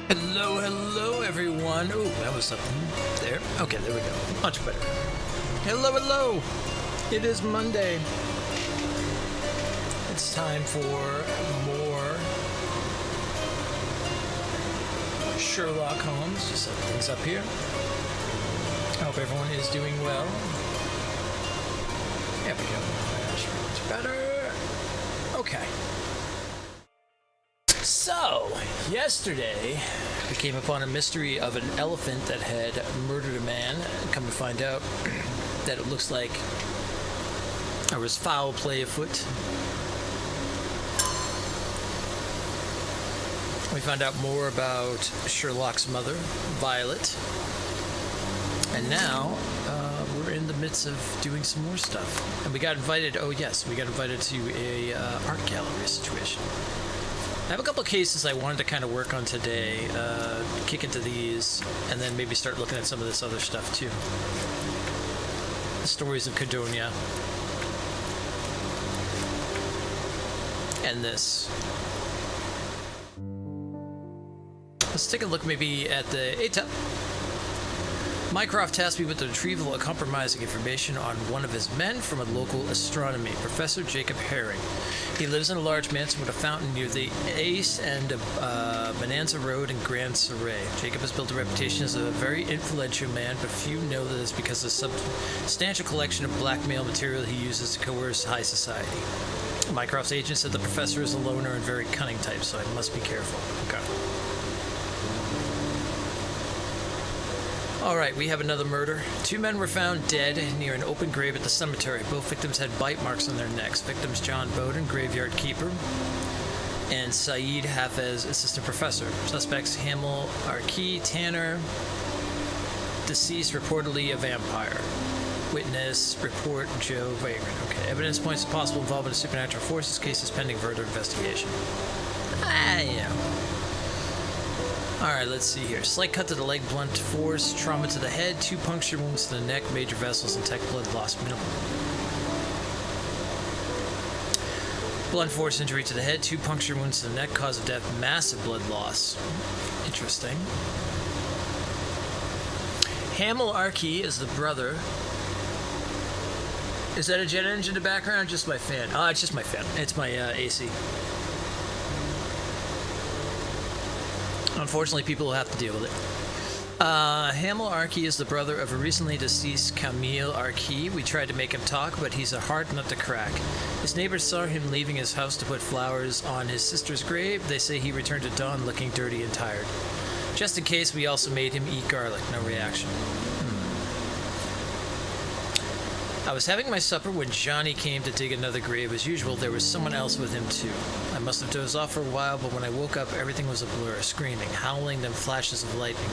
Hello, hello, everyone. Oh, that was something there. Okay, there we go. Much better. Hello, hello. It is Monday. It's time for more Sherlock Holmes. Just set things up here. I hope everyone is doing well. There we go. That's much better. Okay. So, yesterday, we came upon a mystery of an elephant that had murdered a man. Come to find out that it looks like there was foul play afoot. We found out more about Sherlock's mother, Violet. And now, we're in the midst of doing some more stuff. And we got invited, we got invited to a art gallery situation. I have a couple of cases I wanted to kind of work on today, kick into these, and then maybe start looking at some of this other stuff too. The stories of Cadonia. And this. Let's take a look maybe at the ATEP. Mycroft tasked me with the retrieval of compromising information on one of his men from a local astronomy, Professor Jacob Herring. He lives in a large mansion with a fountain near the Ace and Bonanza Road in Grand Surrey. Jacob has built a reputation as a very influential man, but few know that it's because of the substantial collection of blackmail material he uses to coerce high society. Mycroft's agent said the professor is a loner and very cunning type, so I must be careful. Okay. Alright, we have another murder. Two men were found dead near an open grave at the cemetery. Both victims had bite marks on their necks. Victims John Bowden, graveyard keeper, and Saeed Hafez, assistant professor. Suspects Hamel Arki Tanner, deceased reportedly a vampire. Witness report Joe Vagrant. Okay, evidence points to possible involvement of supernatural forces. Case is pending further investigation. Yeah. Alright, let's see here. Slight cut to the leg, blunt force, trauma to the head, 2 puncture wounds to the neck, major vessels intact, blood loss minimal. Blunt force injury to the head, 2 puncture wounds to the neck, cause of death, massive blood loss. Interesting. Hamel Arki is the brother. Is that a jet engine in the background or just my fan? It's just my fan. It's my AC. Unfortunately, people will have to deal with it. Hamel Arki is the brother of a recently deceased Camille Arki. We tried to make him talk, but he's a hard nut to crack. His neighbors saw him leaving his house to put flowers on his sister's grave. They say he returned at dawn looking dirty and tired. Just in case, we also made him eat garlic. No reaction. I was having my supper when Johnny came to dig another grave. As usual, there was someone else with him too. I must have dozed off for a while, but when I woke up, everything was a blur, screaming, howling, then flashes of lightning.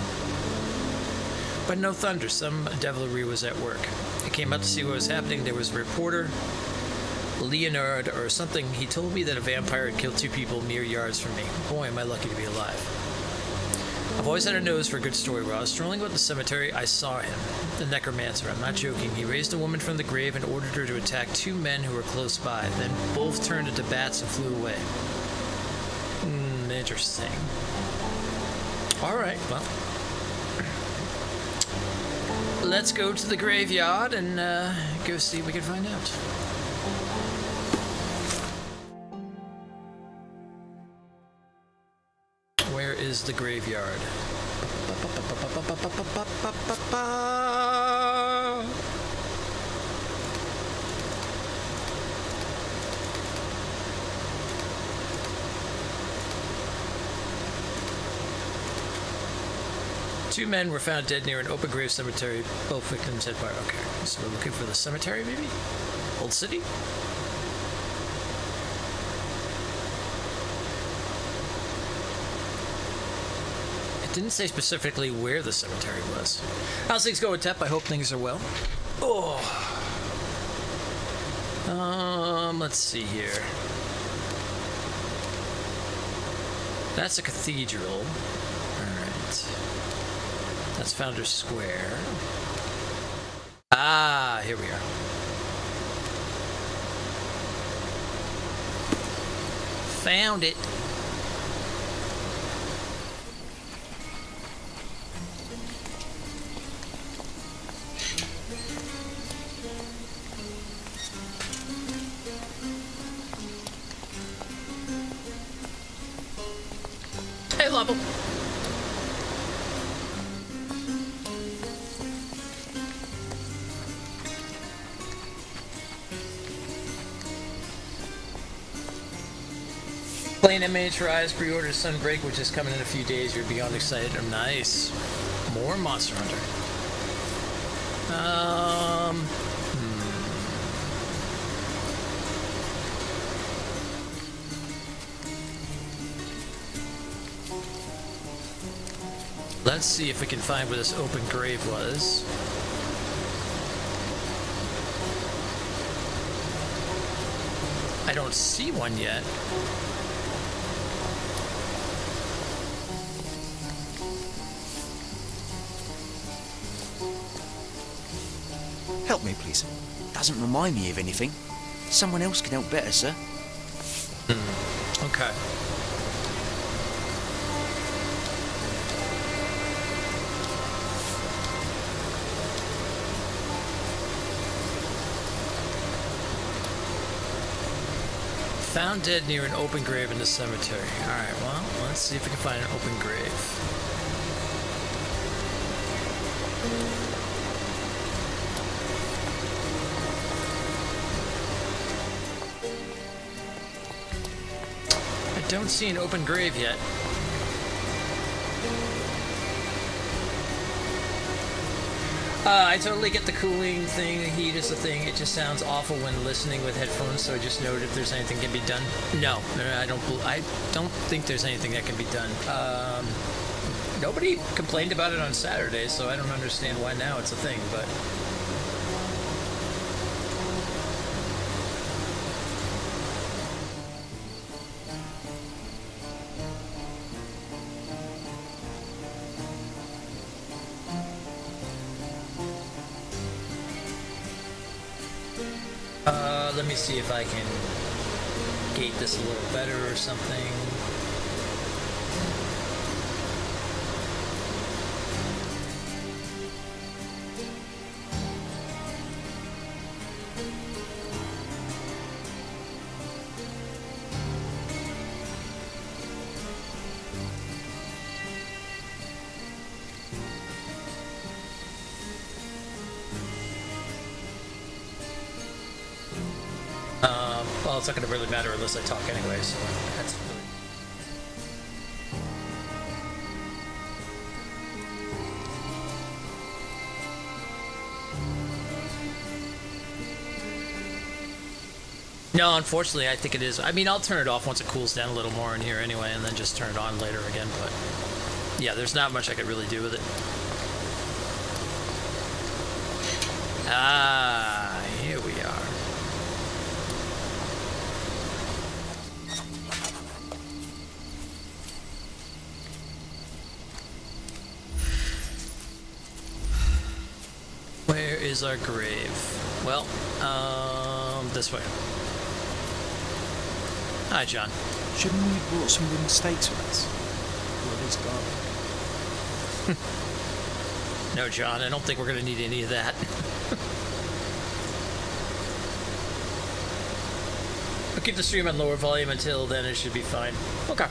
But no thunder. Some devilry was at work. I came out to see what was happening. There was a reporter, Leonard or something. He told me that a vampire had killed 2 people mere yards from me. Boy, am I lucky to be alive. I've always had a nose for a good story. While I was strolling about the cemetery, I saw him, the necromancer. I'm not joking. He raised a woman from the grave and ordered her to attack 2 men who were close by. Then both turned into bats and flew away. Interesting. Alright, well. Let's go to the graveyard and go see what we can find out. Where is the graveyard? Two men were found dead near an open grave cemetery. Both victims had fire. Okay, so we're looking for the cemetery, maybe? Old City? Didn't say specifically where the cemetery was. How's things going, Tep? I hope things are well. Oh. Let's see here. That's a cathedral. Alright. That's Founders Square. Ah, here we are. Found it. love them. Playing miniaturized pre-order Sunbreak, which is coming in a few days. You're beyond excited. I'm nice. More Monster Hunter. Let's see if we can find where this open grave was. I don't see one yet. Help me, please. Doesn't remind me of anything. Someone else can help better, sir. Okay. Found dead near an open grave in the cemetery. Alright, well, let's see if we can find an open grave. I don't see an open grave yet. I totally get the cooling thing, the heat is a thing. It just sounds awful when listening with headphones, so I just noted if there's anything can be done. No, I don't think there's anything that can be done. Nobody complained about it on Saturday, so I don't understand why now it's a thing, but... let me see if I can gate this a little better or something. Well, it's not going to really matter unless I talk anyway, so that's really... No, unfortunately, I think it is. I mean, I'll turn it off once it cools down a little more in here anyway, and then just turn it on later again, but... Yeah, there's not much I could really do with it. Ah, here we are. Where is our grave? Well, this way. Hi, John. Shouldn't we have brought some wooden stakes with us? Or at least garlic? No, John, I don't think we're going to need any of that. I'll keep the stream on lower volume until then, it should be fine. Okay.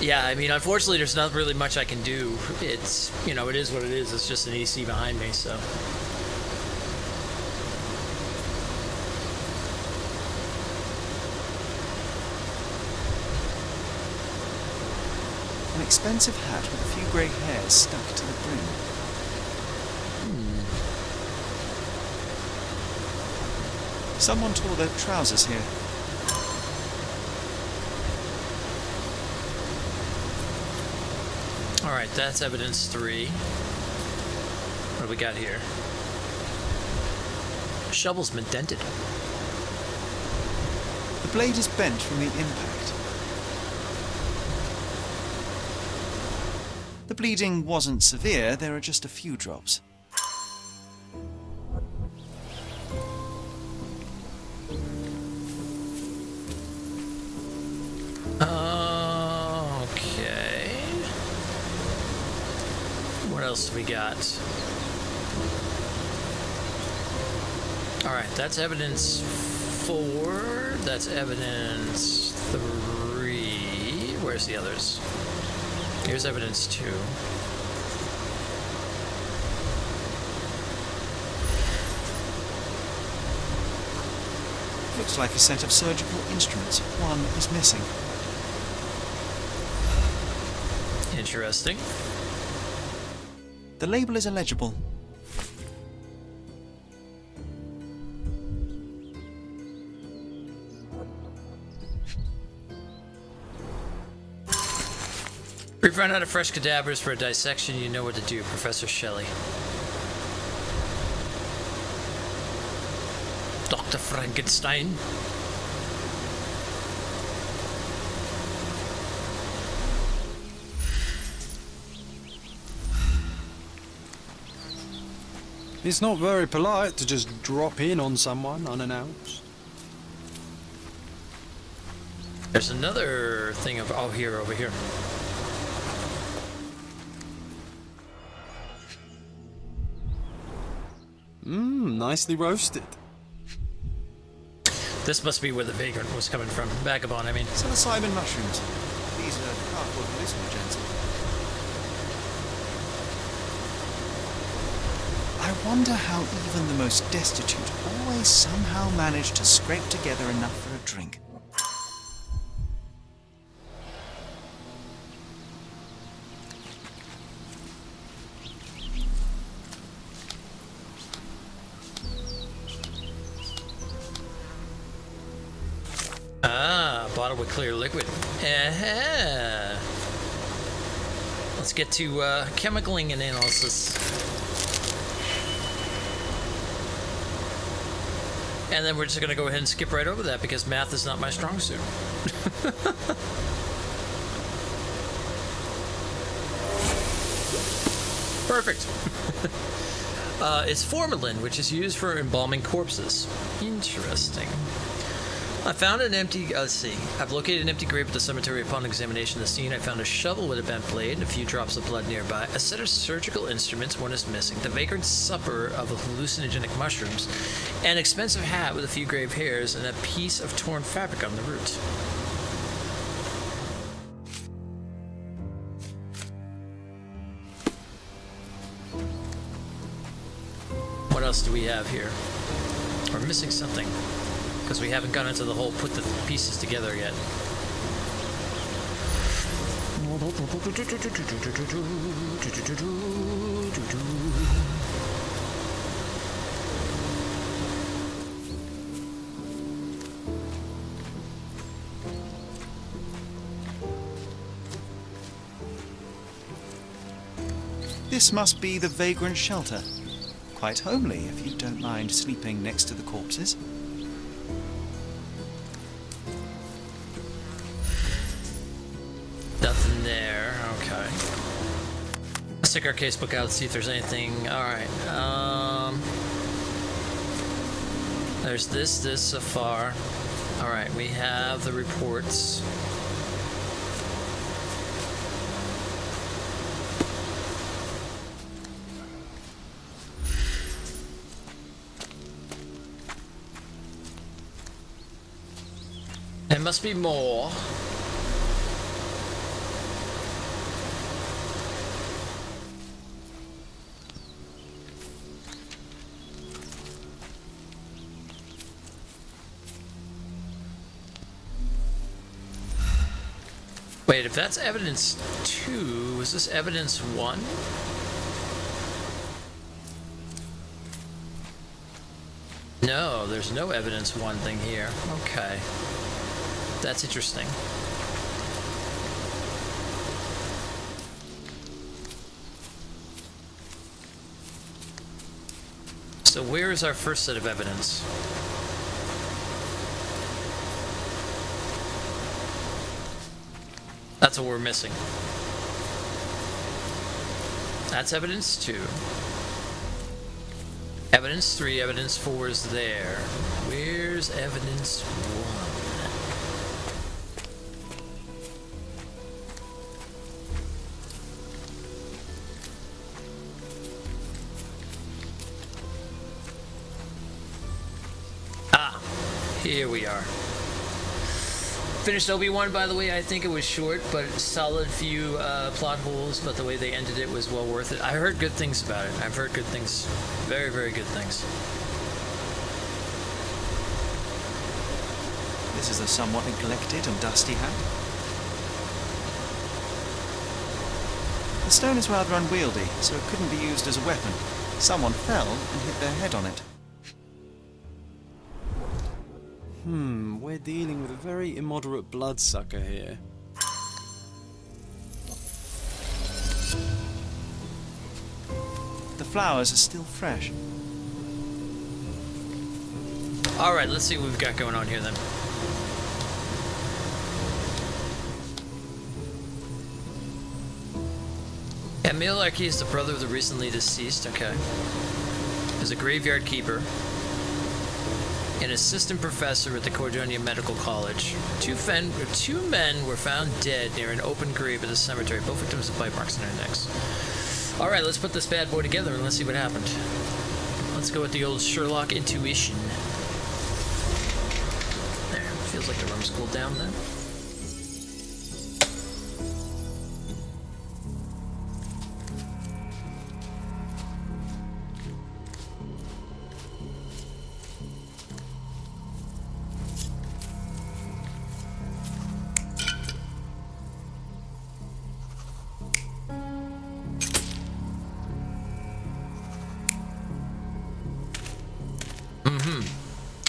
Yeah, I mean, unfortunately, there's not really much I can do. It's, you know, it is what it is. It's just an AC behind me, so. An expensive hat with a few grey hairs stuck to the brim. Someone tore their trousers here. Alright, that's evidence 3. What do we got here? Shovel's been dented. The blade is bent from the impact. The bleeding wasn't severe, there are just a few drops. Okay. What else do we got? Alright, that's evidence 4. That's evidence 3. Where's the others? Here's evidence 2. Looks like a set of surgical instruments. One is missing. Interesting. The label is illegible. We've run out of fresh cadavers for a dissection. You know what to do, Professor Shelley. Dr. Frankenstein. It's not very polite to just drop in on someone unannounced. There's another thing of over here. Nicely roasted. This must be where the vagrant was coming from. Vagabond, I mean. Psilocybin mushrooms. These are powerful hallucinogens. I wonder how even the most destitute always somehow manage to scrape together enough for a drink. Bottle with clear liquid. Let's get to chemicaling and analysis. And then we're just going to go ahead and skip right over that because math is not my strong suit. Perfect. It's formalin, which is used for embalming corpses. Interesting. I found an empty, let's see. I've located an empty grave at the cemetery. Upon examination of the scene, I found a shovel with a bent blade and a few drops of blood nearby. A set of surgical instruments, one is missing. The vagrant supper of hallucinogenic mushrooms. An expensive hat with a few grave hairs and a piece of torn fabric on the root. What else do we have here? We're missing something. Because we haven't gone into the whole put the pieces together yet. This must be the vagrant shelter. Quite homely, if you don't mind sleeping next to the corpses. Nothing there. Okay. Let's take our casebook out and see if there's anything. Alright. There's this so far. Alright, we have the reports. There must be more. Wait, if that's evidence 2, was this evidence 1? No, there's no evidence 1 thing here. Okay. That's interesting. So where is our first set of evidence? That's what we're missing. That's evidence 2. Evidence 3, evidence 4 is there. Where's evidence 1? Here we are. Finished Obi-Wan, by the way. I think it was short, but solid few plot holes, but the way they ended it was well worth it. I heard good things about it. I've heard good things. Very, very good things. This is a somewhat neglected and dusty hat. The stone is rather unwieldy, so it couldn't be used as a weapon. Someone fell and hit their head on it. We're dealing with a very immoderate bloodsucker here. The flowers are still fresh. Alright, let's see what we've got going on here then. Emil Archie is the brother of the recently deceased. Okay. He's a graveyard keeper. An assistant professor at the Cordonia Medical College. Two men were found dead near an open grave at the cemetery. Both victims with bite marks on their necks. Alright, let's put this bad boy together and let's see what happened. Let's go with the old Sherlock intuition. There, feels like the room's cooled down then.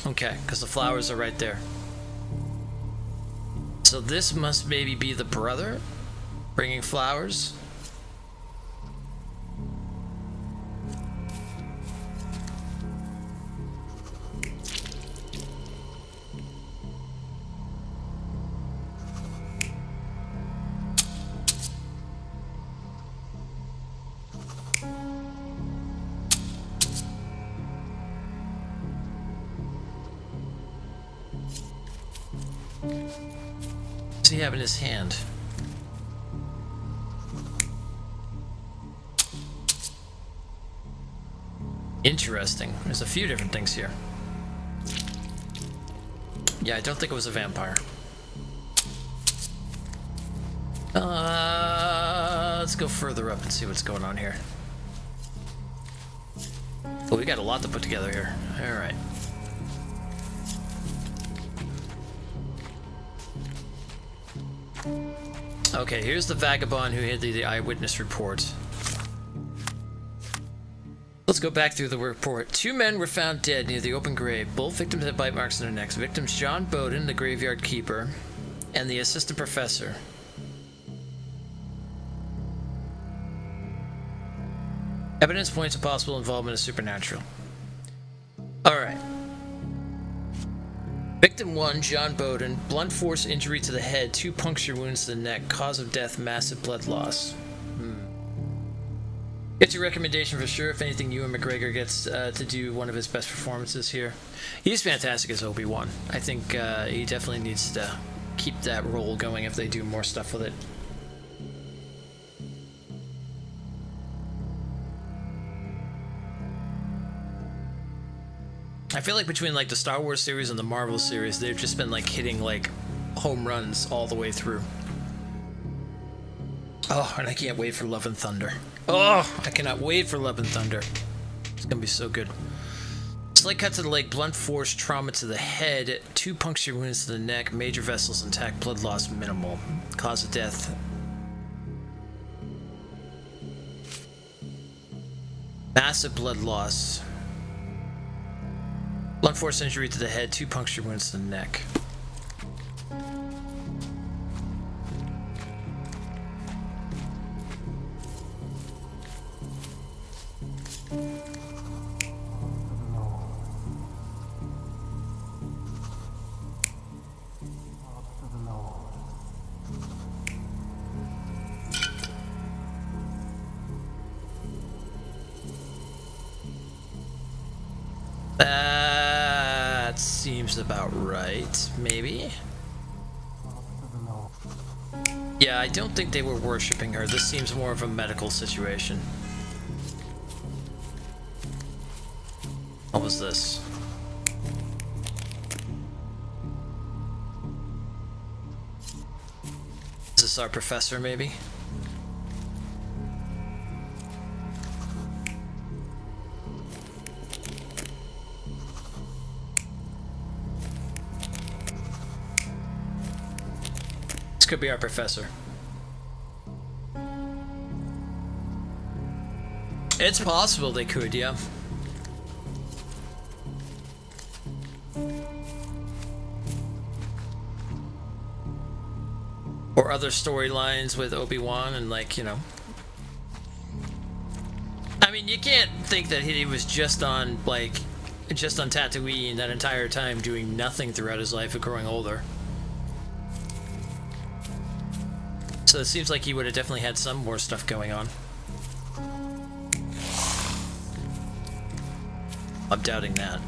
Okay, because the flowers are right there. So this must maybe be the brother bringing flowers. What's he have in his hand? Interesting. There's a few different things here. Yeah, I don't think it was a vampire. Let's go further up and see what's going on here. Well, we got a lot to put together here. All right. Okay, here's the vagabond who had the eyewitness report. Let's go back through the report. Two men were found dead near the open grave. Both victims had bite marks on their necks. Victims John Bowden, the graveyard keeper, and the assistant professor. Evidence points to possible involvement of supernatural. Alright. Victim 1, John Bowden, blunt force injury to the head, 2 puncture wounds to the neck, cause of death, massive blood loss. Get your recommendation for sure. If anything, Ewan McGregor gets to do one of his best performances here. He's fantastic as Obi-Wan. I think he definitely needs to keep that role going if they do more stuff with it. I feel like between like the Star Wars series and the Marvel series, they've just been like hitting like home runs all the way through. Oh, and I can't wait for Love and Thunder. Oh, I cannot wait for Love and Thunder. It's gonna be so good. Slight cut to the leg, blunt force trauma to the head, 2 puncture wounds to the neck, major vessels intact, blood loss minimal, cause of death. Massive blood loss. Blunt force injury to the head, 2 puncture wounds to the neck. That seems about right, maybe? Yeah, I don't think they were worshipping her. This seems more of a medical situation. What was this? this our professor, maybe? This could be our professor. It's possible they could, yeah. Or other storylines with Obi-Wan and, like, you know. I mean, you can't think that he was just on, like, just on Tatooine that entire time doing nothing throughout his life of growing older. So it seems like he would have definitely had some more stuff going on. I'm doubting that.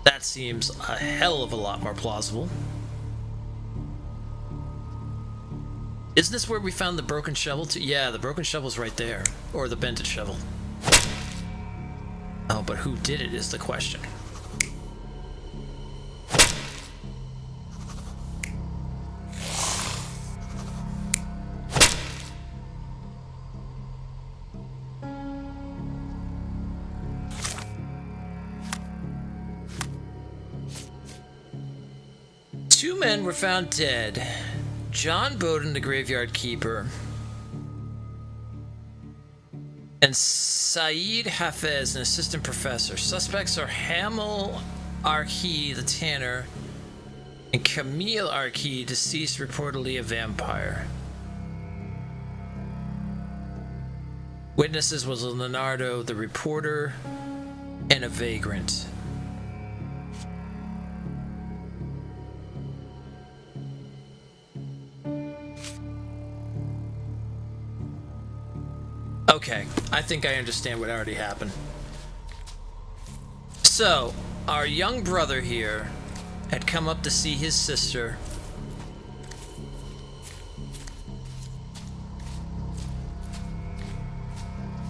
That seems a hell of a lot more plausible. Isn't this where we found the broken shovel too? Yeah, the broken shovel's right there. Or the bended shovel. Oh, but who did it is the question. Two men were found dead. John Bowden, the graveyard keeper, and Saeed Hafez, an assistant professor. Suspects are Hamil Arki, the tanner, and Camille Arki, deceased, reportedly a vampire. Witnesses was Leonardo, the reporter, and a vagrant. Okay, I think I understand what already happened. So, our young brother here had come up to see his sister.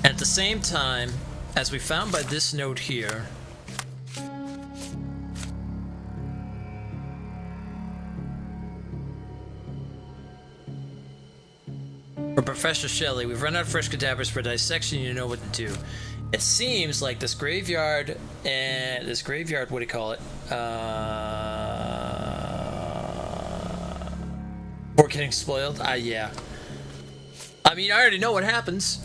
At the same time, as we found by this note here, for Professor Shelley, we've run out of fresh cadavers for dissection. You know what to do. It seems like this graveyard and what do you call it? Before getting spoiled? Yeah. I mean, I already know what happens.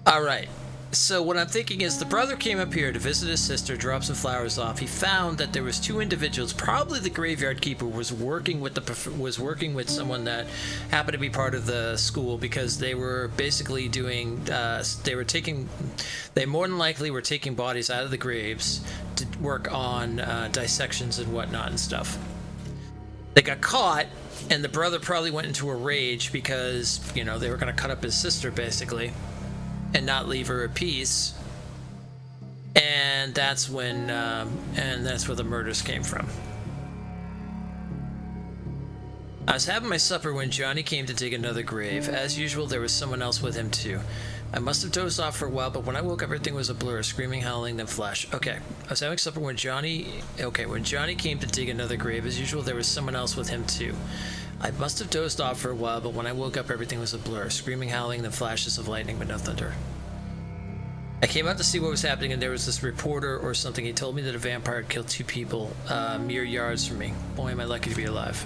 All right. So what I'm thinking is the brother came up here to visit his sister, drop some flowers off. He found that there was two individuals. Probably the graveyard keeper was working with someone that happened to be part of the school, because they were basically doing. They more than likely were taking bodies out of the graves to work on dissections and whatnot and stuff. They got caught, and the brother probably went into a rage because, you know, they were going to cut up his sister basically and not leave her at peace. And that's when, that's where the murders came from. I was having my supper when Johnny came to dig another grave. As usual, there was someone else with him too. I must have dozed off for a while, but when I woke up, everything was a blur, screaming, howling, then flash. Okay, I was having supper when Johnny came to dig another grave. As usual, there was someone else with him too. I must have dozed off for a while, but when I woke up, everything was a blur, screaming, howling, then flashes of lightning, but no thunder. I came out to see what was happening, and there was this reporter or something. He told me that a vampire had killed two people mere yards from me. Boy, am I lucky to be alive.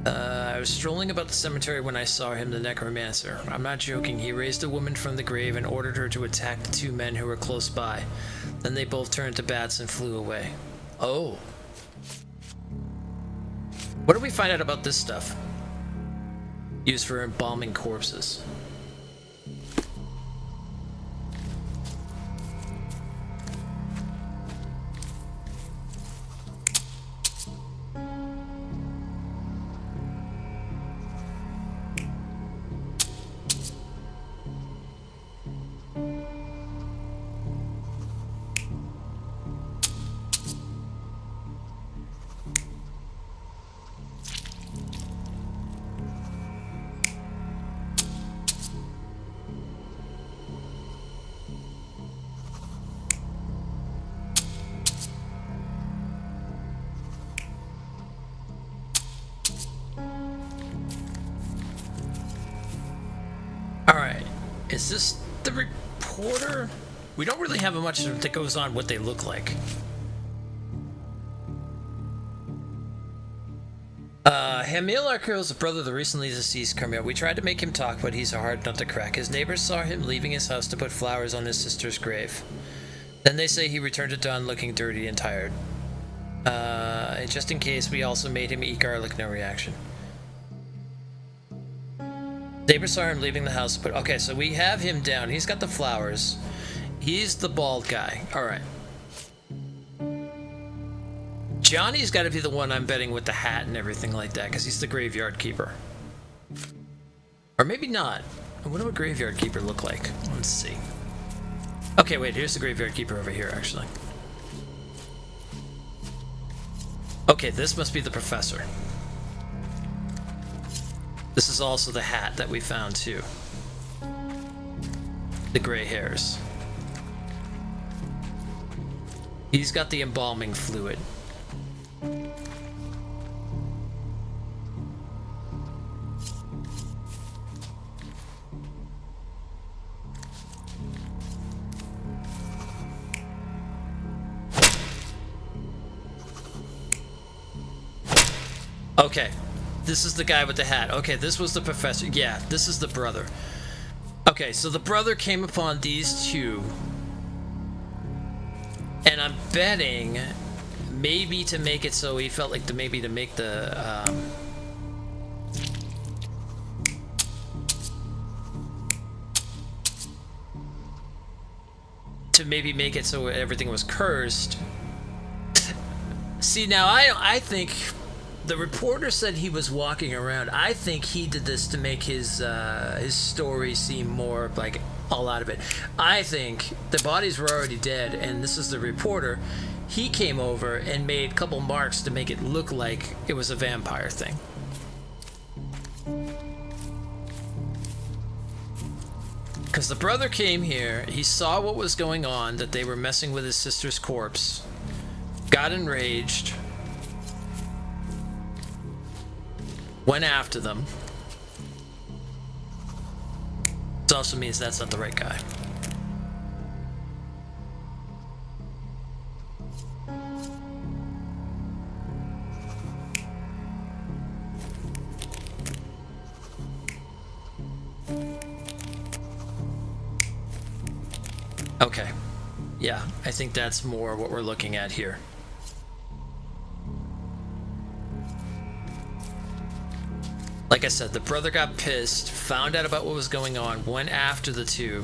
I was strolling about the cemetery when I saw him, the necromancer. I'm not joking. He raised a woman from the grave and ordered her to attack the two men who were close by. Then they both turned to bats and flew away. Oh. What do we find out about this stuff? Used for embalming corpses. Is this the reporter? We don't really have much that goes on what they look like. Hamil Arkil is the brother of the recently deceased Carmel. We tried to make him talk, but he's a hard nut to crack. His neighbors saw him leaving his house to put flowers on his sister's grave. Then they say he returned to dawn looking dirty and tired. Just in case, we also made him eat garlic, no reaction. Neighbors saw him leaving the house, but okay, so we have him down. He's got the flowers. He's the bald guy. All right. Johnny's got to be the one I'm betting with the hat and everything like that, because he's the graveyard keeper. Or maybe not. I wonder what graveyard keeper look like. Let's see. Okay, wait, here's the graveyard keeper over here, actually. Okay, this must be the professor. This is also the hat that we found, too. The gray hairs. He's got the embalming fluid. Okay, this is the guy with the hat. Okay, this was the professor. Yeah, this is the brother. Okay, so the brother came upon these two. And I'm betting maybe to make it so he felt like maybe to make the... to maybe make it so everything was cursed. See, now I think... The reporter said he was walking around. I think he did this to make his story seem more like all out of it. I think the bodies were already dead, and this is the reporter. He came over and made a couple marks to make it look like it was a vampire thing. Because the brother came here, he saw what was going on, that they were messing with his sister's corpse, got enraged, went after them. This also means that's not the right guy. Okay. Yeah, I think that's more what we're looking at here. Like I said, the brother got pissed, found out about what was going on, went after the two.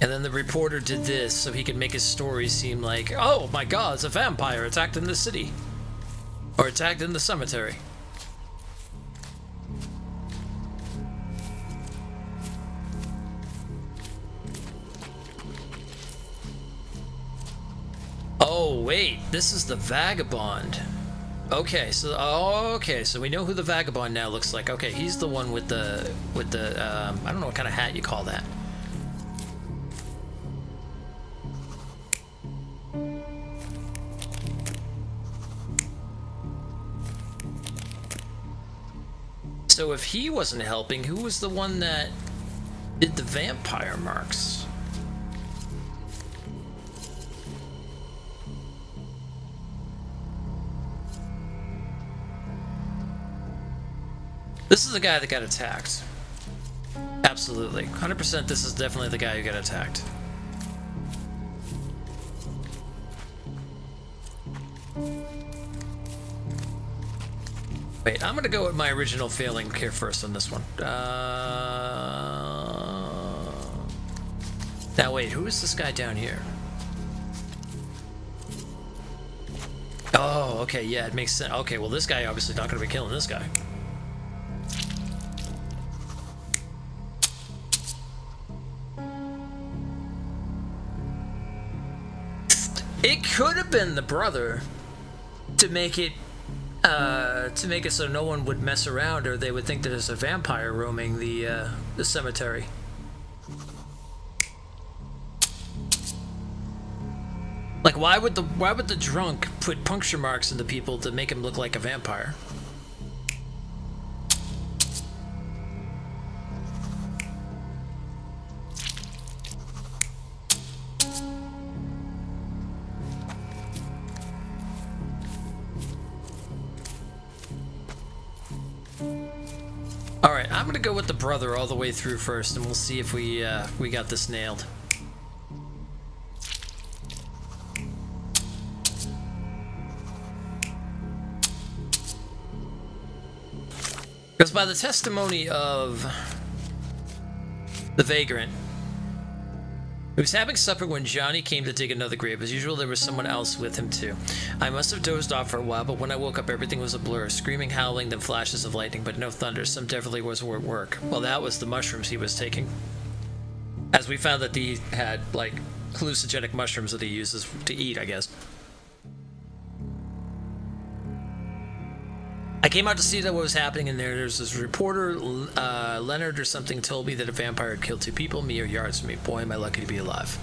And then the reporter did this so he could make his story seem like, oh my god, it's a vampire attacked in the city. Or attacked in the cemetery. Oh wait, this is the vagabond. Okay, so we know who the vagabond now looks like. Okay, he's the one with the I don't know what kind of hat you call that. So if he wasn't helping, who was the one that did the vampire marks? This is the guy that got attacked. Absolutely. 100% this is definitely the guy who got attacked. Wait, I'm gonna go with my original feeling here first on this one. Now wait, who is this guy down here? Oh, okay, yeah, it makes sense. Okay, well this guy obviously not gonna be killing this guy. It could have been the brother to make it so no one would mess around, or they would think that there's a vampire roaming the cemetery. Like, why would the drunk put puncture marks into people to make him look like a vampire? All right, I'm gonna go with the brother all the way through first, and we'll see if we got this nailed. Because by the testimony of the vagrant, he was having supper when Johnny came to dig another grave. As usual, there was someone else with him too. I must have dozed off for a while, but when I woke up, everything was a blur. Screaming, howling, then flashes of lightning, but no thunder. Some definitely was at work. Well, that was the mushrooms he was taking. As we found that he had, like, hallucinogenic mushrooms that he uses to eat, I guess. I came out to see that what was happening in there. There's this reporter, Leonard or something, told me that a vampire had killed 2 people, me or yards from me. Boy, am I lucky to be alive.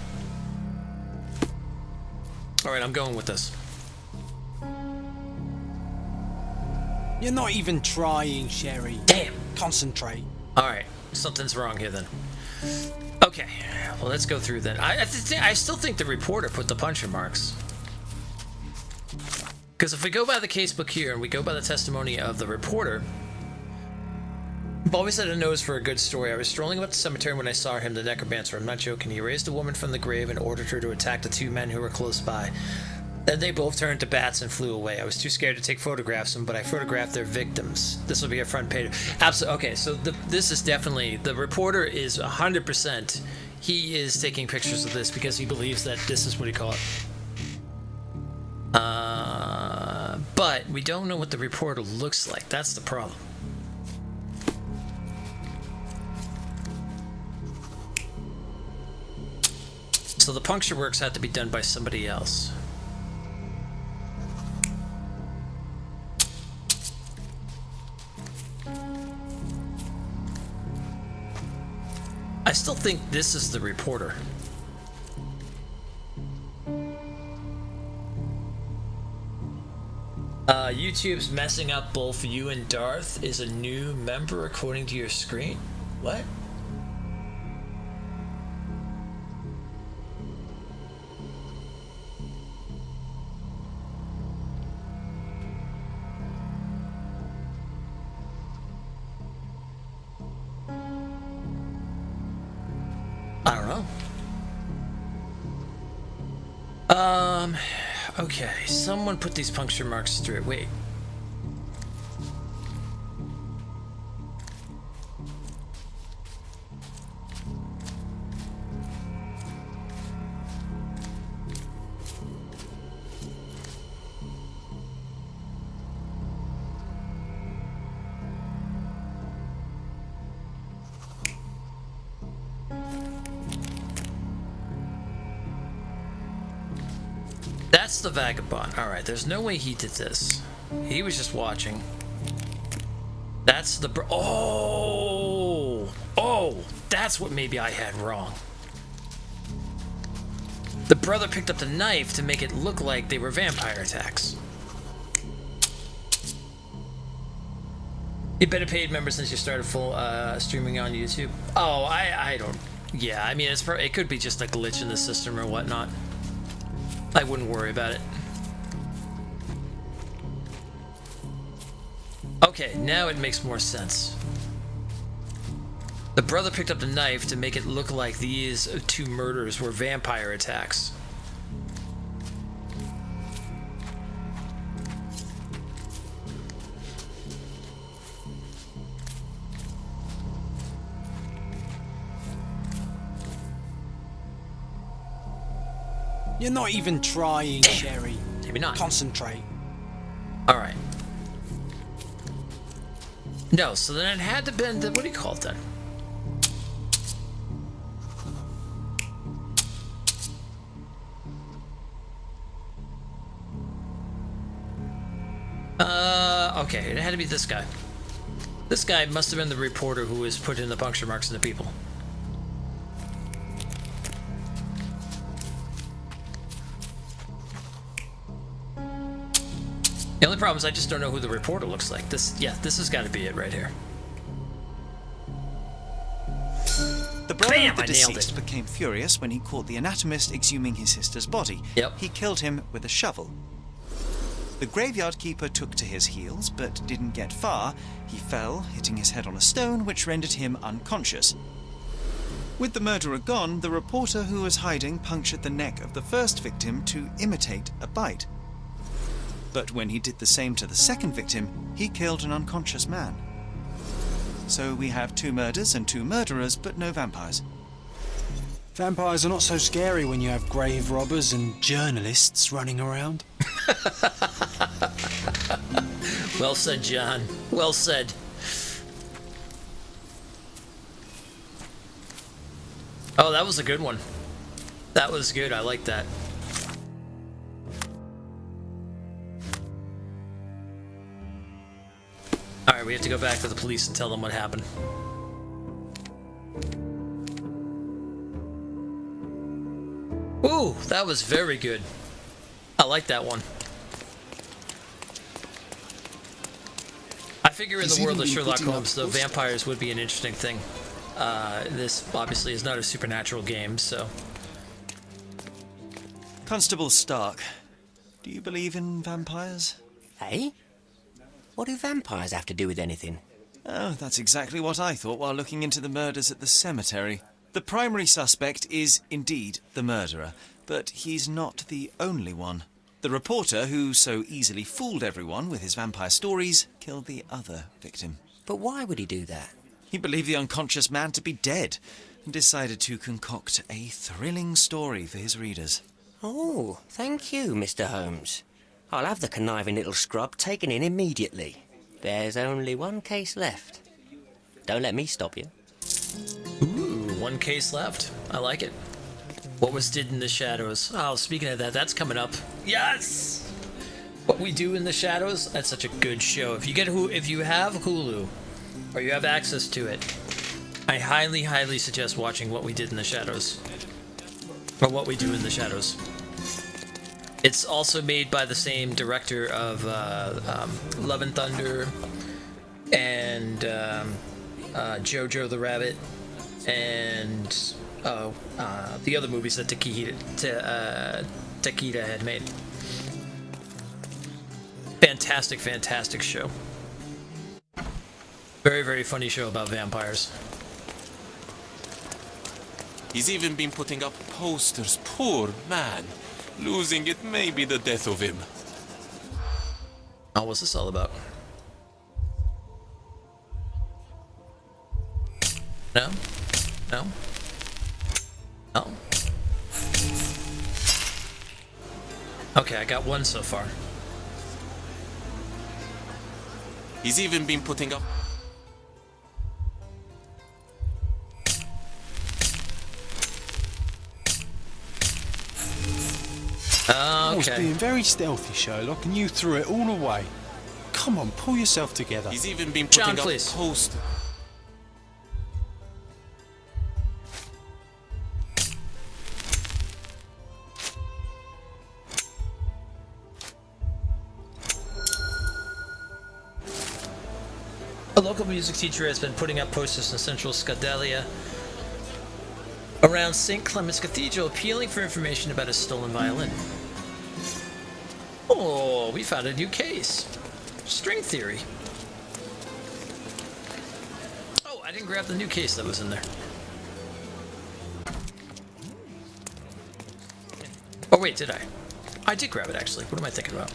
Alright, I'm going with this. You're not even trying, Sherry. Damn! Concentrate. Alright, something's wrong here then. Okay, well, let's go through then. I still think the reporter put the puncture marks. Because if we go by the casebook here and we go by the testimony of the reporter, I've always had a nose for a good story. I was strolling about the cemetery when I saw him, the necromancer. I'm not joking. He raised a woman from the grave and ordered her to attack the 2 men who were close by. Then they both turned to bats and flew away. I was too scared to take photographs of them, but I photographed their victims. This will be a front page. Absolutely. Okay, so this is definitely... The reporter is 100%. He is taking pictures of this because he believes that this is what he called it. But we don't know what the reporter looks like. That's the problem. So the puncture works had to be done by somebody else. I still think this is the reporter. YouTube's messing up both you and Darth is a new member according to your screen. What? I don't know. Okay, someone put these puncture marks through it. Wait. That's the vagabond. Alright, there's no way he did this. He was just watching. That's the... Oh! Oh! That's what maybe I had wrong. The brother picked up the knife to make it look like they were vampire attacks. You've been a paid member since you started full streaming on YouTube. Oh, I don't... Yeah, I mean, it could be just a glitch in the system or whatnot. I wouldn't worry about it. Okay, now it makes more sense. The brother picked up the knife to make it look like these 2 murders were vampire attacks. You're not even trying, Sherry. Maybe not. Concentrate. Alright. No, so then it had to be the... What do you call it then? Okay, it had to be this guy. This guy must have been the reporter who was putting the puncture marks in the people. The only problem is I just don't know who the reporter looks like. This has got to be it right here. The brother Bam! of the I nailed deceased it. became furious when he caught the anatomist exhuming his sister's body. Yep. He killed him with a shovel. The graveyard keeper took to his heels, but didn't get far. He fell, hitting his head on a stone, which rendered him unconscious. With the murderer gone, the reporter who was hiding punctured the neck of the first victim to imitate a bite. But when he did the same to the second victim, he killed an unconscious man. So we have 2 murders and 2 murderers, but no vampires. Vampires are not so scary when you have grave robbers and journalists running around. Well said, John. Well said. Oh, that was a good one. That was good. I like that. Alright, we have to go back to the police and tell them what happened. Ooh, that was very good. I like that one. I figure in the world of Sherlock Holmes, though, vampires would be an interesting thing. This obviously is not a supernatural game, so... Constable Stark, do you believe in vampires? Eh? What do vampires have to do with anything? Oh, that's exactly what I thought while looking into the murders at the cemetery. The primary suspect is indeed the murderer, but he's not the only one. The reporter, who so easily fooled everyone with his vampire stories, killed the other victim. But why would he do that? He believed the unconscious man to be dead and decided to concoct a thrilling story for his readers. Oh, thank you, Mr. Holmes. I'll have the conniving little scrub taken in immediately. There's only one case left. Don't let me stop you. Ooh, 1 case left. I like it. What was did in the shadows? Oh, speaking of that, that's coming up. Yes! What We Do in the Shadows? That's such a good show. If you have Hulu, or you have access to it, I highly, highly suggest watching What We Did in the Shadows. Or What We Do in the Shadows. It's also made by the same director of Love and Thunder and Jojo the Rabbit and the other movies that Taquita had made. Fantastic, fantastic show. Very, very funny show about vampires. He's even been putting up posters. Poor man. Losing it may be the death of him. Oh, what's this all about? No? No? No? Okay, I got 1 so far. He's even been putting up... I was Okay. being very stealthy, Sherlock, and you threw it all away. Come on, pull yourself together. He's even been John, putting up please. posters. A local music teacher has been putting up posters in central Scadelia around St. Clement's Cathedral appealing for information about a stolen violin. Oh, we found a new case. String theory. Oh, I didn't grab the new case that was in there. Oh, wait, did I? I did grab it, actually. What am I thinking about?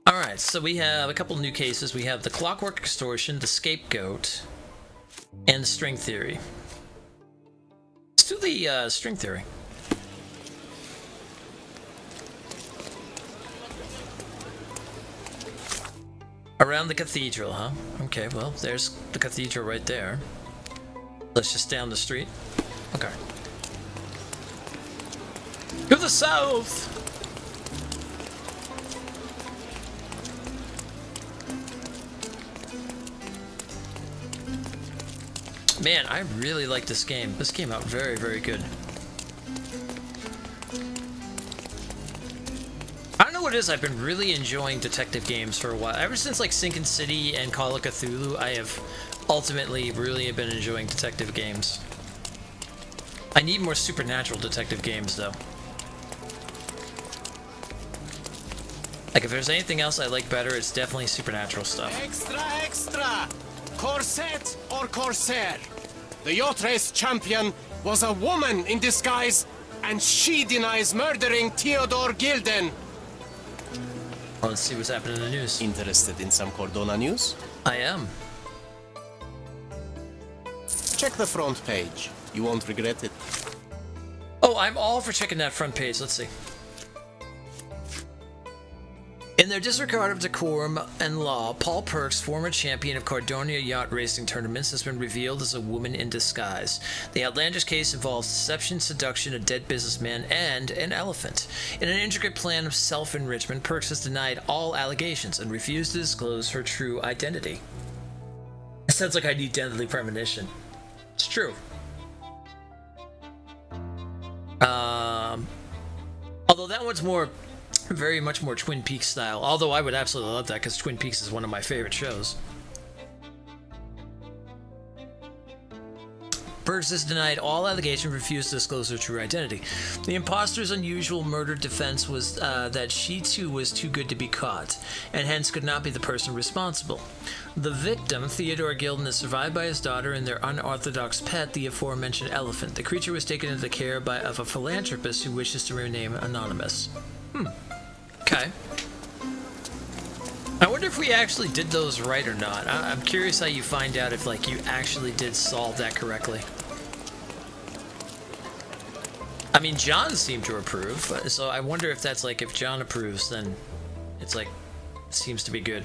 Alright, so we have a couple new cases. We have the clockwork extortion, the scapegoat, and the string theory. Let's do the string theory. Around the cathedral, huh? Okay, well, there's the cathedral right there. Let's just down the street. Okay. To the south! Man, I really like this game. This came out very, very good. it is, I've been really enjoying detective games for a while. Ever since like Sinking City and Call of Cthulhu, I have ultimately really been enjoying detective games. I need more supernatural detective games though. Like if there's anything else I like better, it's definitely supernatural stuff. Extra, extra! Corset or corsair? The yacht race champion was a woman in disguise, and she denies murdering Theodore Gilden. Well, let's see what's happening in the news. Interested in some Cordona news? I am. Check the front page. You won't regret it. Oh, I'm all for checking that front page. Let's see. In their disregard of decorum and law, Paul Perks, former champion of Cardonia yacht racing tournaments, has been revealed as a woman in disguise. The outlandish case involves deception, seduction, a dead businessman, and an elephant. In an intricate plan of self-enrichment, Perks has denied all allegations and refused to disclose her true identity. It sounds like I need deadly premonition. It's true. Although that one's very much more Twin Peaks style. Although I would absolutely love that because Twin Peaks is one of my favorite shows. Perks has denied all allegations and refused to disclose her true identity. The imposter's unusual murder defense was that she too was too good to be caught, and hence could not be the person responsible. The victim, Theodore Gilden, is survived by his daughter and their unorthodox pet, the aforementioned elephant. The creature was taken into the care of a philanthropist who wishes to remain anonymous. Okay. I wonder if we actually did those right or not. I'm curious how you find out if, like, you actually did solve that correctly. I mean, John seemed to approve, so I wonder if that's, like, if John approves, then it's, like, seems to be good.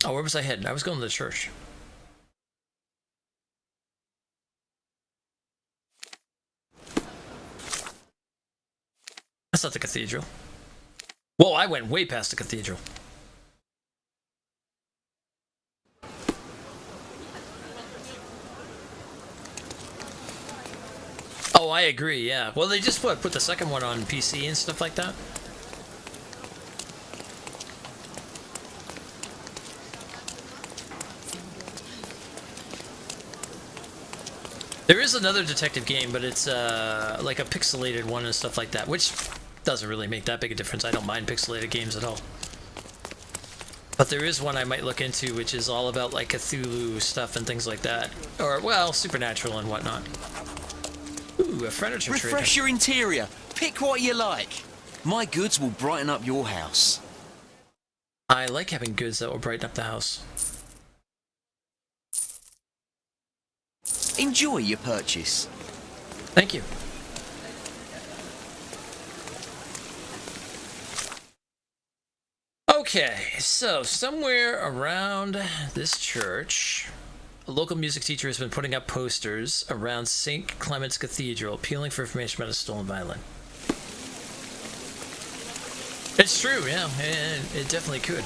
Oh, where was I heading? I was going to the church. That's not the cathedral. Whoa, I went way past the cathedral. Oh, I agree, yeah. Well, they just put the second one on PC and stuff like that. There is another detective game, but it's like a pixelated one and stuff like that, which doesn't really make that big a difference. I don't mind pixelated games at all. But there is one I might look into, which is all about like Cthulhu stuff and things like that. Or, well, supernatural and whatnot. Ooh, a furniture trader. Refresh your interior. Pick what you like. My goods will brighten up your house. I like having goods that will brighten up the house. Enjoy your purchase. Thank you. Okay, so somewhere around this church, a local music teacher has been putting up posters around St. Clement's Cathedral, appealing for information about a stolen violin. It's true, yeah, it definitely could.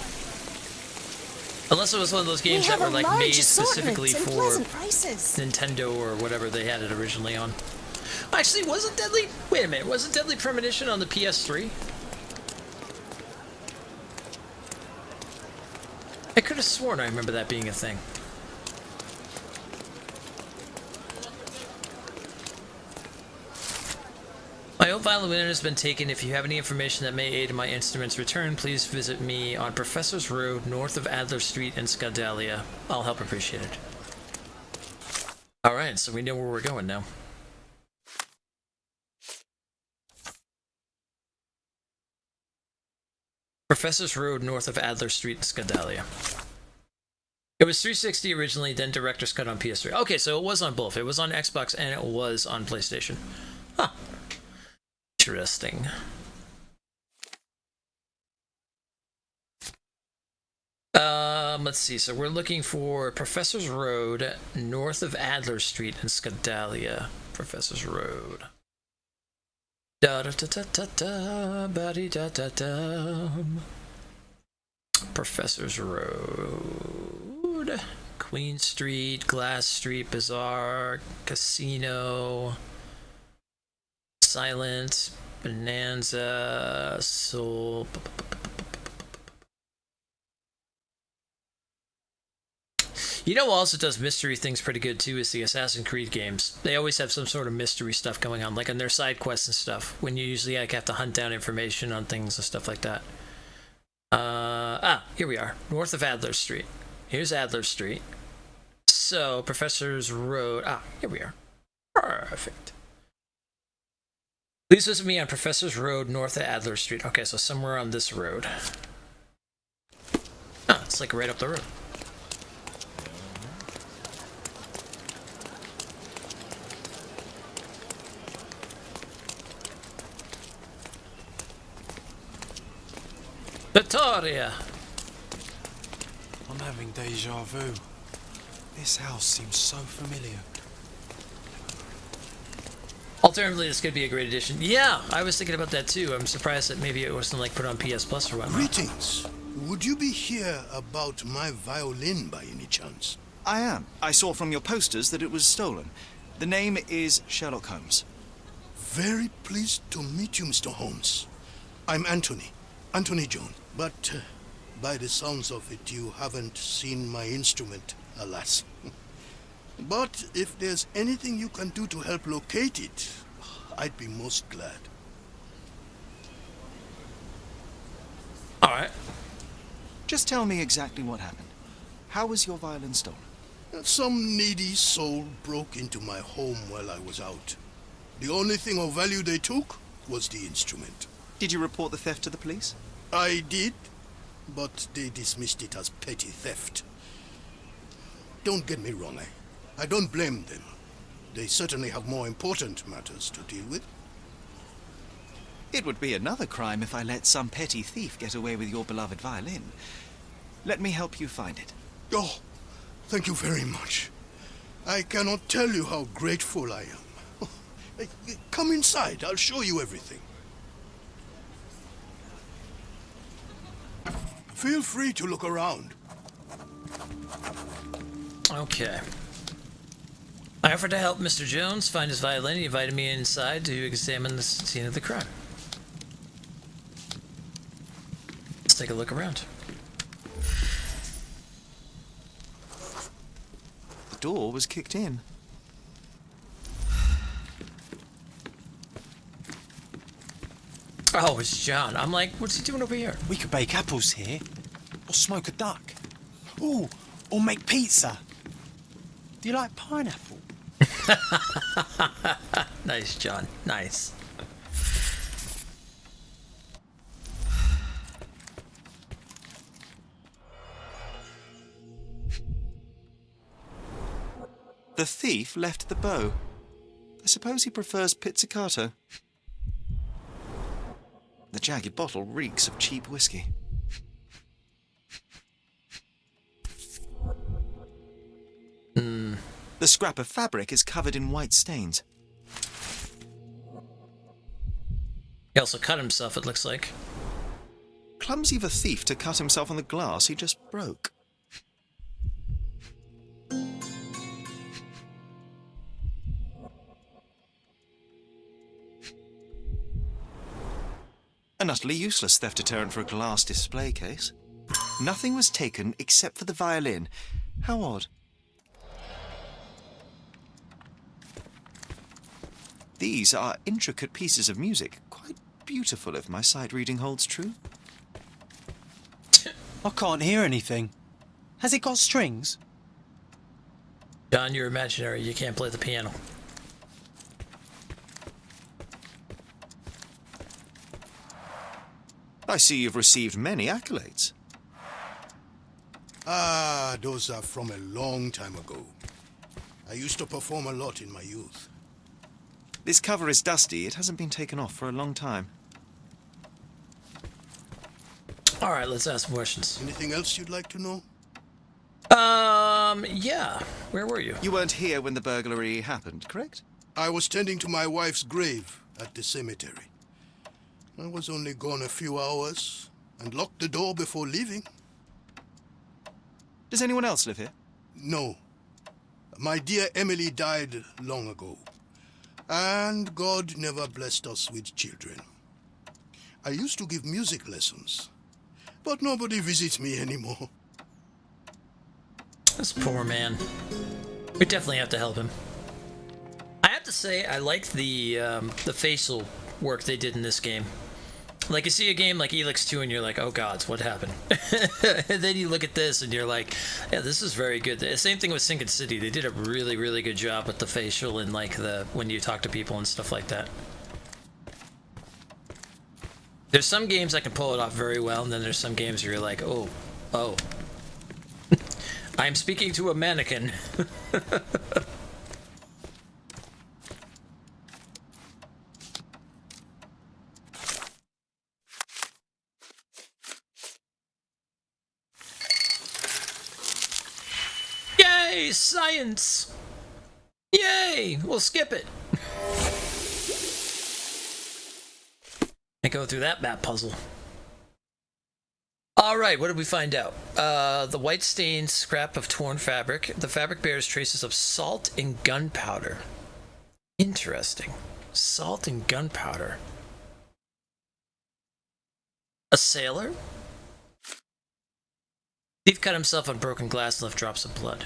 Unless it was one of those games that were like made specifically for Nintendo or whatever they had it originally on. Actually, wasn't Deadly... Wait a minute, wasn't Deadly Premonition on the PS3? I could have sworn I remember that being a thing. My old violin has been taken. If you have any information that may aid in my instrument's return, please visit me on Professor's Road, north of Adler Street in Scadelia. I'll help appreciate it. Alright, so we know where we're going now. Professor's Road, north of Adler Street in Scadelia. It was 360 originally, then Director's Cut on PS3. Okay, so it was on both. It was on Xbox and it was on PlayStation. Huh. Interesting. Let's see. So we're looking for Professor's Road, north of Adler Street in Scudalia. Professor's Road. Da da da da da da ba da da da da. Professor's Road, Queen Street, Glass Street, Bazaar, Casino, Silent, Bonanza, Soul. You know who also does mystery things pretty good too is the Assassin's Creed games. They always have some sort of mystery stuff going on, like on their side quests and stuff, when you usually like have to hunt down information on things and stuff like that. Here we are, north of Adler Street. Here's Adler Street. So, Professor's Road. Here we are. Perfect. Please visit me on Professor's Road, north of Adler Street. Okay, so somewhere on this road. It's like right up the road. Victoria! I'm having deja vu. This house seems so familiar. Alternatively, this could be a great addition. Yeah, I was thinking about that too. I'm surprised that maybe it wasn't like put on PS Plus or whatnot. Greetings. Would you be here about my violin by any chance? I am. I saw from your posters that it was stolen. The name is Sherlock Holmes. Very pleased to meet you, Mr. Holmes. I'm Anthony Jones. But by the sounds of it, you haven't seen my instrument, alas. But if there's anything you can do to help locate it, I'd be most glad. Alright. Just tell me exactly what happened. How was your violin stolen? Some needy soul broke into my home while I was out. The only thing of value they took was the instrument. Did you report the theft to the police? I did, but they dismissed it as petty theft. Don't get me wrong, I don't blame them. They certainly have more important matters to deal with. It would be another crime if I let some petty thief get away with your beloved violin. Let me help you find it. Oh, thank you very much. I cannot tell you how grateful I am. Come inside, I'll show you everything. Feel free to look around. Okay. I offered to help Mr. Jones find his violin. He invited me inside to examine the scene of the crime. Let's take a look around. The door was kicked in. Oh, it's John. I'm like, what's he doing over here? We could bake apples here, or smoke a duck. Ooh, or make pizza. Do you like pineapple? Nice, John. Nice. The thief left the bow. I suppose he prefers pizzicato. The jagged bottle reeks of cheap whiskey. The scrap of fabric is covered in white stains. He also cut himself, it looks like. Clumsy of a thief to cut himself on the glass he just broke. An utterly useless theft deterrent for a glass display case. Nothing was taken except for the violin. How odd. These are intricate pieces of music, quite beautiful if my sight reading holds true. I can't hear anything. Has it got strings? John, you're imaginary. You can't play the piano. I see you've received many accolades. Ah, those are from a long time ago. I used to perform a lot in my youth. This cover is dusty. It hasn't been taken off for a long time. All right, let's ask some questions. Anything else you'd like to know? Yeah. Where were you? You weren't here when the burglary happened, correct? I was tending to my wife's grave at the cemetery. I was only gone a few hours and locked the door before leaving. Does anyone else live here? No. My dear Emily died long ago. And God never blessed us with children. I used to give music lessons, but nobody visits me anymore. This poor man. We definitely have to help him. I have to say, I like the facial work they did in this game. Like, you see a game like Elix 2 and you're like, oh gods, what happened? And then you look at this and you're like, yeah, this is very good. The same thing with Sinking City. They did a really, really good job with the facial and like when you talk to people and stuff like that. There's some games I can pull it off very well, and then there's some games where you're like, oh. I'm speaking to a mannequin. Yay, science! Yay! We'll skip it. And go through that map puzzle. Alright, what did we find out? The white stained scrap of torn fabric. The fabric bears traces of salt and gunpowder. Interesting. Salt and gunpowder. A sailor? Thief cut himself on broken glass and left drops of blood.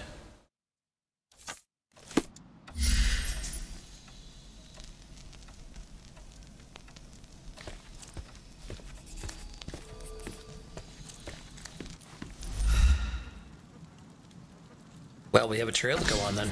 Well, we have a trail to go on then.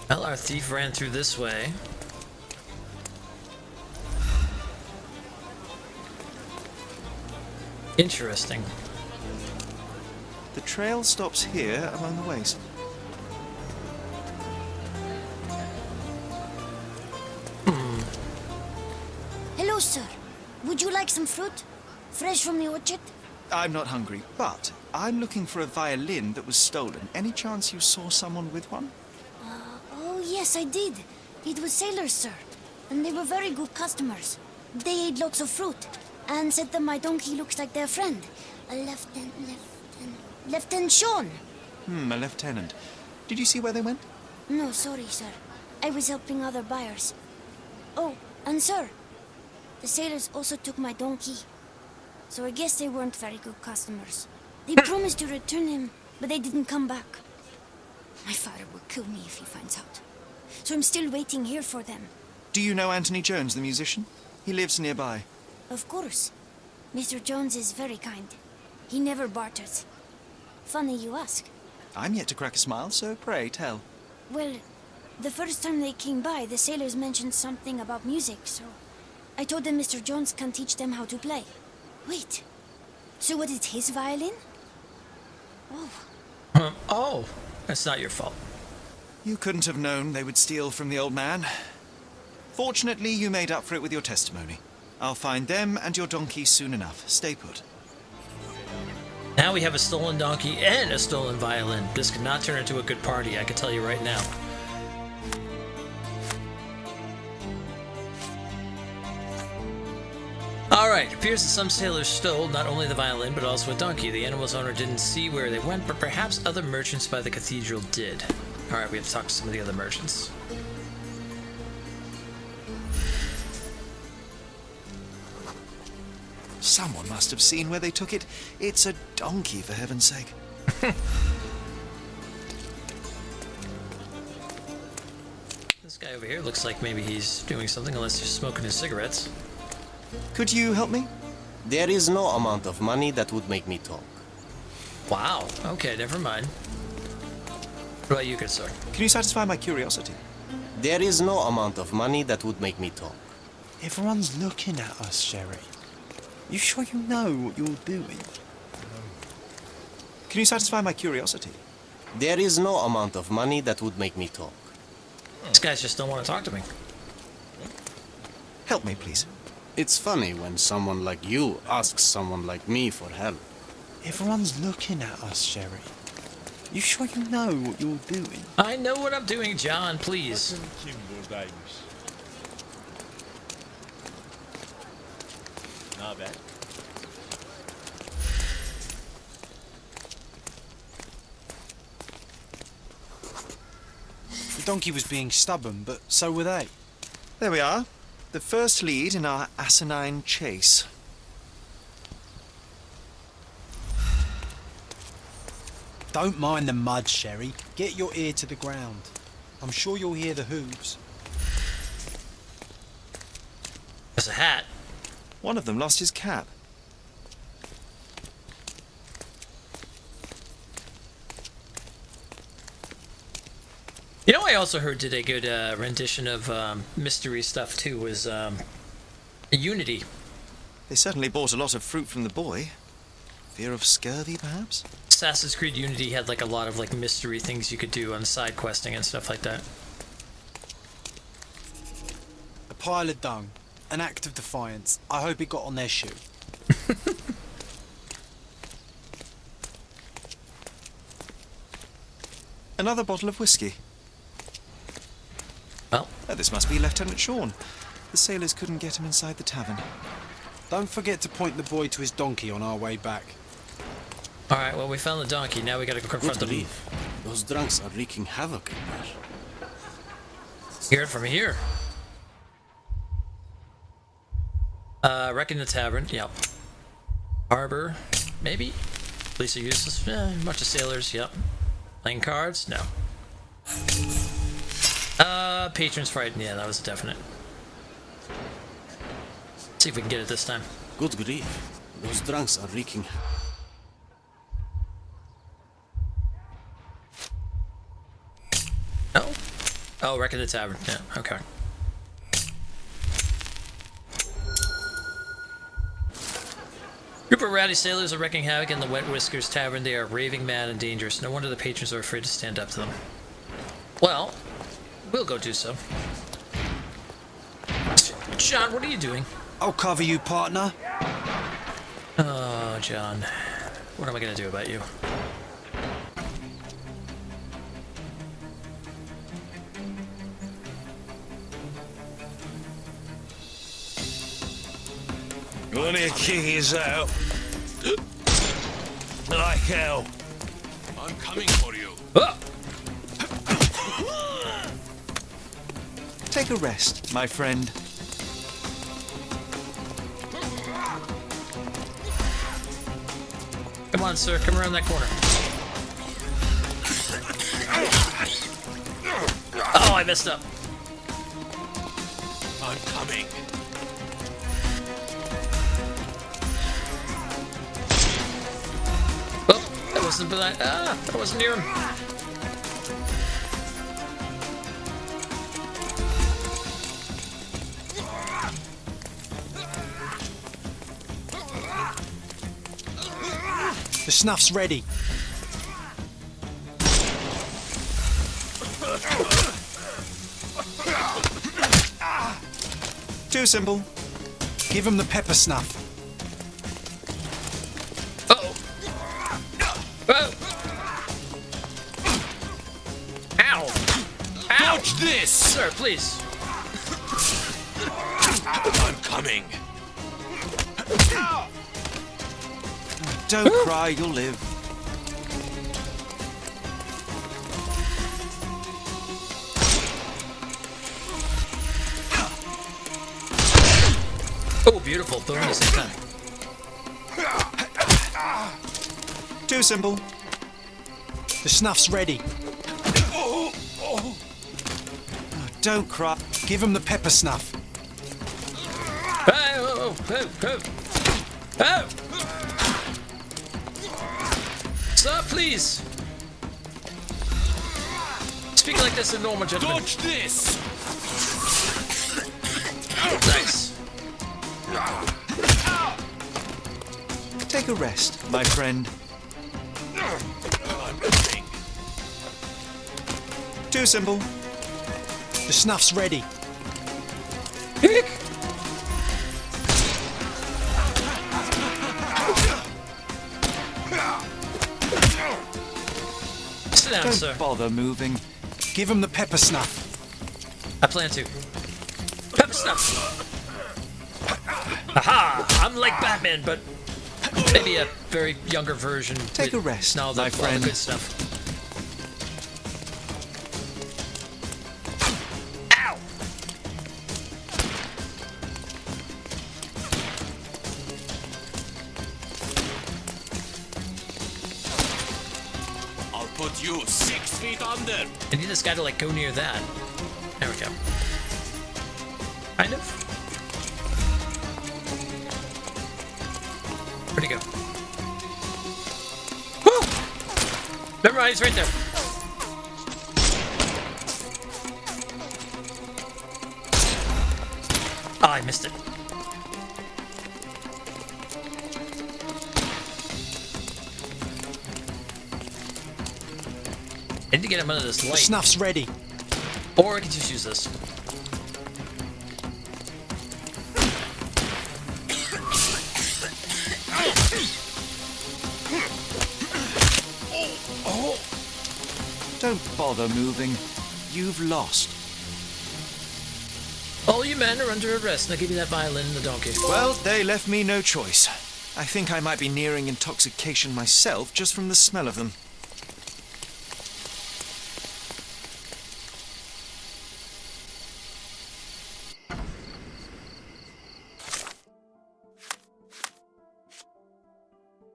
Well, our thief ran through this way. Interesting. The trail stops here among the waste. Hello, sir. Would you like some fruit? Fresh from the orchard? I'm not hungry, but I'm looking for a violin that was stolen. Any chance you saw someone with one? Oh, yes, I did. It was sailors, sir. And they were very good customers. They ate lots of fruit and said that my donkey looks like their friend. Lieutenant Sean. A lieutenant. Did you see where they went? No, sorry, sir. I was helping other buyers. Oh, and sir, the sailors also took my donkey. So I guess they weren't very good customers. They promised to return him, but they didn't come back. My father will kill me if he finds out. So I'm still waiting here for them. Do you know Anthony Jones, the musician? He lives nearby. Of course. Mr. Jones is very kind. He never barters. Funny you ask. I'm yet to crack a smile, so pray tell. Well, the first time they came by, the sailors mentioned something about music, so I told them Mr. Jones can teach them how to play. Wait, so was it his violin? Oh. Oh, that's not your fault. You couldn't have known they would steal from the old man. Fortunately, you made up for it with your testimony. I'll find them and your donkey soon enough. Stay put. Now we have a stolen donkey and a stolen violin. This could not turn into a good party, I can tell you right now. Alright, it appears that some sailors stole not only the violin, but also a donkey. The animal's owner didn't see where they went, but perhaps other merchants by the cathedral did. Alright, we have to talk to some of the other merchants. Someone must have seen where they took it. It's a donkey, for heaven's sake. This guy over here looks like maybe he's doing something, unless he's smoking his cigarettes. Could you help me? There is no amount of money that would make me talk. Wow. Okay, never mind. What about you, good sir? Can you satisfy my curiosity? There is no amount of money that would make me talk. Everyone's looking at us, Sherry. You sure you know what you're doing? Can you satisfy my curiosity? There is no amount of money that would make me talk. These guys just don't want to talk to me. Help me, please. It's funny when someone like you asks someone like me for help. Everyone's looking at us, Sherry. You sure you know what you're doing? I know what I'm doing, John, please. Not bad. The donkey was being stubborn, but so were they. There we are. The first lead in our asinine chase. Don't mind the mud, Sherry. Get your ear to the ground. I'm sure you'll hear the hooves. There's a hat. One of them lost his cap. You know, I also heard did a good rendition of mystery stuff too. Was Unity. They certainly bought a lot of fruit from the boy. Fear of scurvy, perhaps? Assassin's Creed Unity had like a lot of like mystery things you could do on side questing and stuff like that. A pile of dung. An act of defiance. I hope it got on their shoe. Another bottle of whiskey. Well, This must be Lieutenant Sean. The sailors couldn't get him inside the tavern. Don't forget to point the boy to his donkey on our way back. all right. Well, we found the donkey. Now we got to go confront Good them. grief. Those drunks are wreaking havoc in there. Hear it from here. Wrecking the tavern. Yep. Harbor. Maybe. Police are useless. Bunch of sailors. Yep. Playing cards. No. Patrons frightened. Yeah, that was a definite. See if we can get it this time. Good grief. Those drunks are wreaking. No? Oh, wrecking the tavern. Yeah, okay. Group of rowdy sailors are wreaking havoc in the Wet Whiskers Tavern. They are raving mad and dangerous. No wonder the patrons are afraid to stand up to them. Well, we'll go do so. John, what are you doing? I'll cover you, partner. Oh, John. What am I going to do about you? One of your keys out. Like hell. I'm coming for you. Oh! Take a rest, my friend. Come on, sir. Come around that corner. Oh, I messed up. I'm coming. Oh, that wasn't behind. That wasn't near him. The snuff's ready. Too simple. Give him the pepper snuff. Uh-oh. Oh. Ow. Ow. Watch this! Sir, please. I'm coming. Don't cry, you'll live. Oh, beautiful. Boom at the same time. Too simple. The snuff's ready. Don't cry. Give him the pepper snuff. Oh, oh, oh, oh, oh. Sir, please. Speak like this, a normal gentleman. Dodge this! Nice. Take a rest, my friend. Too simple. The snuff's ready. Sit down, Don't sir. bother moving. Give him the pepper snuff. I plan to. Pepper snuff. Aha! I'm like Batman, but maybe a very younger version. Take a with rest, all the, my all the friend. good stuff. Ow! I'll put you 6 feet under. I need this guy to like go near that. There we go. Kind of. Where'd he go? Woo! Never mind, he's right there. Oh, I missed it. I need to get him under this The light. snuff's ready. Or I can just use this. Don't bother moving. You've lost. All you men are under arrest. Now give me that violin and the donkey. Well, they left me no choice. I think I might be nearing intoxication myself just from the smell of them.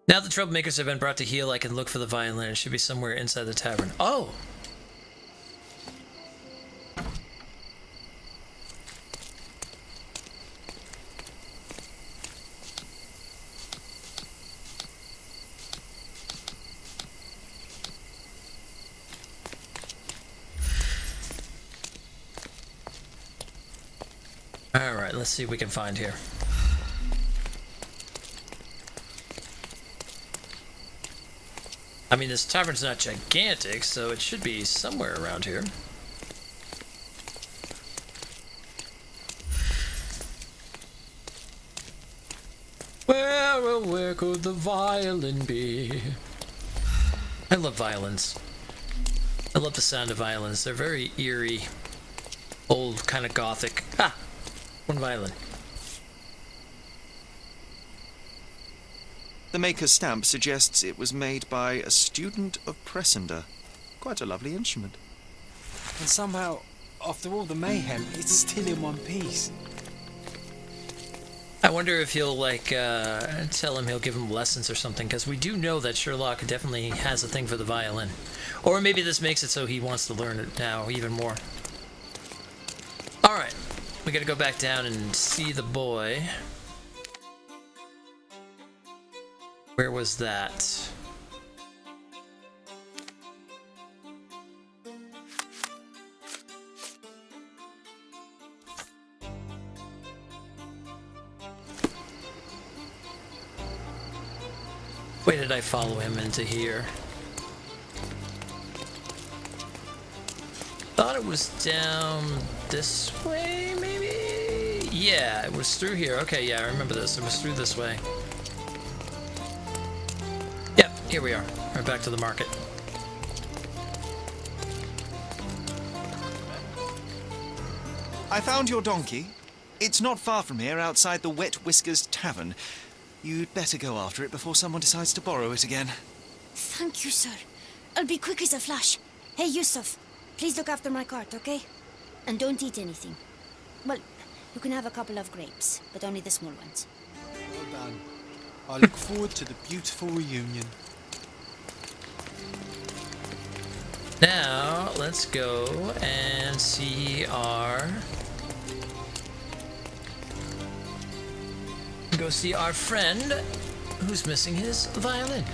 Now the troublemakers have been brought to heel, I can look for the violin. It should be somewhere inside the tavern. Oh! Alright, let's see what we can find here. I mean, this tavern's not gigantic, so it should be somewhere around here. Where, oh, where could the violin be? I love violins. I love the sound of violins. They're very eerie, old, kind of gothic. Ha! One violin. The maker's stamp suggests it was made by a student of Pressender. Quite a lovely instrument. And somehow, after all the mayhem, it's still in one piece. I wonder if he'll, like, tell him he'll give him lessons or something, because we do know that Sherlock definitely has a thing for the violin. Or maybe this makes it so he wants to learn it now even more. Alright, we gotta go back down and see the boy. Where was that? Where did I follow him into here? Thought it was down this way, maybe? Yeah, it was through here. Okay, yeah, I remember this. It was through this way. Yep, here we are. We're back to the market. I found your donkey. It's not far from here, outside the Wet Whiskers Tavern. You'd better go after it before someone decides to borrow it again. Thank you, sir. I'll be quick as a flash. Hey, Yusuf, please look after my cart, okay? And don't eat anything. Well, you can have a couple of grapes, but only the small ones. Well done. I look forward to the beautiful reunion. Now, let's go and see our... Go see our friend who's missing his violin.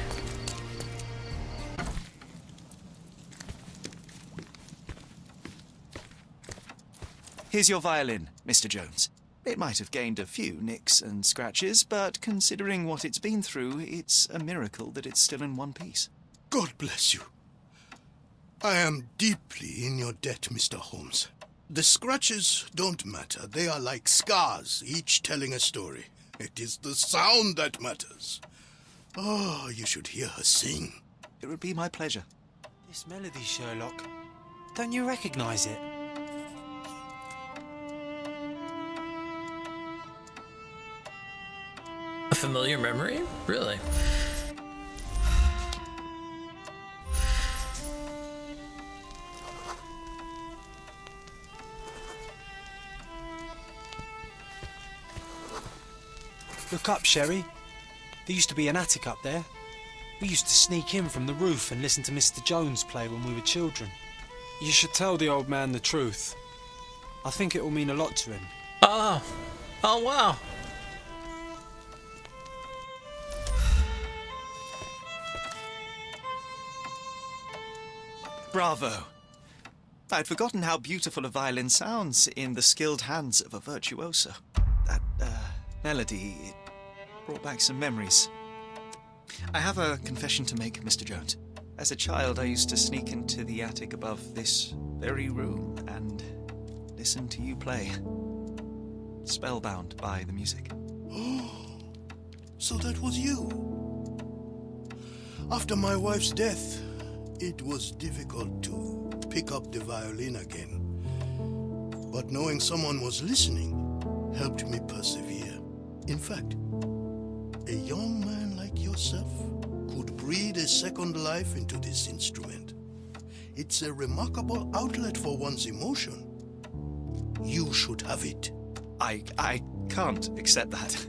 Here's your violin, Mr. Jones. It might have gained a few nicks and scratches, but considering what it's been through, it's a miracle that it's still in one piece. God bless you. I am deeply in your debt, Mr. Holmes. The scratches don't matter. They are like scars, each telling a story. It is the sound that matters. Oh, you should hear her sing. It would be my pleasure. This melody, Sherlock. Don't you recognise it? A familiar memory? Really? Look up, Sherry. There used to be an attic up there. We used to sneak in from the roof and listen to Mr. Jones play when we were children. You should tell the old man the truth. I think it will mean a lot to him. Oh. Oh, wow. Bravo. I'd forgotten how beautiful a violin sounds in the skilled hands of a virtuoso. That melody, it brought back some memories. I have a confession to make, Mr. Jones. As a child, I used to sneak into the attic above this very room and listen to you play. Spellbound by the music. Oh, so that was you. After my wife's death, it was difficult to pick up the violin again. But knowing someone was listening helped me persevere. In fact, a young man like yourself could breathe a second life into this instrument. It's a remarkable outlet for one's emotion. You should have it. I can't accept that.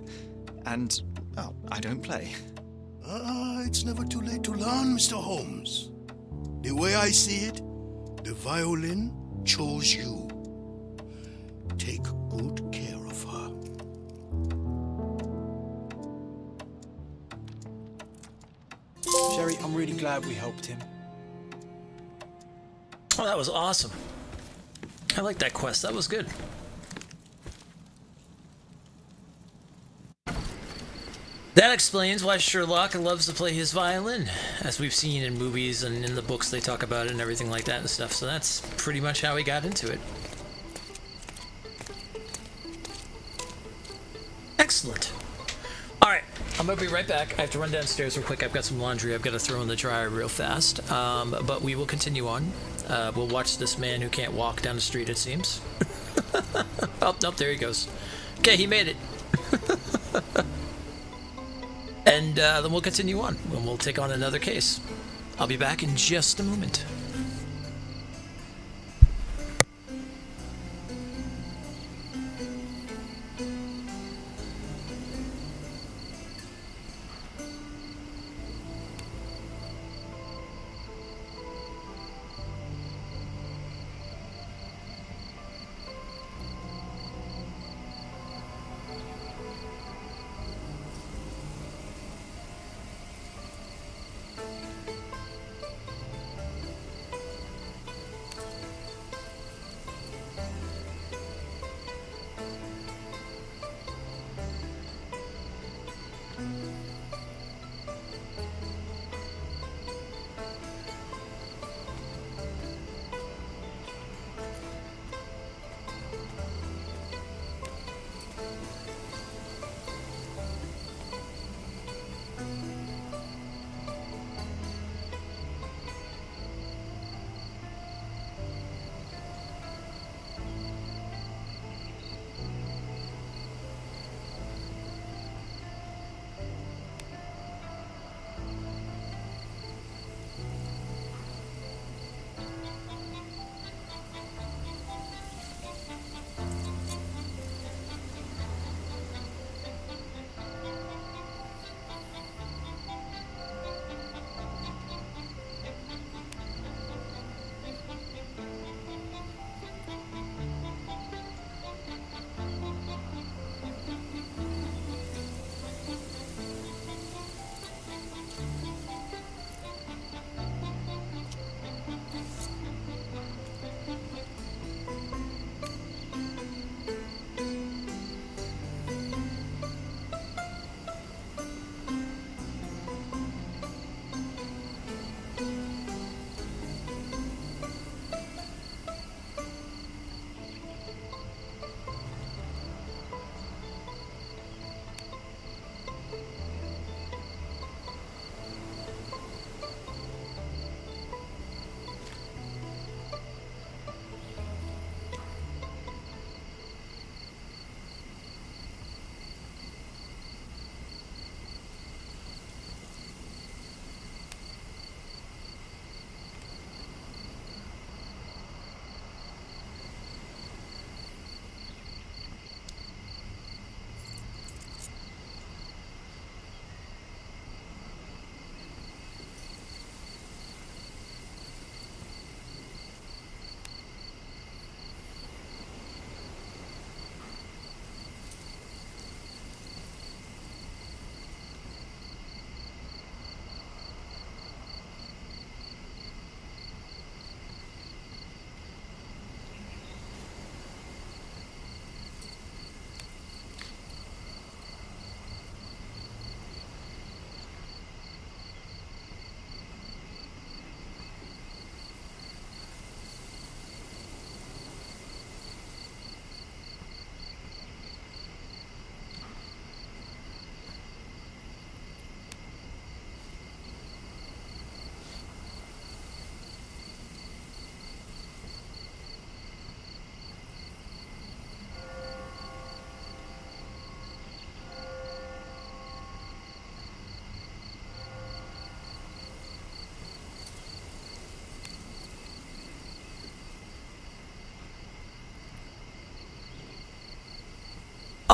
And, well, I don't play. It's never too late to learn, Mr. Holmes. The way I see it, the violin chose you. Take good care of her. Sherry, I'm really glad we helped him. Oh, that was awesome. I like that quest. That was good. That explains why Sherlock loves to play his violin, as we've seen in movies and in the books they talk about it and everything like that and stuff. So that's pretty much how he got into it. Excellent. All right, I'm gonna be right back. I have to run downstairs real quick. I've got some laundry I've got to throw in the dryer real fast. But we will continue on. We'll watch this man who can't walk down the street, it seems. Oh, nope, there he goes. Okay, he made it. And then we'll continue on, and we'll take on another case. I'll be back in just a moment.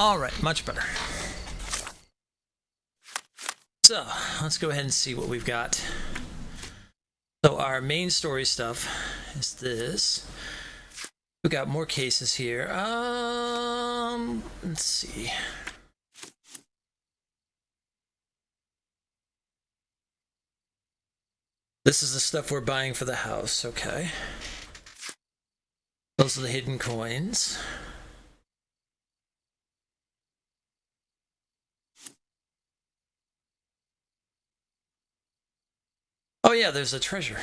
Alright, much better. So, let's go ahead and see what we've got. So our main story stuff is this. We've got more cases here. Let's see. This is the stuff we're buying for the house, okay. Those are the hidden coins. Oh yeah, there's a treasure.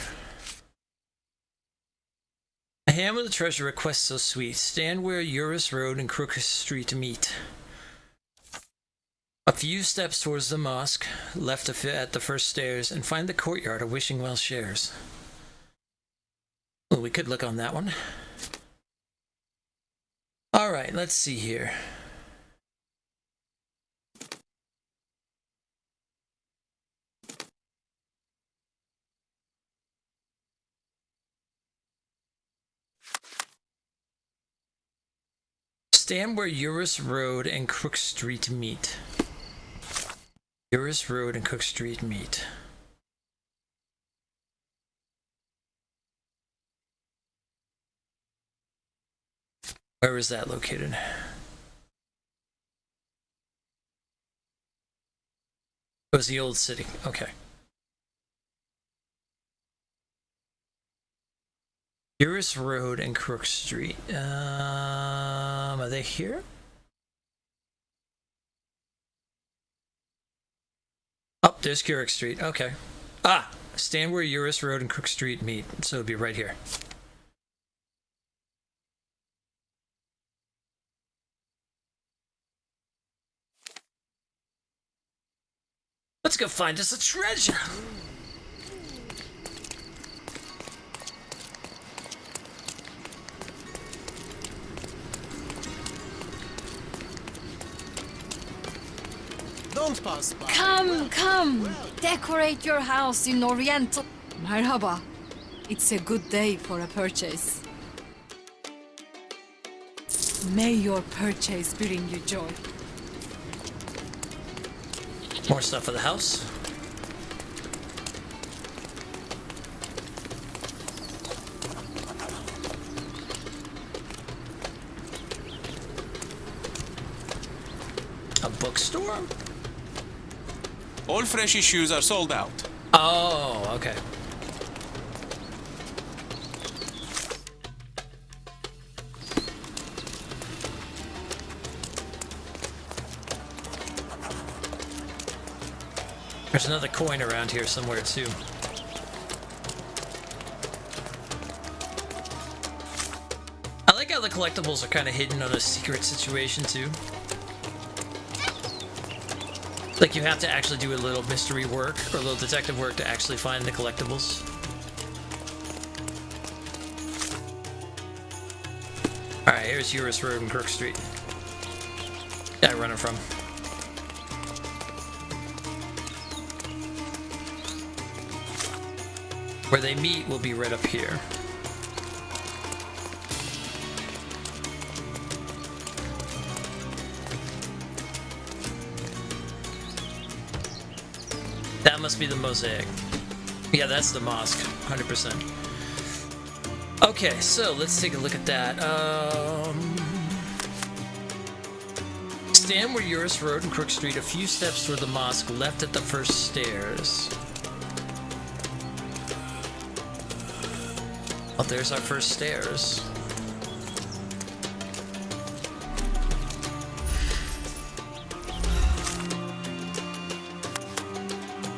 A hand with a treasure request so sweet. Stand where Eurus Road and Crooked Street meet. A few steps towards the mosque, left at the first stairs, and find the courtyard of Wishing Well Shares. Well, we could look on that one. Alright, let's see here. Stand where Eurus Road and Crook Street meet. Eurus Road and Crook Street meet. Where is that located? It was the old city. Okay. Eurus Road and Crook Street. Are they here? Oh, there's Currick Street. Okay. Ah, stand where Eurus Road and Crook Street meet. So it'll be right here. Let's go find us a treasure. Don't pass by. Come. Decorate your house in Oriental. Merhaba. It's a good day for a purchase. May your purchase bring you joy. More stuff for the house. A bookstore? All fresh issues are sold out. Oh, okay. There's another coin around here somewhere too. I like how the collectibles are kind of hidden on a secret situation too. Like you have to actually do a little mystery work or a little detective work to actually find the collectibles. Alright, here's Eurus Road and Crook Street. Yeah, running from. Where they meet will be right up here. That must be the mosaic. Yeah, that's the mosque, 100%. Okay, so let's take a look at that. Stand where Eurus Road and Crook Street, a few steps toward the mosque, left at the first stairs. Oh, there's our first stairs.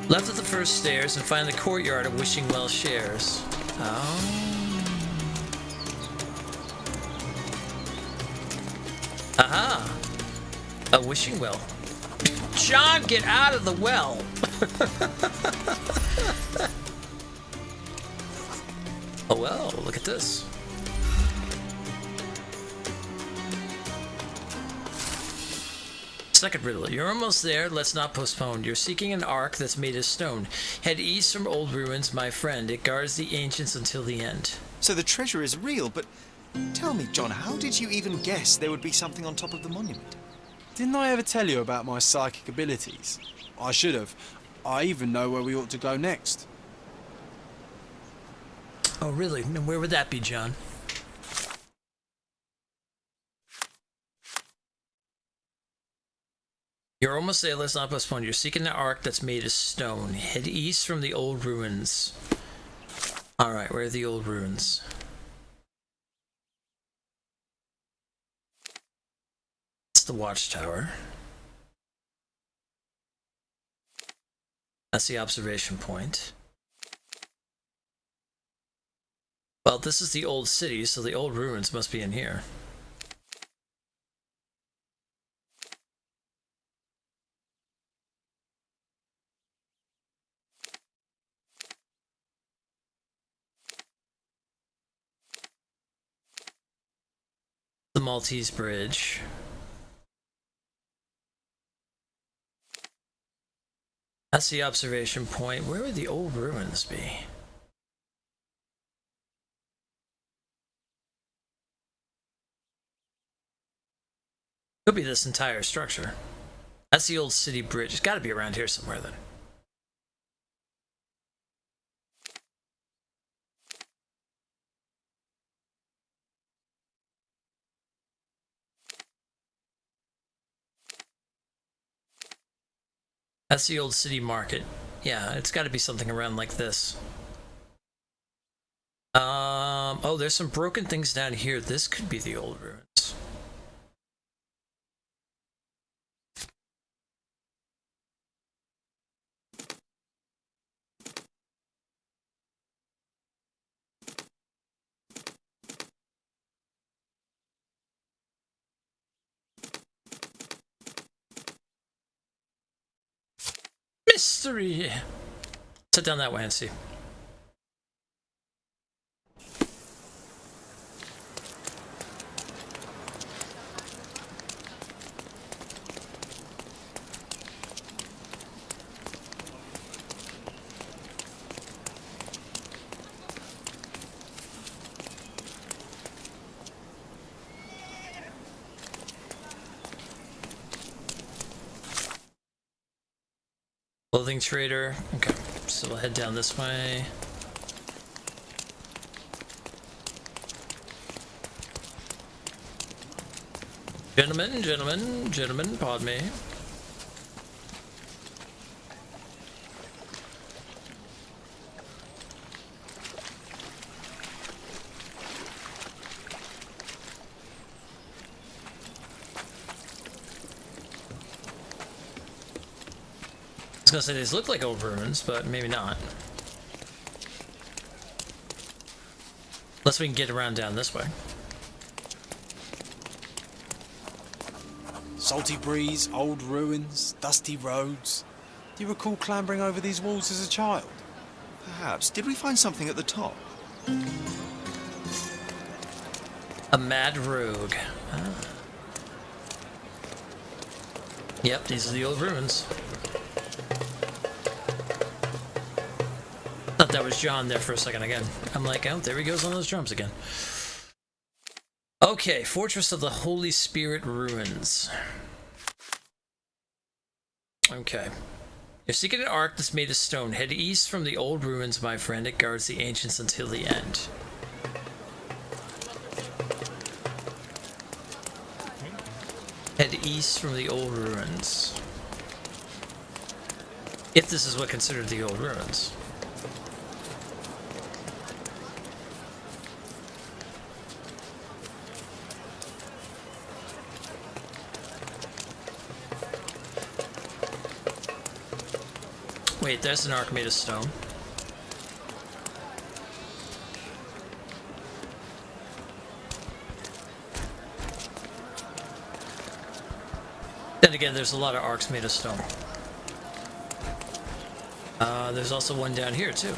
Left at the first stairs and find the courtyard of Wishing Well Shares. Oh. Aha! A wishing well. John, get out of the well! Oh well, look at this. Second riddle. You're almost there, let's not postpone. You're seeking an ark that's made of stone. Head east from old ruins, my friend. It guards the ancients until the end. So the treasure is real, but tell me, John, how did you even guess there would be something on top of the monument? Didn't I ever tell you about my psychic abilities? I should have. I even know where we ought to go next. Oh, really? And where would that be, John? You're almost there. Let's not postpone. You're seeking the ark that's made of stone. Head east from the old ruins. Alright, where are the old ruins? It's the watchtower. That's the observation point. Well, this is the old city, so the old ruins must be in here. The Maltese Bridge. That's the observation point. Where would the old ruins be? Could be this entire structure. That's the old city bridge. It's got to be around here somewhere then. That's the old city market. Yeah, it's got to be something around like this. Oh, there's some broken things down here. This could be the old ruins. Mystery! Sit down that way and see. Clothing trader. Okay, so we'll head down this way. Gentlemen, pardon me. I was gonna say these look like old ruins, but maybe not. Unless we can get around down this way. Salty breeze, old ruins, dusty roads. Do you recall clambering over these walls as a child? Perhaps. Did we find something at the top? A mad rogue. Ah. Yep, these are the old ruins. Thought that was John there for a second again. I'm like, oh, there he goes on those drums again. Okay, Fortress of the Holy Spirit Ruins. Okay. You're seeking an ark that's made of stone. Head east from the old ruins, my friend. It guards the ancients until the end. Head east from the old ruins. If this is what considered the old ruins. Wait, there's an ark made of stone. Then again, there's a lot of arks made of stone. There's also one down here, too.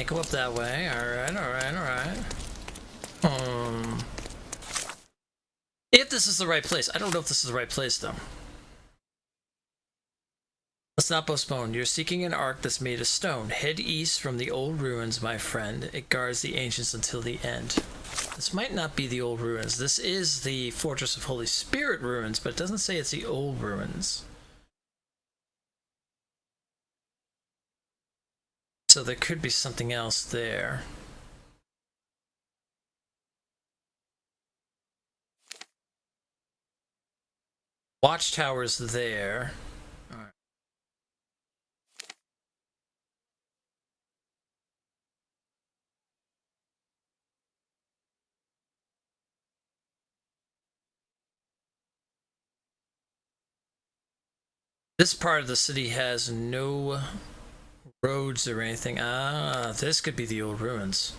Can't go up that way. Alright, alright, alright. If this is the right place. I don't know if this is the right place, though. Let's not postpone. You're seeking an ark that's made of stone. Head east from the old ruins, my friend. It guards the ancients until the end. This might not be the old ruins. This is the Fortress of Holy Spirit ruins, but it doesn't say it's the old ruins. So there could be something else there. Watchtower's there. All right. This part of the city has no roads or anything. Ah, this could be the old ruins.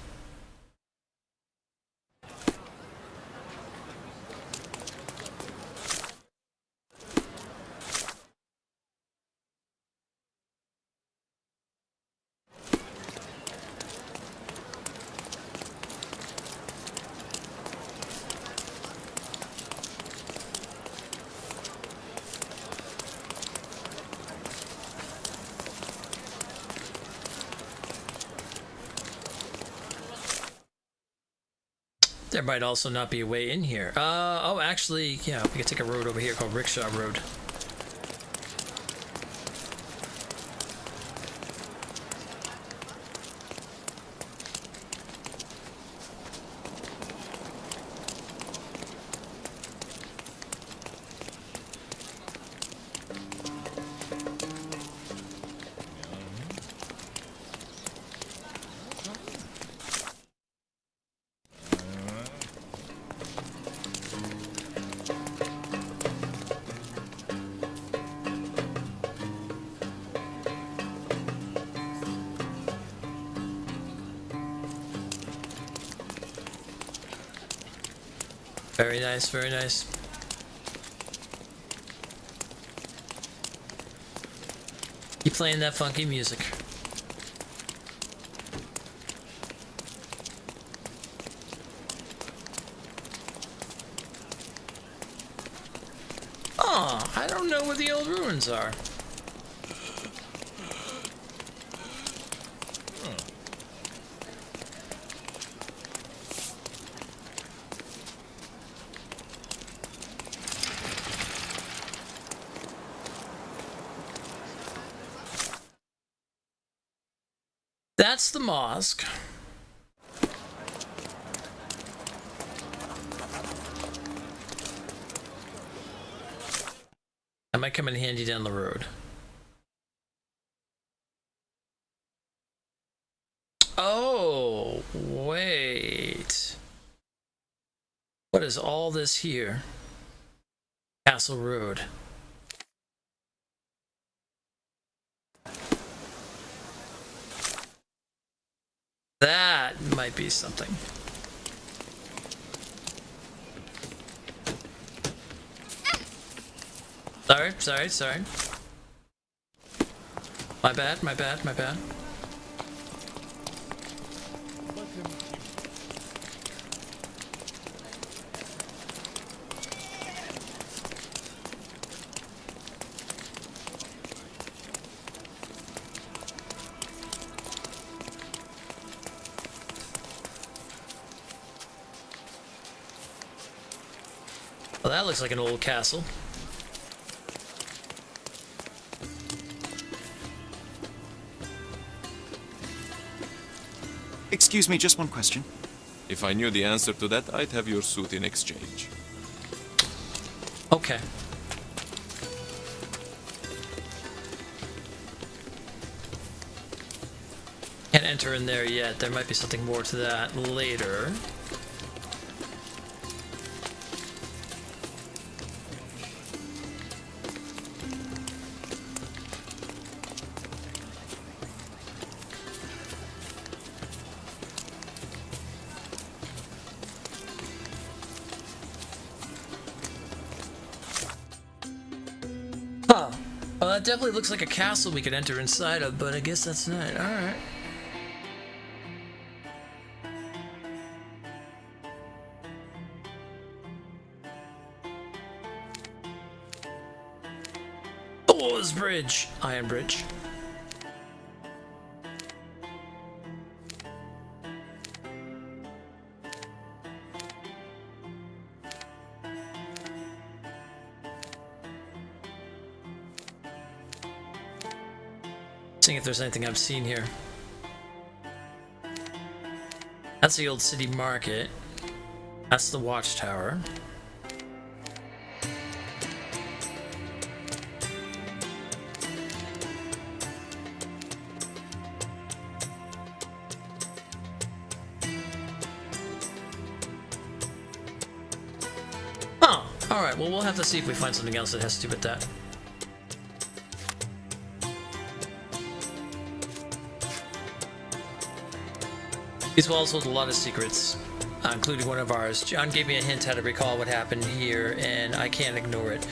There might also not be a way in here. Oh, actually, yeah, we can take a road over here called Rickshaw Road. Very nice, very nice. Keep playing that funky music. Oh, I don't know where the old ruins are. That's the mosque. That might come in handy down the road. Oh, wait. What is all this here? Castle Road. That might be something. Sorry. My bad. Well, that looks like an old castle. Excuse me, just one question. If I knew the answer to that, I'd have your suit in exchange. Okay. Can't enter in there yet. There might be something more to that later. Well, that definitely looks like a castle we could enter inside of, but I guess that's not. Alright. Oh, this bridge. Iron Bridge. Seeing if there's anything I've seen here. That's the old city market. That's the watchtower. Oh, alright, well we'll have to see if we find something else that has to do with that. These walls hold a lot of secrets, including one of ours. John gave me a hint how to recall what happened here, and I can't ignore it.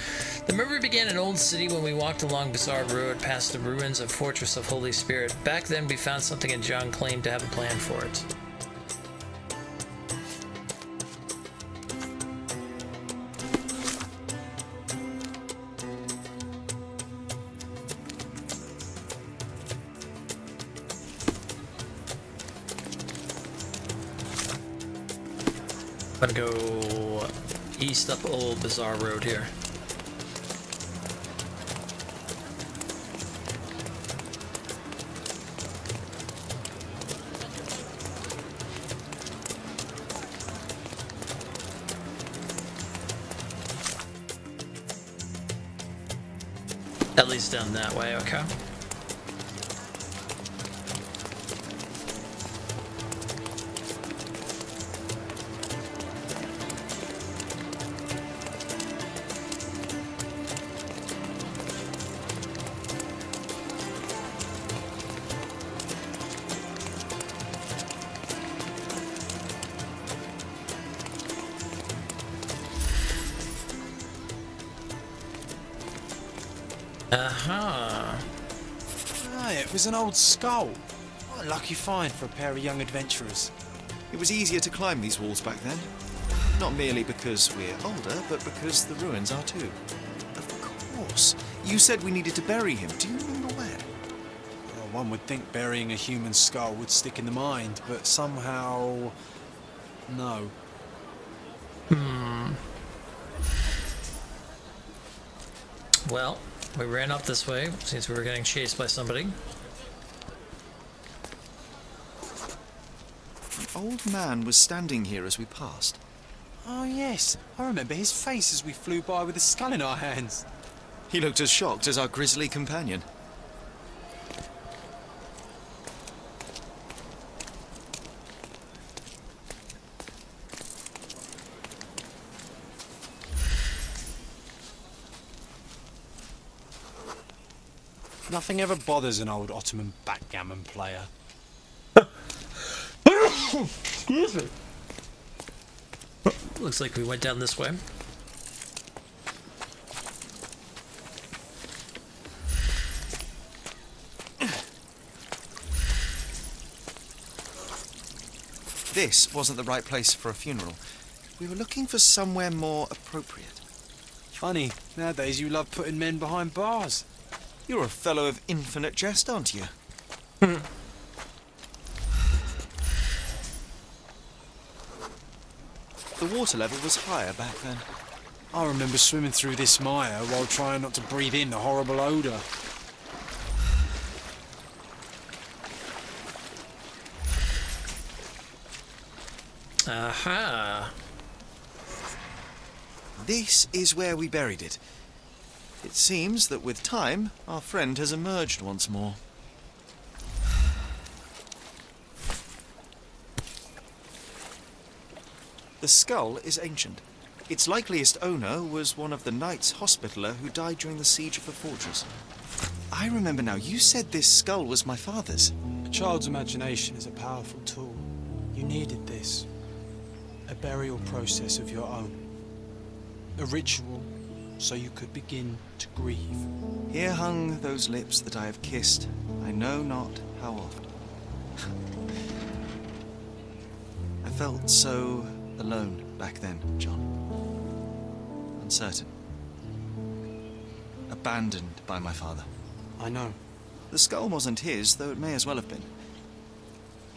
The memory began in Old City when we walked along Bizarre Road past the ruins of Fortress of Holy Spirit. Back then we found something and John claimed to have a plan for it. I'm gonna go east up Old Bizarre Road here. At least down that way, okay. Aha. Ah, it was an old skull. What a lucky find for a pair of young adventurers. It was easier to climb these walls back then. Not merely because we're older, but because the ruins are too. Of course. You said we needed to bury him. Do you remember where? Well, one would think burying a human skull would stick in the mind, but somehow... no. Well, we ran up this way since we were getting chased by somebody. An old man was standing here as we passed. Oh yes, I remember his face as we flew by with a skull in our hands. He looked as shocked as our grisly companion. Nothing ever bothers an old Ottoman backgammon player. Excuse me. Looks like we went down this way. This wasn't the right place for a funeral. We were looking for somewhere more appropriate. Funny, nowadays you love putting men behind bars. You're a fellow of infinite jest, aren't you? The water level was higher back then. I remember swimming through this mire while trying not to breathe in the horrible odour. Aha. This is where we buried it. It seems that with time, our friend has emerged once more. The skull is ancient. Its likeliest owner was one of the Knights Hospitaller who died during the siege of the fortress. I remember now, you said this skull was my father's. A child's imagination is a powerful tool. You needed this. A burial process of your own. A ritual so you could begin to grieve. Here hung those lips that I have kissed, I know not how oft. I felt so alone back then, John. Uncertain. A abandoned by my father. I know. The skull wasn't his, though it may as well have been.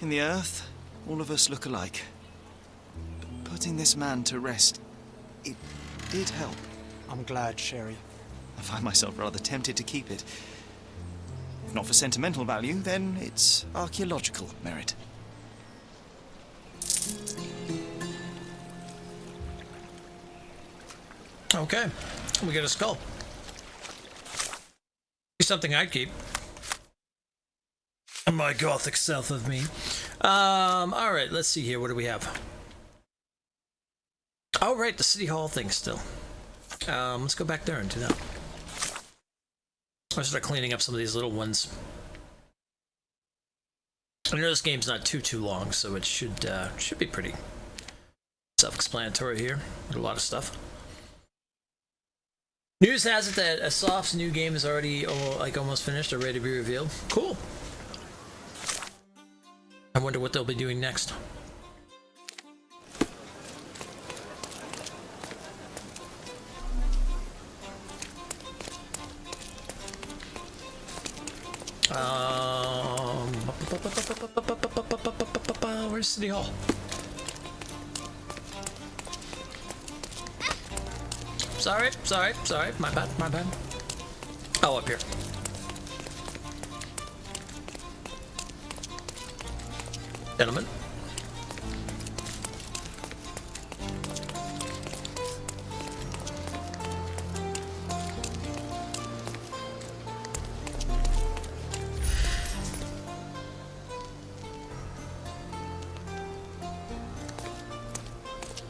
In the earth, all of us look alike. But putting this man to rest, it did help. I'm glad, Sherry. I find myself rather tempted to keep it. If not for sentimental value, then it's archaeological merit. Okay, we got a skull. Something I'd keep. My gothic self of me. All right, let's see here. What do we have? Oh, right, the city hall thing still. Let's go back there and do that. I'll start cleaning up some of these little ones. I know this game's not too long, so it should be pretty self-explanatory here. A lot of stuff. News has it that Asoft's new game is already almost finished or ready to be revealed. Cool. I wonder what they'll be doing next. Where's City Hall? Sorry. My bad. Oh, up here. Gentlemen.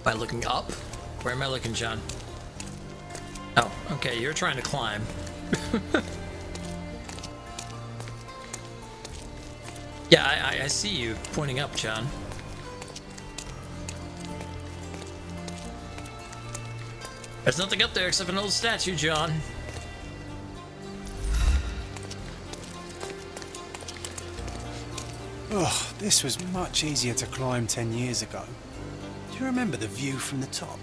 By looking up? Where am I looking, John? Oh, okay, you're trying to climb. Yeah, I see you pointing up, John. There's nothing up there except an old statue, John. Oh, this was much easier to climb 10 years ago. Do you remember the view from the top?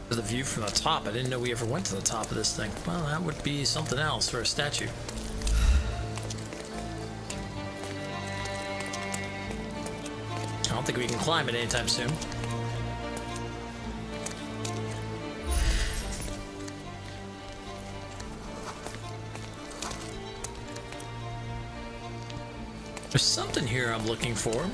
The view from the top. I didn't know we ever went to the top of this thing. Well, that would be something else for a statue. I don't think we can climb it anytime soon. There's something here I'm looking for.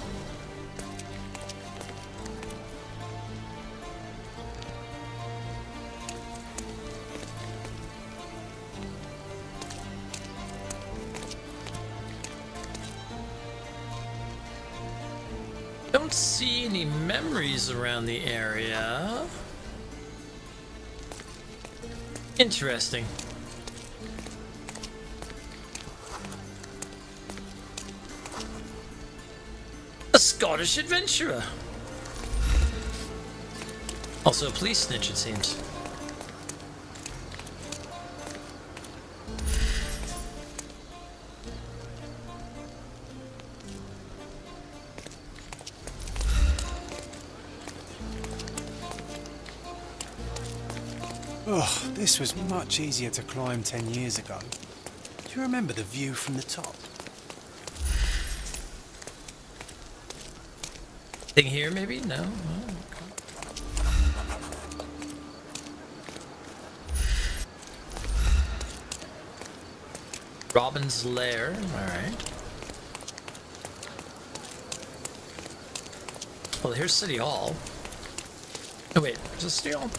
Don't see any memories around the area. Interesting. A Scottish adventurer. Also a police snitch, it seems. Oh, this was much easier to climb 10 years ago. Do you remember the view from the top? Thing here, maybe? No? Oh, okay. Robin's Lair, alright. Well, here's City Hall. Oh, wait, is this City Hall?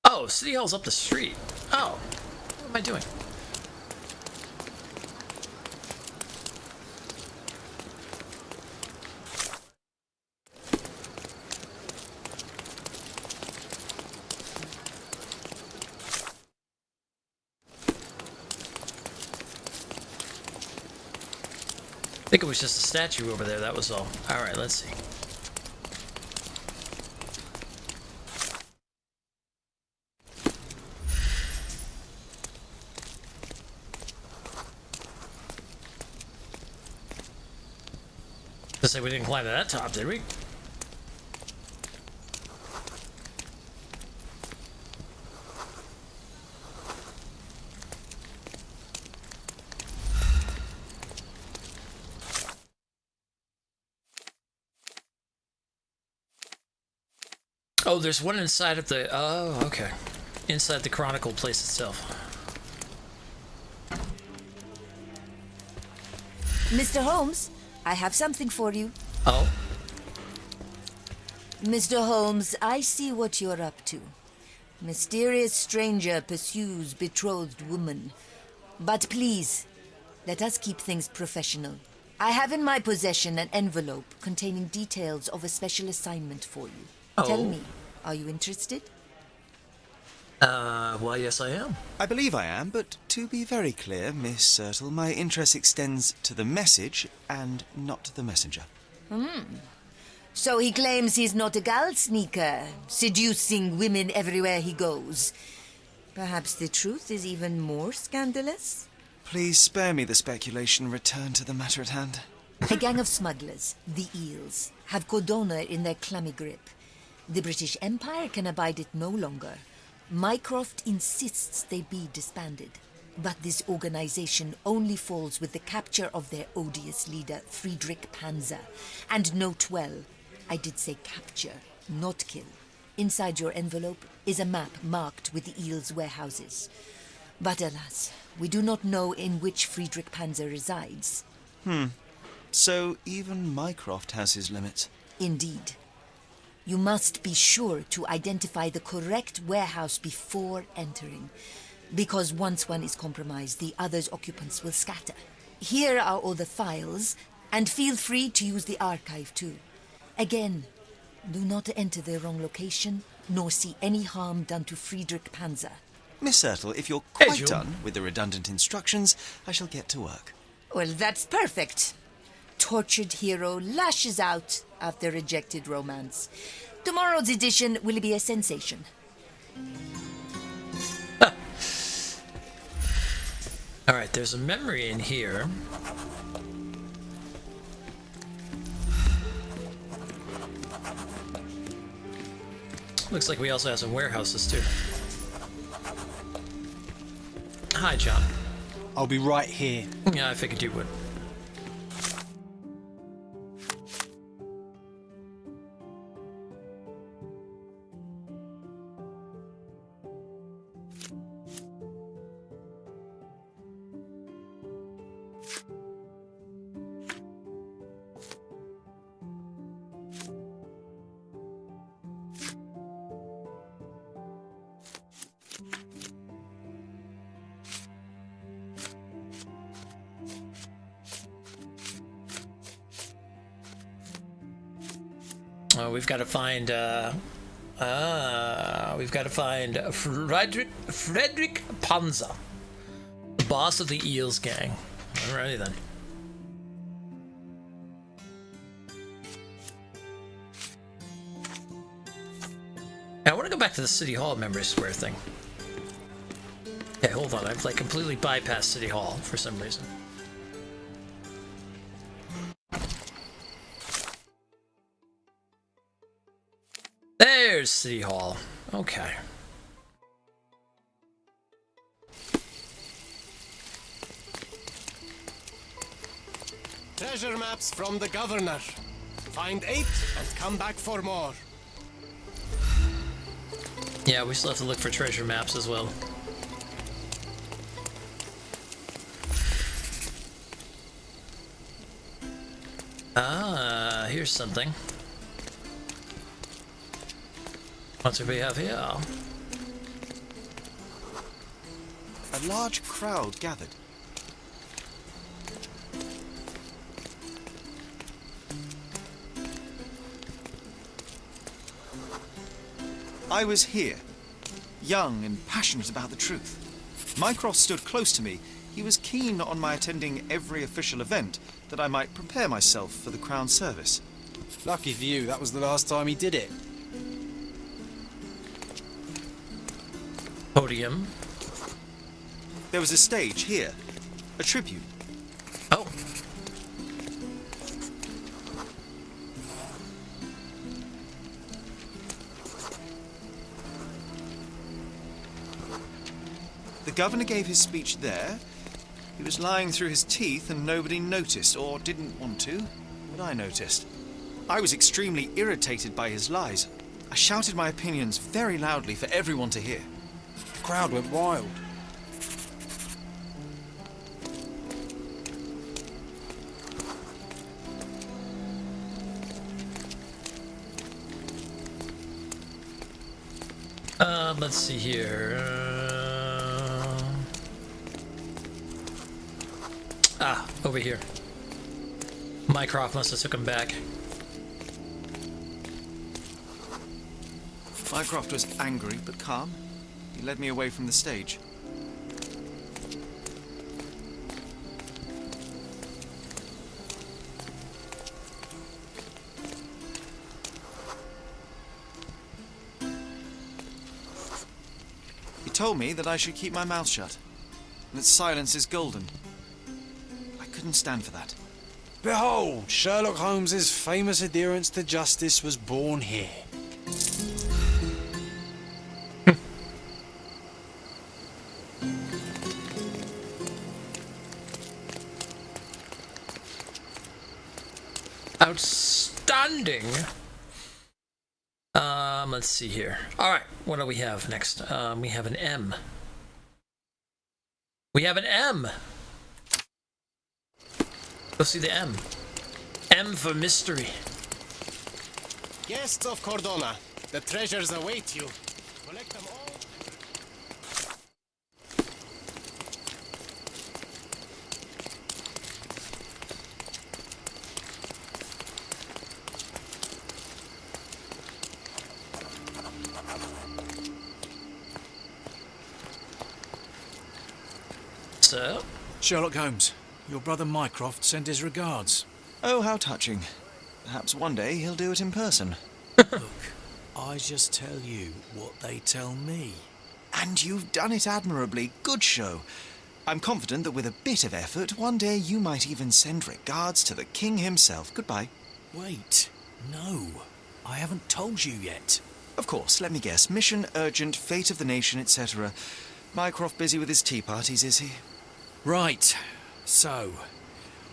Oh, City Hall's up the street. Oh, what am I doing? think it was just a statue over there, that was all. Alright, let's see. Let's say we didn't climb to that top, did we? Oh, there's one inside of the... Oh, okay. Inside the Chronicle place itself. Mr. Holmes, I have something for you. Oh? Mr. Holmes, I see what you're up to. Mysterious stranger pursues betrothed woman. But please, let us keep things professional. I have in my possession an envelope containing details of a special assignment for you. Oh. Tell me, are you interested? Well, yes I am. I believe I am, but to be very clear, Miss Sertle, my interest extends to the message and not the messenger. So he claims he's not a gal sneaker, seducing women everywhere he goes. Perhaps the truth is even more scandalous? Please spare me the speculation. Return to the matter at hand. A gang of smugglers, the Eels, have Codona in their clammy grip. The British Empire can abide it no longer. Mycroft insists they be disbanded. But this organization only falls with the capture of their odious leader, Friedrich Panzer. And note well, I did say capture, not kill. Inside your envelope is a map marked with the Eels' warehouses. But alas, we do not know in which Friedrich Panzer resides. So even Mycroft has his limits. Indeed. You must be sure to identify the correct warehouse before entering, because once one is compromised, the other's occupants will scatter. Here are all the files, and feel free to use the archive too. Again, do not enter the wrong location, nor see any harm done to Friedrich Panzer. Miss Sertle, if you're Hey, quite Jewel. done with the redundant instructions, I shall get to work. Well, that's perfect. Tortured hero lashes out after rejected romance. Tomorrow's edition will be a sensation. Alright, there's a memory in here. Looks like we also have some warehouses too. Hi, John. I'll be right here. Yeah, I figured you would. We've got to find, Friedrich Panzer, the boss of the Eels gang. Alrighty then. Now, I want to go back to the City Hall Memory Square thing. Okay, hold on. I've like completely bypassed City Hall for some reason. There's City Hall. Okay. Treasure maps from the governor. Find 8 and come back for more. Yeah, we still have to look for treasure maps as well. Ah, here's something. What do we have here? A large crowd gathered. I was here, young and passionate about the truth. Mycroft stood close to me. He was keen on my attending every official event, that I might prepare myself for the Crown service. Lucky for you, that was the last time he did it. Podium. There was a stage here, a tribute. Oh. The governor gave his speech there. He was lying through his teeth and nobody noticed, or didn't want to, but I noticed. I was extremely irritated by his lies. I shouted my opinions very loudly for everyone to hear. The crowd went wild. Let's see here. Over here. Mycroft must have took him back. Mycroft was angry but calm. He led me away from the stage. He told me that I should keep my mouth shut, and that silence is golden. I couldn't stand for that. Behold, Sherlock Holmes's famous adherence to justice was born here. Outstanding. Let's see here. All right, what do we have next? We have an M. We have an M. Go see the M. M for mystery. Guests of Cordona, the treasures await you. Collect them all. So? Sherlock Holmes, your brother Mycroft sent his regards. Oh, how touching. Perhaps one day he'll do it in person. Look, I just tell you what they tell me. And you've done it admirably. Good show. I'm confident that with a bit of effort, one day you might even send regards to the king himself. Goodbye. Wait, no. I haven't told you yet. Of course, let me guess. Mission urgent, fate of the nation, etc. Mycroft busy with his tea parties, is he? Right. So,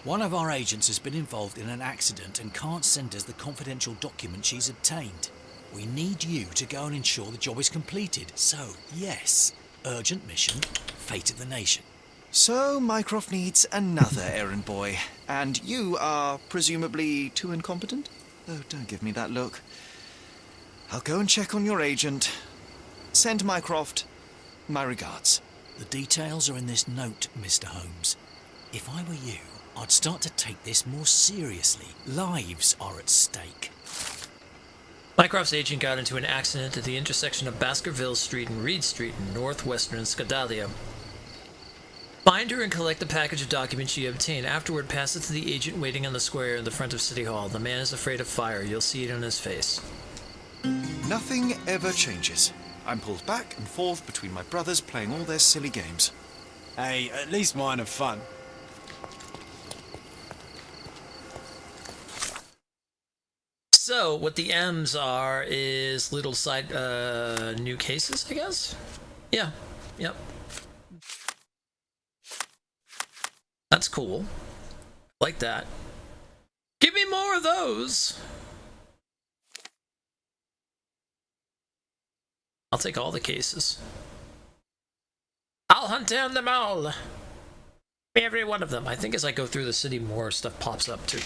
one of our agents has been involved in an accident and can't send us the confidential document she's obtained. We need you to go and ensure the job is completed. So, yes, urgent mission, fate of the nation. So, Mycroft needs another errand boy. And you are presumably too incompetent? Oh, don't give me that look. I'll go and check on your agent. Send Mycroft my regards. The details are in this note, Mr. Holmes. If I were you, I'd start to take this more seriously. Lives are at stake. Mycroft's agent got into an accident at the intersection of Baskerville Street and Reed Street in northwestern Scudalia. Find her and collect the package of documents she obtained. Afterward, pass it to the agent waiting on the square in the front of City Hall. The man is afraid of fire. You'll see it on his face. Nothing ever changes. I'm pulled back and forth between my brothers playing all their silly games. Hey, at least mine are fun. So, what the M's are is little side, new cases, I guess? Yeah, yep. That's cool. Like that. Give me more of those! I'll take all the cases. I'll hunt down them all! Every one of them. I think as I go through the city, more stuff pops up, too.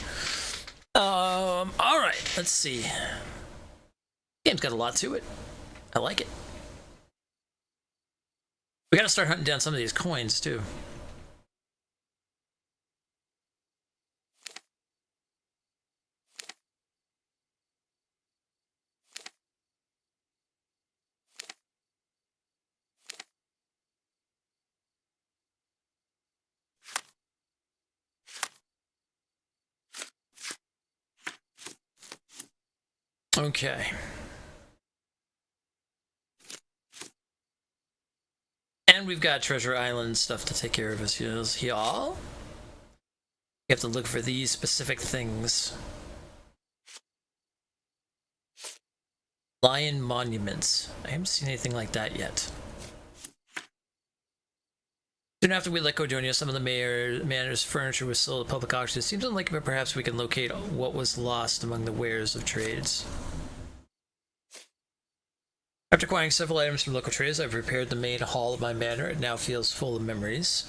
Alright, let's see. Game's got a lot to it. I like it. We gotta start hunting down some of these coins, too. Okay. And we've got Treasure Island stuff to take care of as y'all. You have to look for these specific things. Lion monuments. I haven't seen anything like that yet. Soon after we let Cordonia, some of the manor's furniture was sold at public auction. It seems unlikely, but perhaps we can locate what was lost among the wares of trades. After acquiring several items from local traders, I've repaired the main hall of my manor. It now feels full of memories.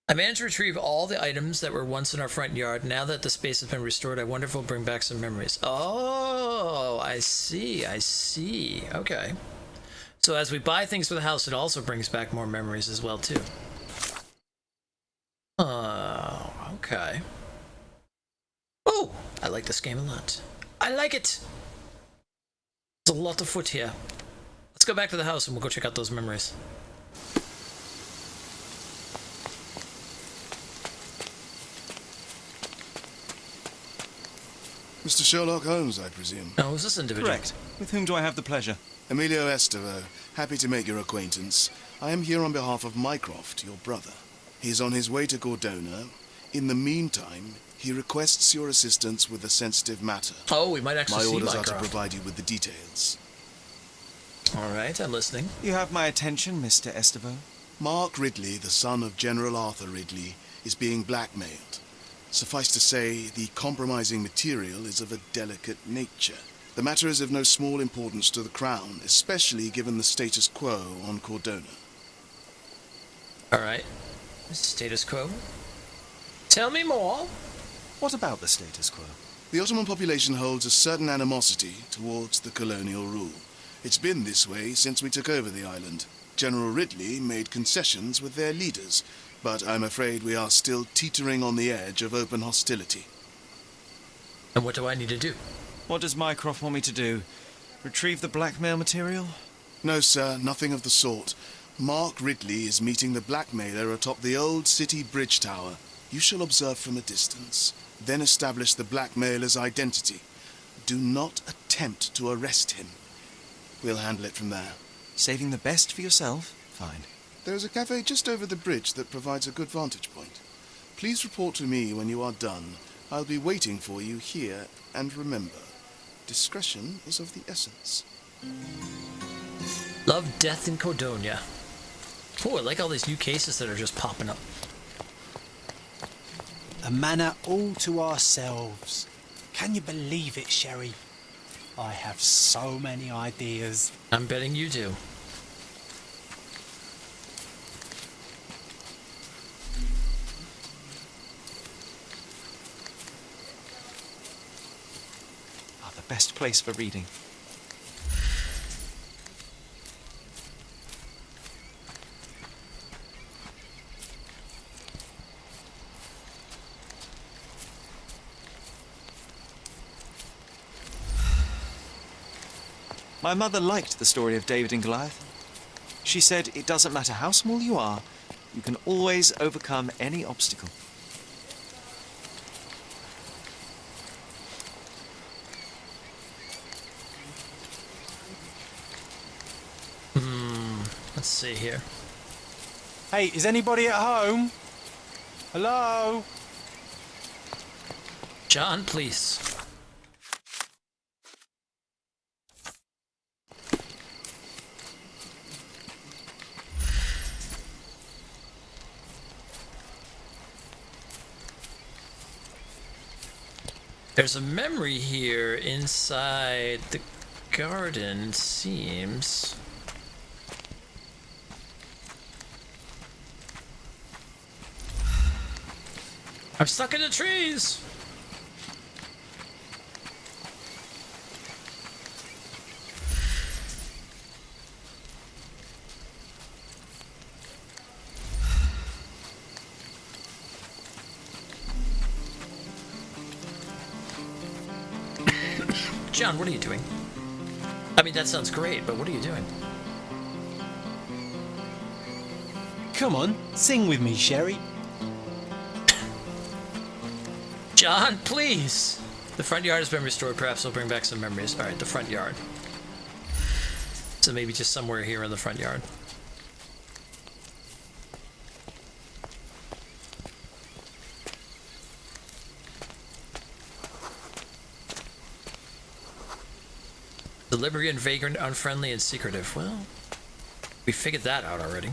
I managed to retrieve all the items that were once in our front yard. Now that the space has been restored, I wonder if it'll bring back some memories. Oh, I see, I see. Okay. So as we buy things for the house, it also brings back more memories as well, too. Oh, okay. Oh, I like this game a lot. I like it! There's a lot of foot here. Let's go back to the house and we'll go check out those memories. Mr. Sherlock Holmes, I presume? Oh, is this individual? Correct. With whom do I have the pleasure? Emilio Estevaux. Happy to make your acquaintance. I am here on behalf of Mycroft, your brother. He is on his way to Cordona. In the meantime, he requests your assistance with a sensitive matter. Oh, we might actually see Mycroft. My orders Mycroft. are to provide you with the details. All right, I'm listening. You have my attention, Mr. Estevaux. Mark Ridley, the son of General Arthur Ridley, is being blackmailed. Suffice to say, the compromising material is of a delicate nature. The matter is of no small importance to the Crown, especially given the status quo on Cordona. All right. Status quo. Tell me more. What about the status quo? The Ottoman population holds a certain animosity towards the colonial rule. It's been this way since we took over the island. General Ridley made concessions with their leaders, but I'm afraid we are still teetering on the edge of open hostility. And what do I need to do? What does Mycroft want me to do? Retrieve the blackmail material? No, sir, nothing of the sort. Mark Ridley is meeting the blackmailer atop the old city bridge tower. You shall observe from a distance, then establish the blackmailer's identity. Do not attempt to arrest him. We'll handle it from there. Saving the best for yourself? Fine. There is a cafe just over the bridge that provides a good vantage point. Please report to me when you are done. I'll be waiting for you here, and remember, discretion is of the essence. Love, death, and Cordonia. Oh, I like all these new cases that are just popping up. A manor all to ourselves. Can you believe it, Sherry? I have so many ideas. I'm betting you do. Ah, the best place for reading. My mother liked the story of David and Goliath. She said it doesn't matter how small you are, you can always overcome any obstacle. Let's see here. Hey, is anybody at home? Hello? John, please. There's a memory here inside the garden, it seems. I'm stuck in the trees! John, what are you doing? I mean, that sounds great, but what are you doing? Come on, sing with me, Sherry. John, please! The front yard has been restored. Perhaps it'll bring back some memories. Alright, the front yard. So maybe just somewhere here in the front yard. Deliberate, vagrant, unfriendly, and secretive. Well, we figured that out already.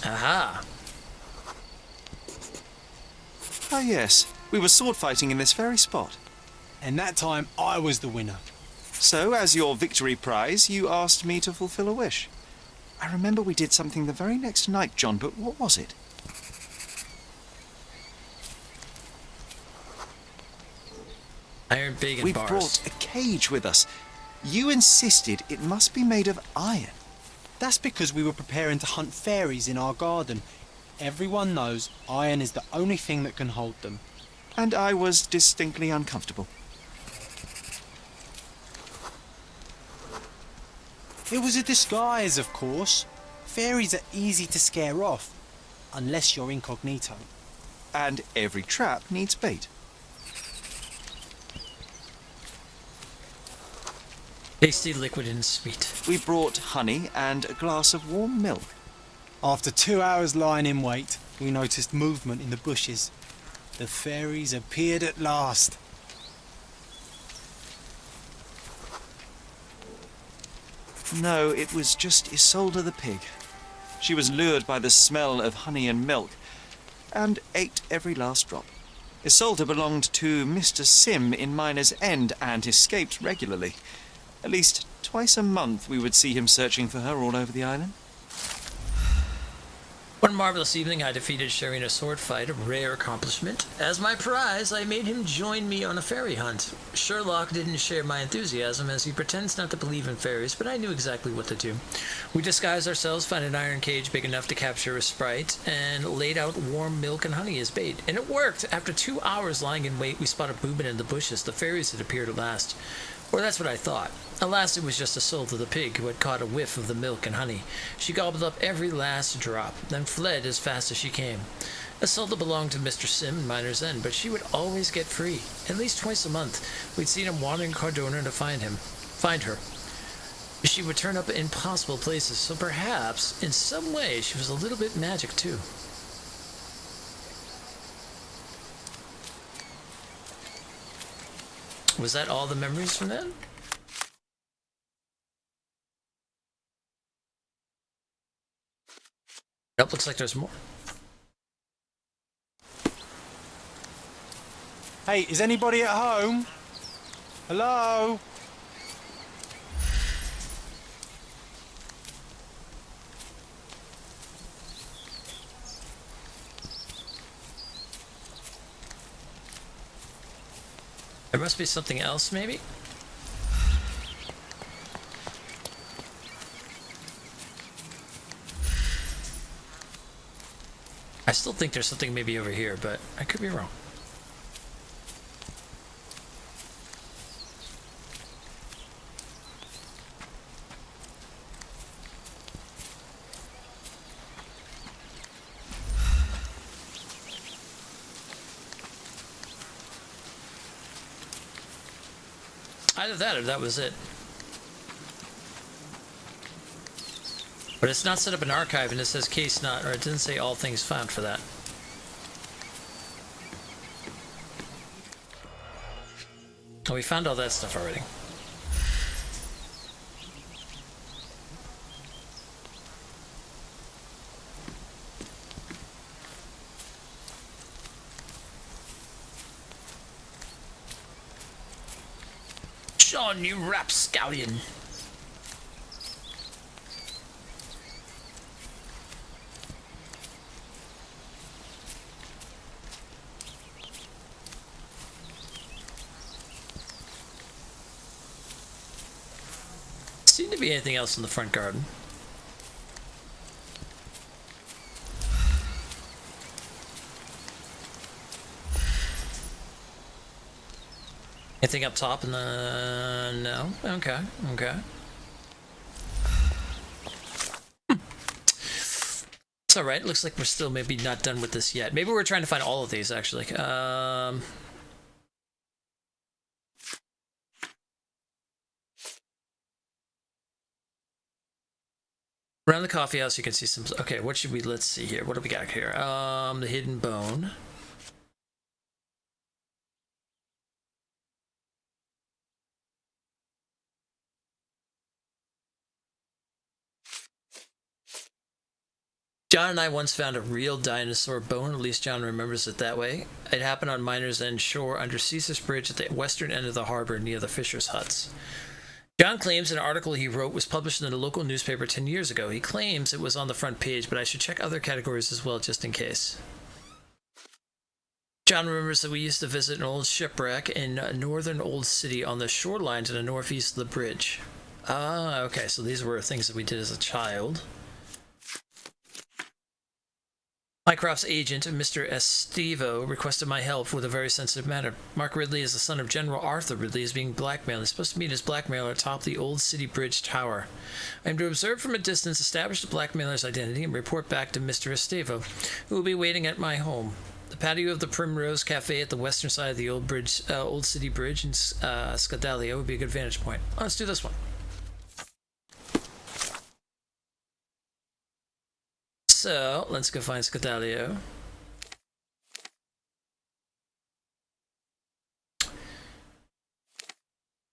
Aha! Ah, yes. We were sword fighting in this very spot. And that time, I was the winner. So, as your victory prize, you asked me to fulfill a wish. I remember we did something the very next night, John, but what was it? Iron bacon We've bars. brought a cage with us. You insisted it must be made of iron. That's because we were preparing to hunt fairies in our garden. Everyone knows iron is the only thing that can hold them. And I was distinctly uncomfortable. It was a disguise, of course. Fairies are easy to scare off, unless you're incognito. And every trap needs bait. Tasty, liquid, and sweet. We brought honey and a glass of warm milk. After 2 hours lying in wait, we noticed movement in the bushes. The fairies appeared at last. No, it was just Isolde the pig. She was lured by the smell of honey and milk, and ate every last drop. Isolde belonged to Mr. Sim in Miner's End and escaped regularly. At least twice a month we would see him searching for her all over the island. One marvelous evening, I defeated Sherry in a sword fight, a rare accomplishment. As my prize, I made him join me on a fairy hunt. Sherlock didn't share my enthusiasm, as he pretends not to believe in fairies, but I knew exactly what to do. We disguised ourselves, found an iron cage big enough to capture a sprite, and laid out warm milk and honey as bait. And it worked! After 2 hours lying in wait, we spotted movement in the bushes. The fairies had appeared at last. Or that's what I thought. Alas, it was just Isolde the pig who had caught a whiff of the milk and honey. She gobbled up every last drop, then fled as fast as she came. Isolde belonged to Mr. Sim in Miner's End, but she would always get free. At least twice a month, we'd seen him wandering Cardona to find her. She would turn up in impossible places, so perhaps, in some way, she was a little bit magic too. Was that all the memories from then? Nope, looks like there's more. Hey, is anybody at home? Hello? There must be something else, maybe? I still think there's something maybe over here, but I could be wrong. Either that or that was it. But it's not set up an archive, and it says case not, or it didn't say all things found for that. Oh, we found all that stuff already. John, you rapscallion. Seemed to be anything else in the front garden. Anything up top in the... no? Okay, okay. It's alright, looks like we're still maybe not done with this yet. Maybe we're trying to find all of these, actually. Around the coffee house, you can see some... Okay, what should we... Let's see here. What do we got here? The hidden bone. John and I once found a real dinosaur bone, at least John remembers it that way. It happened on Miners End Shore under Caesar's Bridge at the western end of the harbor near the fishers' huts. John claims an article he wrote was published in a local newspaper 10 years ago. He claims it was on the front page, but I should check other categories as well just in case. John remembers that we used to visit an old shipwreck in northern Old City on the shoreline to the northeast of the bridge. Ah, okay, so these were things that we did as a child. Mycroft's agent, Mr. Estevo, requested my help with a very sensitive matter. Mark Ridley is the son of General Arthur Ridley, is being blackmailed. He's supposed to meet his blackmailer atop the Old City Bridge Tower. I am to observe from a distance, establish the blackmailer's identity, and report back to Mr. Estevo, who will be waiting at my home. The patio of the Primrose Cafe at the western side of the Old City Bridge in Scadalio would be a good vantage point. Let's do this one. So, let's go find Scadalio.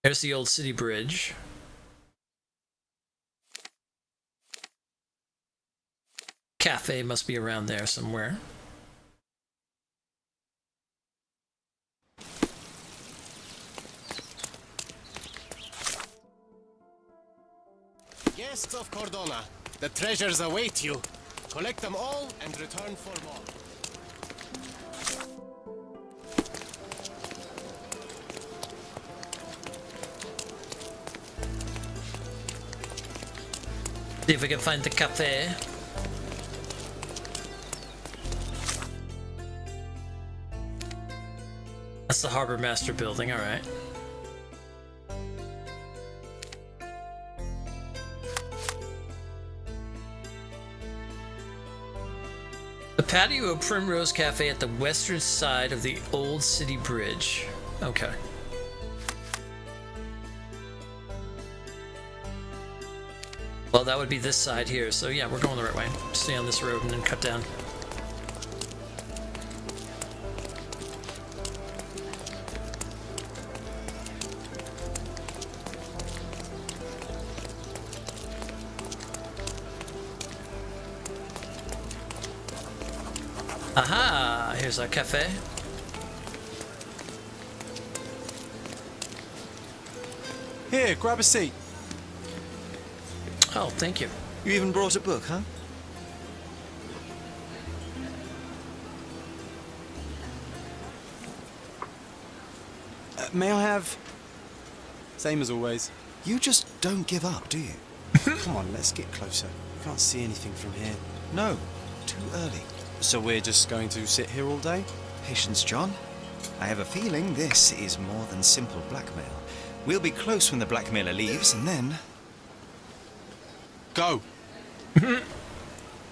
There's the Old City Bridge. Cafe must be around there somewhere. Guests of Cordona, the treasures await you. Collect them all and return for more. See if we can find the cafe. That's the Harbor Master building, alright. The patio of Primrose Cafe at the western side of the Old City Bridge. Okay. Well, that would be this side here, so yeah, we're going the right way. Stay on this road and then cut down. Aha! Here's our cafe. Here, grab a seat. Oh, thank you. You even brought a book, huh? May I have... Same as always. You just don't give up, do you? Come on, let's get closer. You can't see anything from here. No, too early. So we're just going to sit here all day? Patience, John. I have a feeling this is more than simple blackmail. We'll be close when the blackmailer leaves, and then... Go!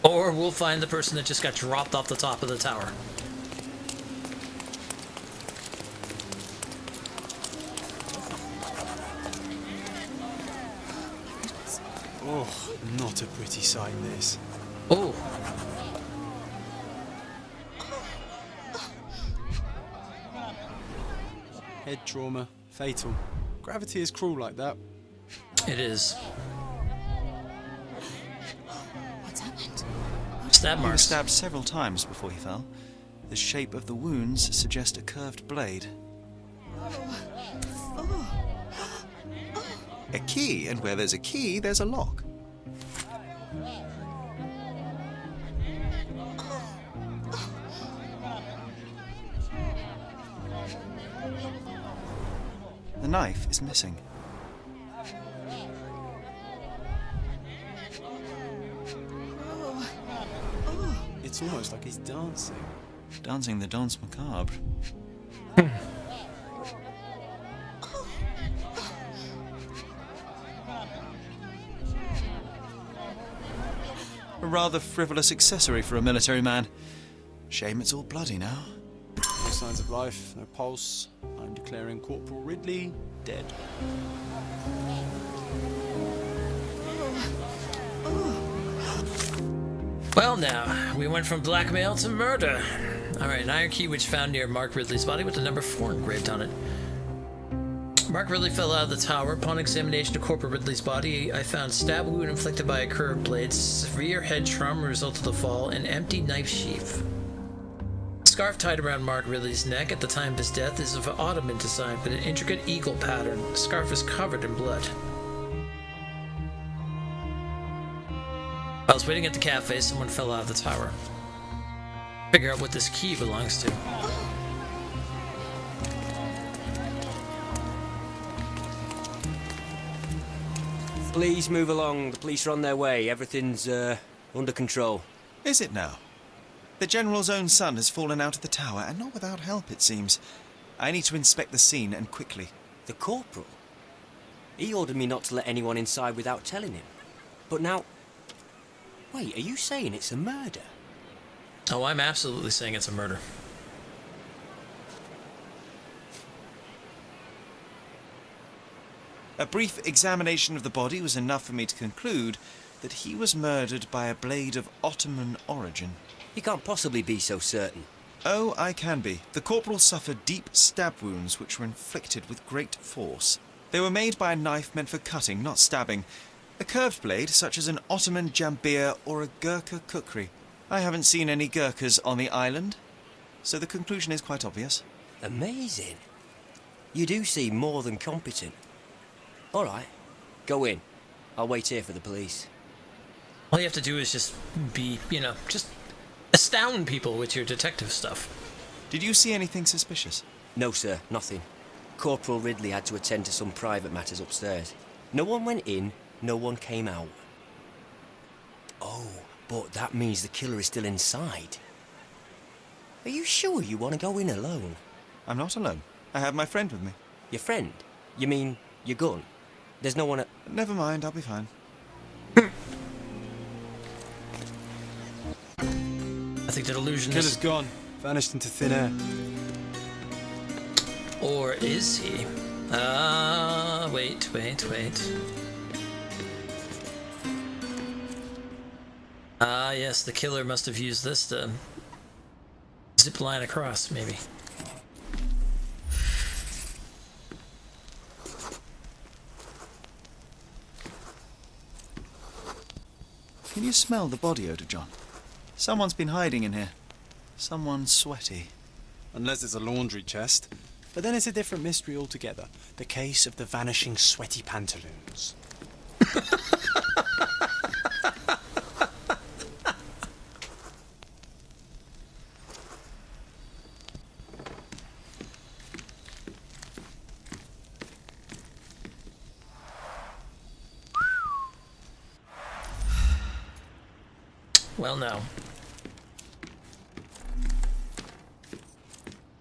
Or we'll find the person that just got dropped off the top of the tower. Oh, not a pretty sight, this. Oh. Head trauma. Fatal. Gravity is cruel like that. It is. What's happened? Stab He was marks. stabbed several times before he fell. The shape of the wounds suggest a curved blade. A key, and where there's a key, there's a lock. The knife is missing. It's almost like he's dancing. Dancing the danse macabre. A rather frivolous accessory for a military man. Shame it's all bloody now. No signs of life, no pulse. I'm declaring Corporal Ridley dead. Well now, we went from blackmail to murder. Alright, an iron key which found near Mark Ridley's body with the number 4 engraved on it. Mark Ridley fell out of the tower. Upon examination of Corporal Ridley's body, I found stab wound inflicted by a curved blade, severe head trauma result of the fall, and empty knife sheath. The scarf tied around Mark Ridley's neck at the time of his death is of Ottoman design with an intricate eagle pattern. The scarf is covered in blood. I was waiting at the cafe, someone fell out of the tower. Figure out what this key belongs to. Please move along. The police are on their way. Everything's, under control. Is it now? The General's own son has fallen out of the tower, and not without help, it seems. I need to inspect the scene, and quickly. The corporal? He ordered me not to let anyone inside without telling him. But now... Wait, are you saying it's a murder? Oh, I'm absolutely saying it's a murder. A brief examination of the body was enough for me to conclude that he was murdered by a blade of Ottoman origin. You can't possibly be so certain. Oh, I can be. The corporal suffered deep stab wounds which were inflicted with great force. They were made by a knife meant for cutting, not stabbing. A curved blade, such as an Ottoman jambir or a Gurkha kukri. I haven't seen any Gurkhas on the island, so the conclusion is quite obvious. Amazing. You do seem more than competent. All right, go in. I'll wait here for the police. All you have to do is just be, just astound people with your detective stuff. Did you see anything suspicious? No, sir, nothing. Corporal Ridley had to attend to some private matters upstairs. No one went in, no one came out. Oh, but that means the killer is still inside. Are you sure you want to go in alone? I'm not alone. I have my friend with me. Your friend? You mean your gun? There's no one at... Never mind, I'll be fine. I think the illusion Killer's is... gone. Vanished into thin air. Or is he? Wait. Yes, the killer must have used this to zip line across, maybe. Can you smell the body odor, John? Someone's been hiding in here. Someone sweaty. Unless it's a laundry chest. But then it's a different mystery altogether. The case of the vanishing sweaty pantaloons. Well, no.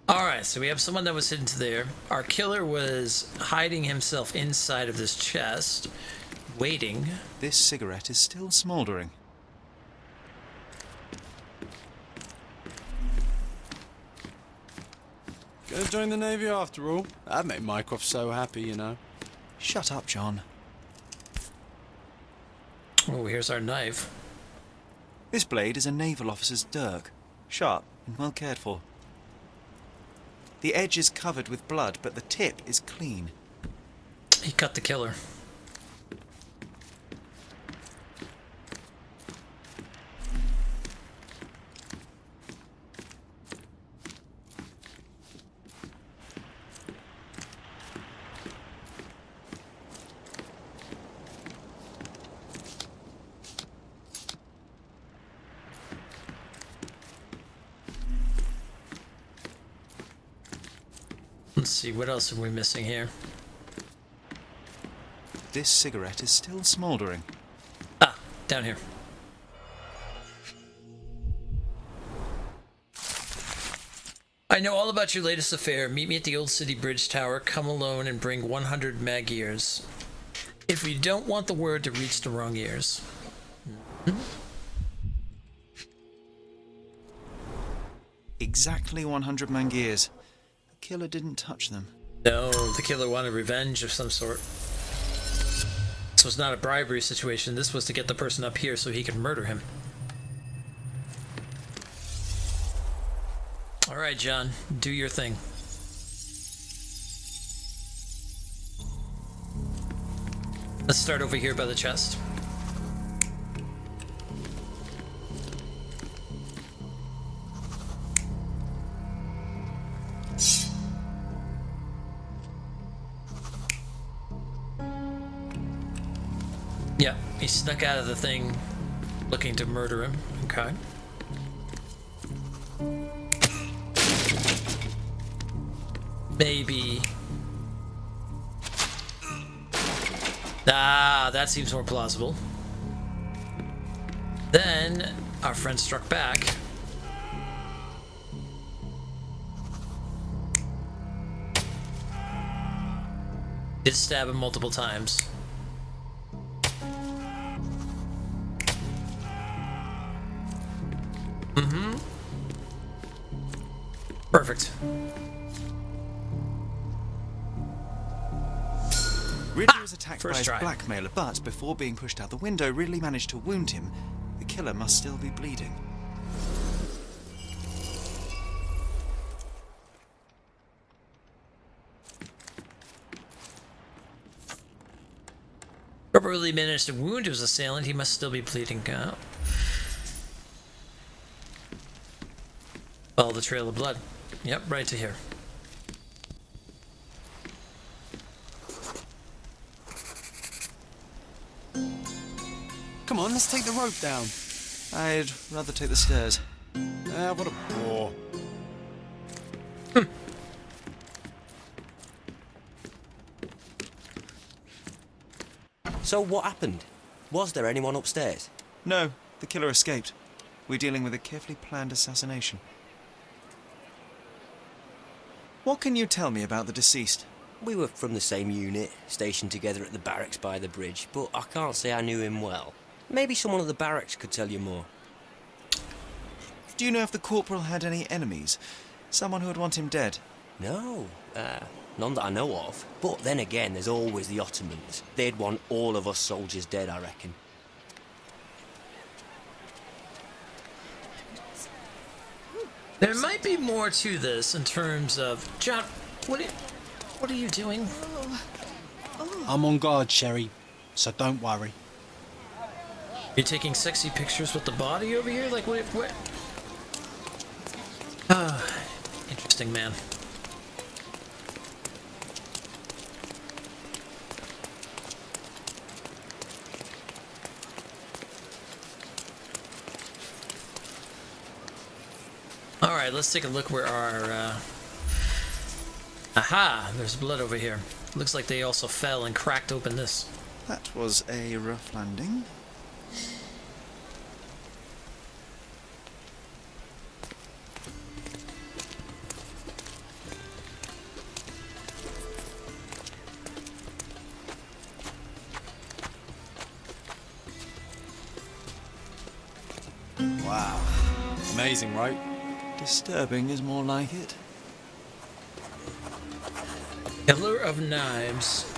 Alright, so we have someone that was hidden to there. Our killer was hiding himself inside of this chest, waiting. This cigarette is still smouldering. Gonna join the Navy after all. That'd make Mycroft so happy, you know. Shut up, John. Oh, here's our knife. This blade is a naval officer's dirk. Sharp and well cared for. The edge is covered with blood, but the tip is clean. He cut the killer. Let's see, what else are we missing here? This cigarette is still smouldering. Ah, down here. I know all about your latest affair. Meet me at the Old City Bridge Tower. Come alone and bring 100 mag ears. If you don't want the word to reach the wrong ears. exactly 100 mangears. The killer didn't touch them. No, the killer wanted revenge of some sort. This was not a bribery situation. This was to get the person up here so he could murder him. All right, John, do your thing. Let's start over here by the chest. Yeah, he snuck out of the thing looking to murder him. Okay. Maybe. Ah, that seems more plausible. Then our friend struck back. Did stab him multiple times. Perfect. Ridley was attacked by First his try. blackmailer, but before being pushed out the window, Ridley managed to wound him. The killer must still be bleeding. Whoever really managed to wound his assailant, he must still be bleeding out. Follow the trail of blood. Yep, right to here. Come on, let's take the rope down. I'd rather take the stairs. Ah, what a bore. So what happened? Was there anyone upstairs? No, the killer escaped. We're dealing with a carefully planned assassination. What can you tell me about the deceased? We were from the same unit, stationed together at the barracks by the bridge, but I can't say I knew him well. Maybe someone at the barracks could tell you more. Do you know if the corporal had any enemies? Someone who would want him dead? No, none that I know of. But then again, there's always the Ottomans. They'd want all of us soldiers dead, I reckon. There might be more to this in terms of... John, what are you doing? I'm on guard, Sherry, so don't worry. You're taking sexy pictures with the body over here? Like, what? Ah, interesting, man. Alright, let's take a look where our, Aha! There's blood over here. Looks like they also fell and cracked open this. That was a rough landing. Wow. Amazing, right? Disturbing is more like it. Killer of knives.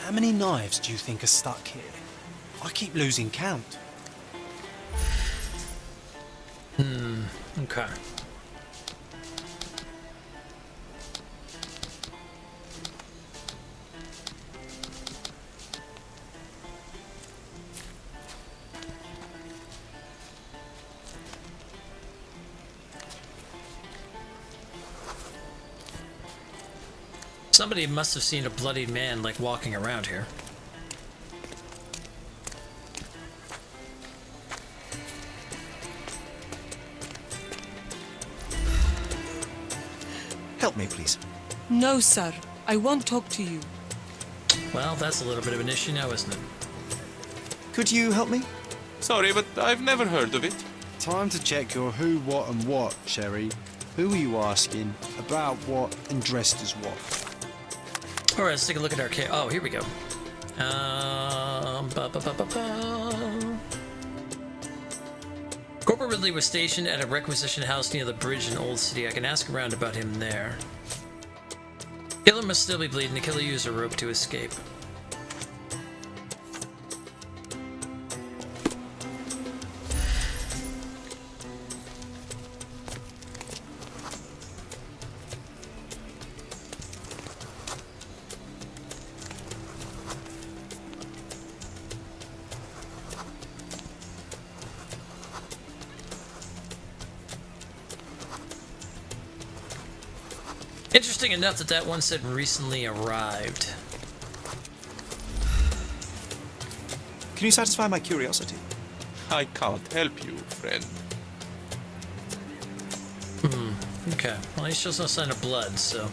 How many knives do you think are stuck here? I keep losing count. Okay. Somebody must have seen a bloodied man, like, walking around here. Help me, please. No, sir. I won't talk to you. Well, that's a little bit of an issue now, isn't it? Could you help me? Sorry, but I've never heard of it. Time to check your who, what and what, Sherry. Who are you asking? About what and dressed as what? Alright, let's take a look at our oh, here we go. Corporal Ridley was stationed at a requisition house near the bridge in Old City. I can ask around about him there. Killer must still be bleeding. The killer used a rope to escape. Interesting enough that that one said recently arrived. Can you satisfy my curiosity? I can't help you, friend. Okay. Well, he shows no sign of blood, so...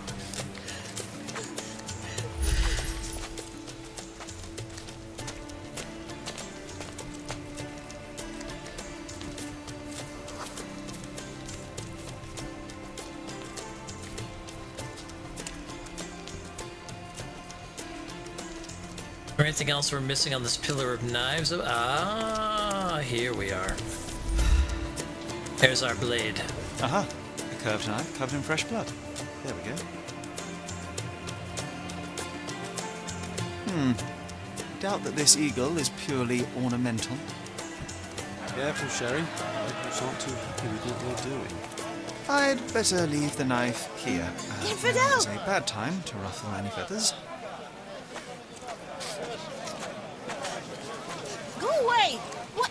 Or anything else we're missing on this pillar of knives? Ah, here we are. There's our blade. Aha, a curved knife covered in fresh blood. There we go. Doubt that this eagle is purely ornamental. Careful, Sherry. Locals aren't too happy with what they're doing. I'd better leave the knife here. Infidel! It's a bad time to ruffle any feathers. Go away! What?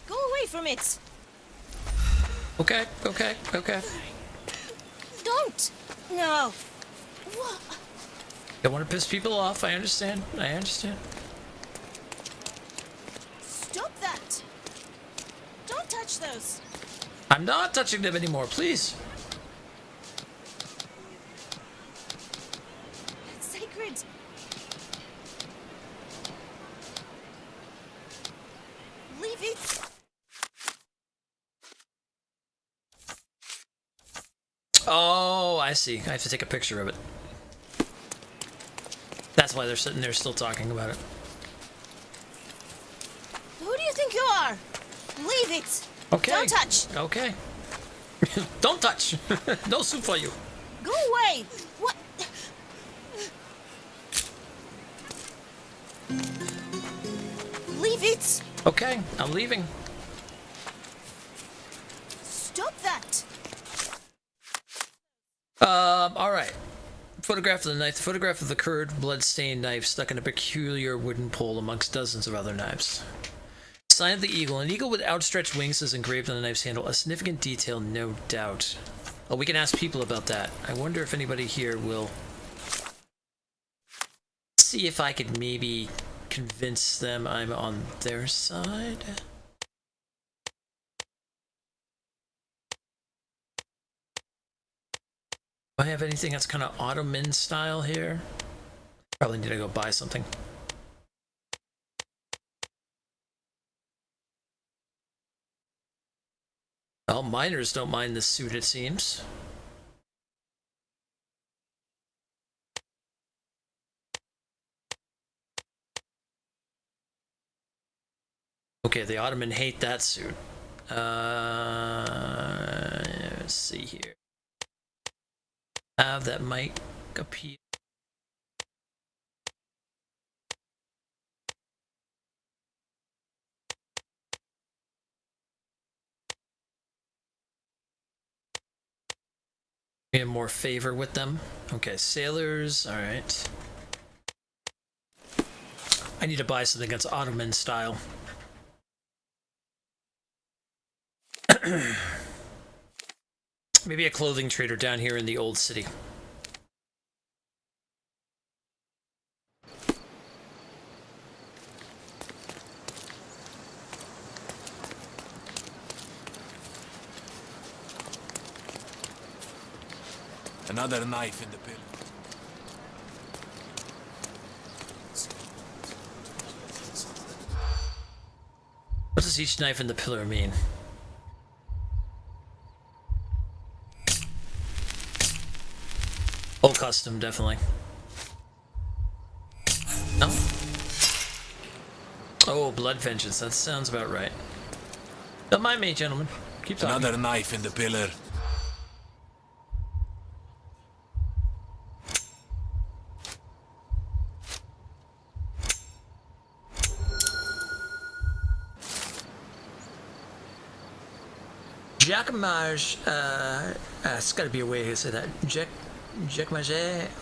Go away from it! Okay, okay, okay. Don't! No! What? Don't want to piss people off. I understand. I understand. Stop that! Don't touch those! I'm not touching them anymore, please. It's sacred! Leave it! Oh, I see. I have to take a picture of it. That's why they're sitting there still talking about it. Who do you think you are? Leave it! Okay. Don't touch! Okay. Don't touch! No soup for you. Go away! What? Leave it! Okay, I'm leaving. Stop that! Alright. Photograph of the knife. The photograph of the curved, blood-stained knife stuck in a peculiar wooden pole amongst dozens of other knives. Sign of the eagle. An eagle with outstretched wings is engraved on the knife's handle. A significant detail, no doubt. Oh, we can ask people about that. I wonder if anybody here will... see if I could maybe convince them I'm on their side. Do I have anything that's kind of Ottoman style here? Probably need to go buy something. Well, miners don't mind this suit, it seems. Okay, the Ottoman hate that suit. Let's see here. That might appeal. We have more favor with them. Okay, sailors, alright. I need to buy something that's Ottoman style. Maybe a clothing trader down here in the old city. Another knife in the pillar. What does each knife in the pillar mean? Old custom, definitely. No? Oh, blood vengeance. That sounds about right. Don't mind me, gentlemen. Keep talking. Another knife in the pillar. Jacquemage, it's gotta be a way to say that. Jacquemage,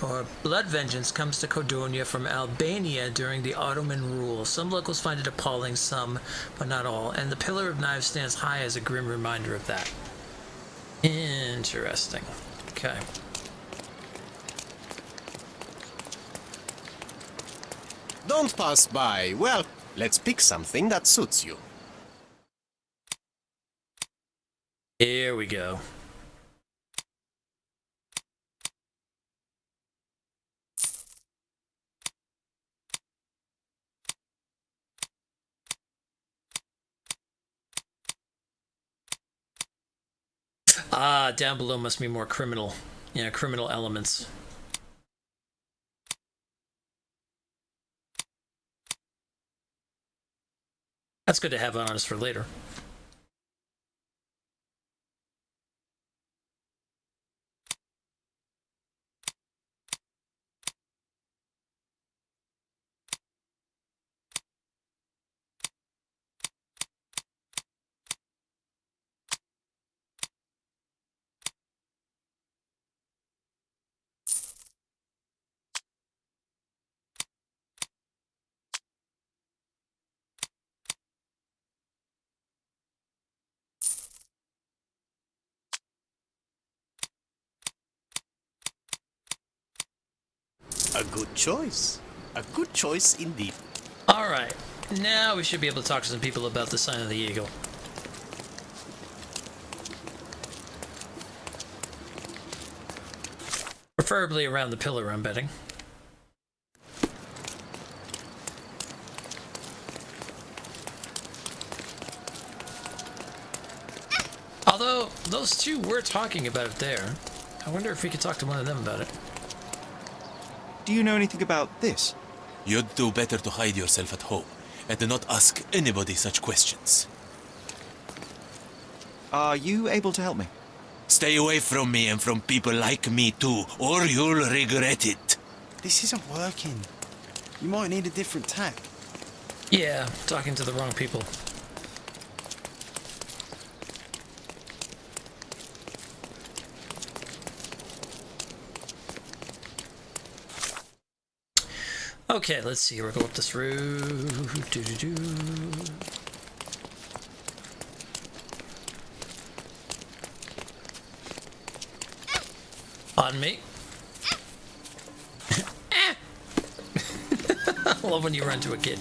or blood vengeance, comes to Codonia from Albania during the Ottoman rule. Some locals find it appalling, some, but not all, and the Pillar of Knives stands high as a grim reminder of that. Interesting. Okay. Don't pass by. Well, let's pick something that suits you. Here we go. Ah, down below must be more criminal. Yeah, criminal elements. That's good to have on us for later. A good choice. A good choice indeed. Alright, now we should be able to talk to some people about the sign of the eagle. Preferably around the pillar, I'm betting. Although, those two were talking about it there. I wonder if we could talk to one of them about it. Do you know anything about this? You'd do better to hide yourself at home and do not ask anybody such questions. Are you able to help me? Stay away from me and from people like me too, or you'll regret it. This isn't working. You might need a different tack. Yeah, talking to the wrong people. Okay, let's see. We'll go up this road. On me. I love when you run to a kid.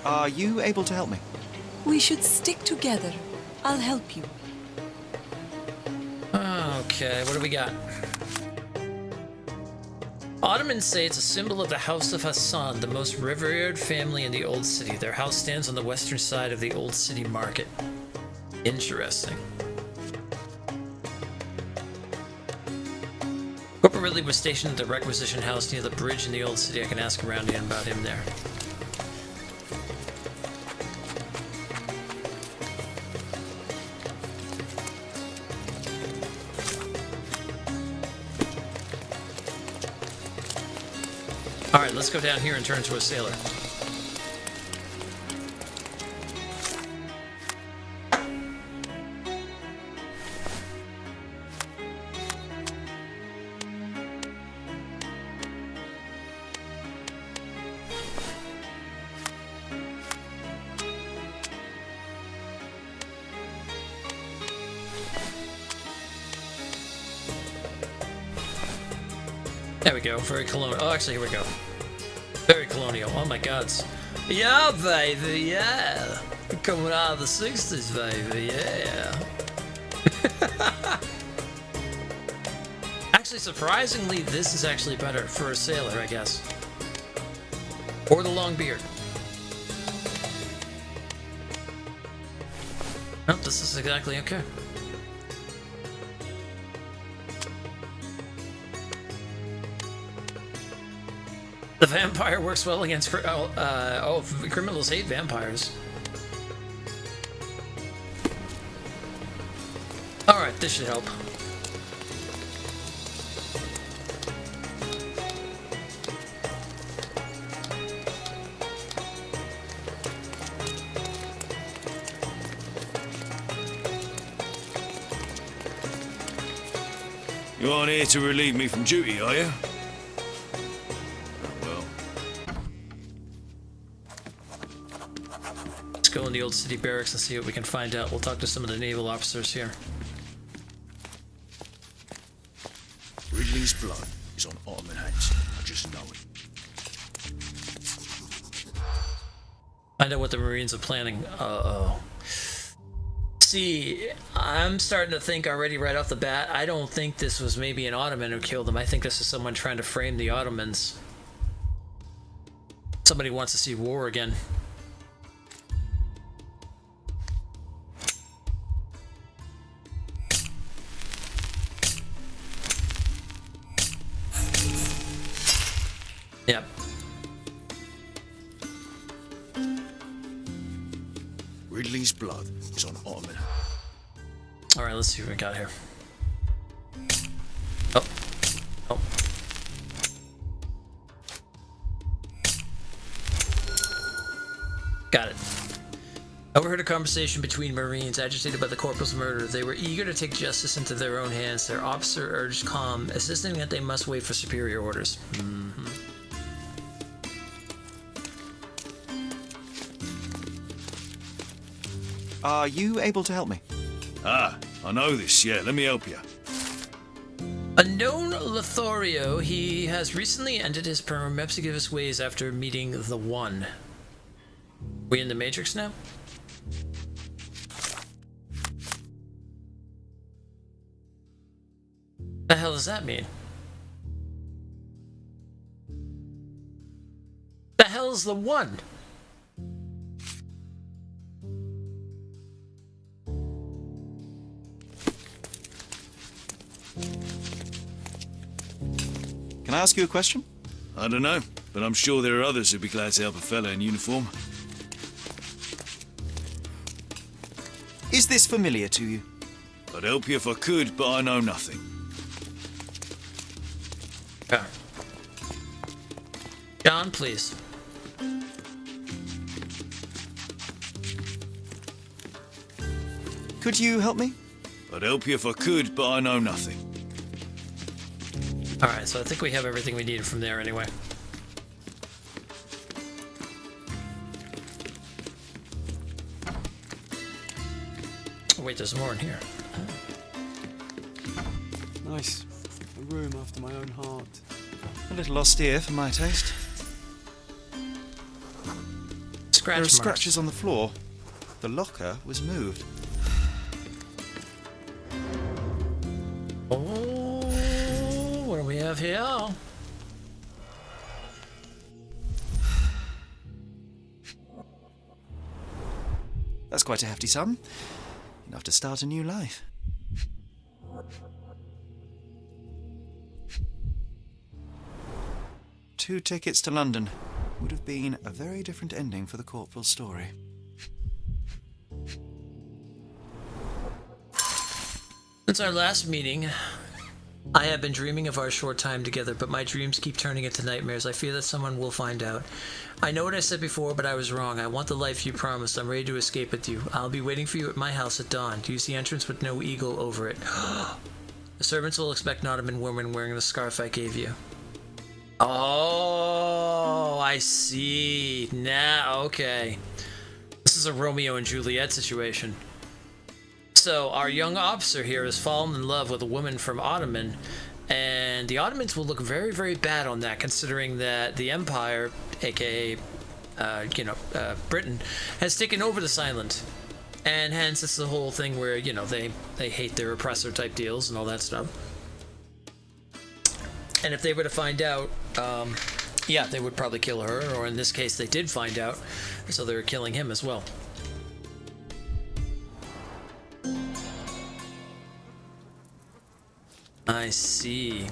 Are you able to help me? We should stick together. I'll help you. Okay, what do we got? Ottomans say it's a symbol of the House of Hassan, the most revered family in the Old City. Their house stands on the western side of the Old City Market. Interesting. Corporal Ridley was stationed at the requisition house near the bridge in the Old City. I can ask around about him there. Alright, let's go down here and turn into a sailor. There we go. Very colonial. Oh, actually, here we go. Very colonial. Oh my God. Yeah, baby. Yeah. Coming out of the 60s, baby. Yeah. Actually, surprisingly, this is actually better for a sailor, I guess. Or the long beard. Nope, this is exactly okay. The vampire works well against criminals hate vampires. Alright, this should help. You aren't here to relieve me from duty, are you? Go in the old city barracks and see what we can find out. We'll talk to some of the naval officers here. Ridley's blood is on Ottoman hands. I just know it. Find out what the Marines are planning. Uh-oh. See, I'm starting to think already right off the bat, I don't think this was maybe an Ottoman who killed them. I think this is someone trying to frame the Ottomans. Somebody wants to see war again. Yep. Ridley's blood is on Ottoman. Alright, let's see what we got here. Oh. Oh. Got it. Overheard a conversation between Marines agitated by the corporal's murder. They were eager to take justice into their own hands. Their officer urged calm, insisting that they must wait for superior orders. Mm-hmm. Are you able to help me? Ah, I know this, yeah. Let me help you. A known Lothario, he has recently ended his promiscuous ways after meeting the One. We in the Matrix now? The hell does that mean? The hell's the One? Can I ask you a question? I don't know, but I'm sure there are others who'd be glad to help a fella in uniform. Is this familiar to you? I'd help you if I could, but I know nothing. Yeah. John, please. Could you help me? I'd help you if I could, but I know nothing. Alright, so I think we have everything we needed from there anyway. Oh, wait, there's more in here. Nice. A room after my own heart. A little austere for my taste. Scratch there are marks. scratches on the floor. The locker was moved. Oh, what do we have here? That's quite a hefty sum. Enough to start a new life. Two tickets to London. Would have been a very different ending for the corporal's story. Since our last meeting, I have been dreaming of our short time together, but my dreams keep turning into nightmares. I fear that someone will find out. I know what I said before, but I was wrong. I want the life you promised. I'm ready to escape with you. I'll be waiting for you at my house at dawn. Use the entrance with no eagle over it. The servants will expect an Ottoman woman wearing the scarf I gave you. Oh, I see. Now, okay. This is a Romeo and Juliet situation. So, our young officer here has fallen in love with a woman from Ottoman, and And the Ottomans will look very, very bad on that, considering that the Empire, aka, Britain, has taken over this island. And hence, it's the whole thing where, they hate their oppressor type deals and all that stuff. And if they were to find out, they would probably kill her, or in this case, they did find out, so they were killing him as well. I see.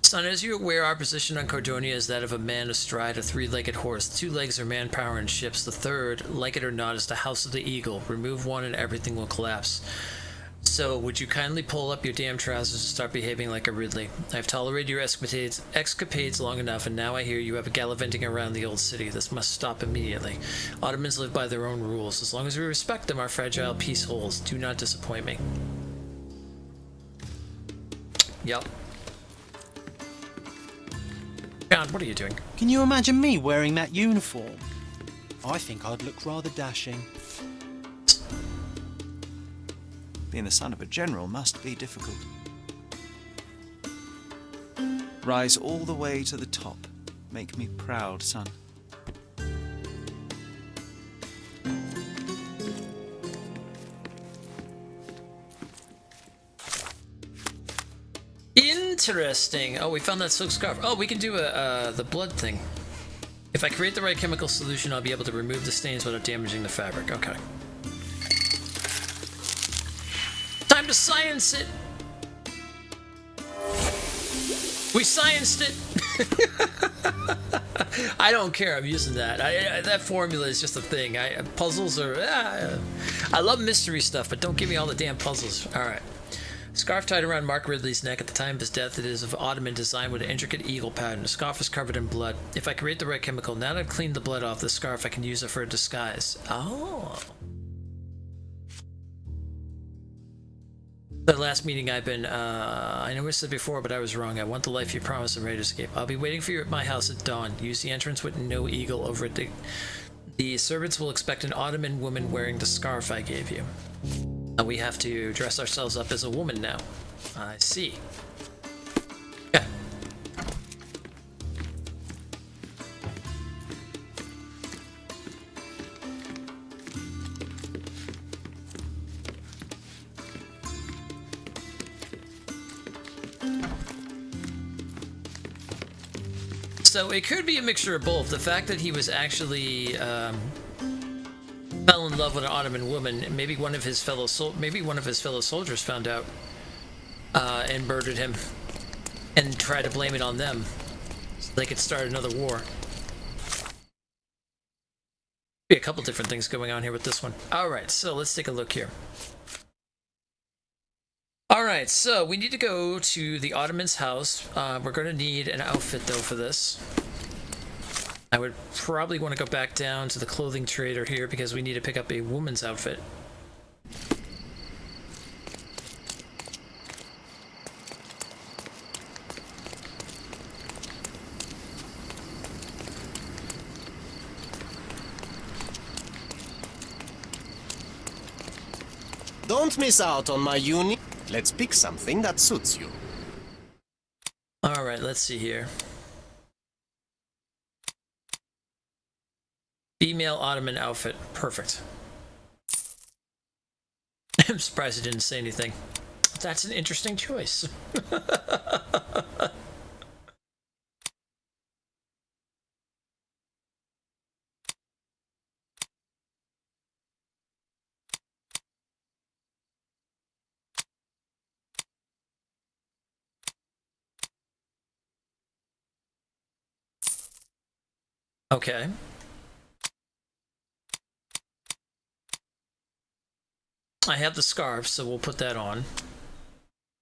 Son, as you're aware, our position on Cordonia is that of a man astride a three-legged horse. 2 legs are manpower and ships. The third, like it or not, is the House of the Eagle. Remove one and everything will collapse. So, would you kindly pull up your damn trousers and start behaving like a Ridley? I've tolerated your escapades long enough, and now I hear you have a gallivanting around the old city. This must stop immediately. Ottomans live by their own rules. As long as we respect them, our fragile peace holds. Do not disappoint me. Yep. God, what are you doing? Can you imagine me wearing that uniform? I think I'd look rather dashing. Being the son of a general must be difficult. Rise all the way to the top. Make me proud, son. Interesting. Oh, we found that silk scarf. Oh, we can do the blood thing. If I create the right chemical solution, I'll be able to remove the stains without damaging the fabric. Okay. Time to science it. We scienced it. I don't care. I'm using that. That formula is just a thing. Puzzles are. I love mystery stuff, but don't give me all the damn puzzles. All right. Scarf tied around Mark Ridley's neck. At the time of his death, it is of Ottoman design with an intricate eagle pattern. The scarf is covered in blood. If I create the right chemical, now that I've cleaned the blood off the scarf, I can use it for a disguise. Oh. The last meeting I've been, I know I said before, but I was wrong. I want the life you promised and ready to escape. I'll be waiting for you at my house at dawn. Use the entrance with no eagle over it. The servants will expect an Ottoman woman wearing the scarf I gave you. We have to dress ourselves up as a woman now. I see. Okay. So it could be a mixture of both. The fact that he was actually fell in love with an Ottoman woman. Maybe one of his fellow soldiers found out and murdered him, and tried to blame it on them, so they could start another war. Be a couple different things going on here with this one. All right, so let's take a look here. All right, so we need to go to the Ottoman's house. We're going to need an outfit though for this. I would probably want to go back down to the clothing trader here because we need to pick up a woman's outfit. Don't miss out on my uni. Let's pick something that suits you. All right, let's see here. Female Ottoman outfit. Perfect. I'm surprised he didn't say anything. That's an interesting choice. Okay. I have the scarf, so we'll put that on.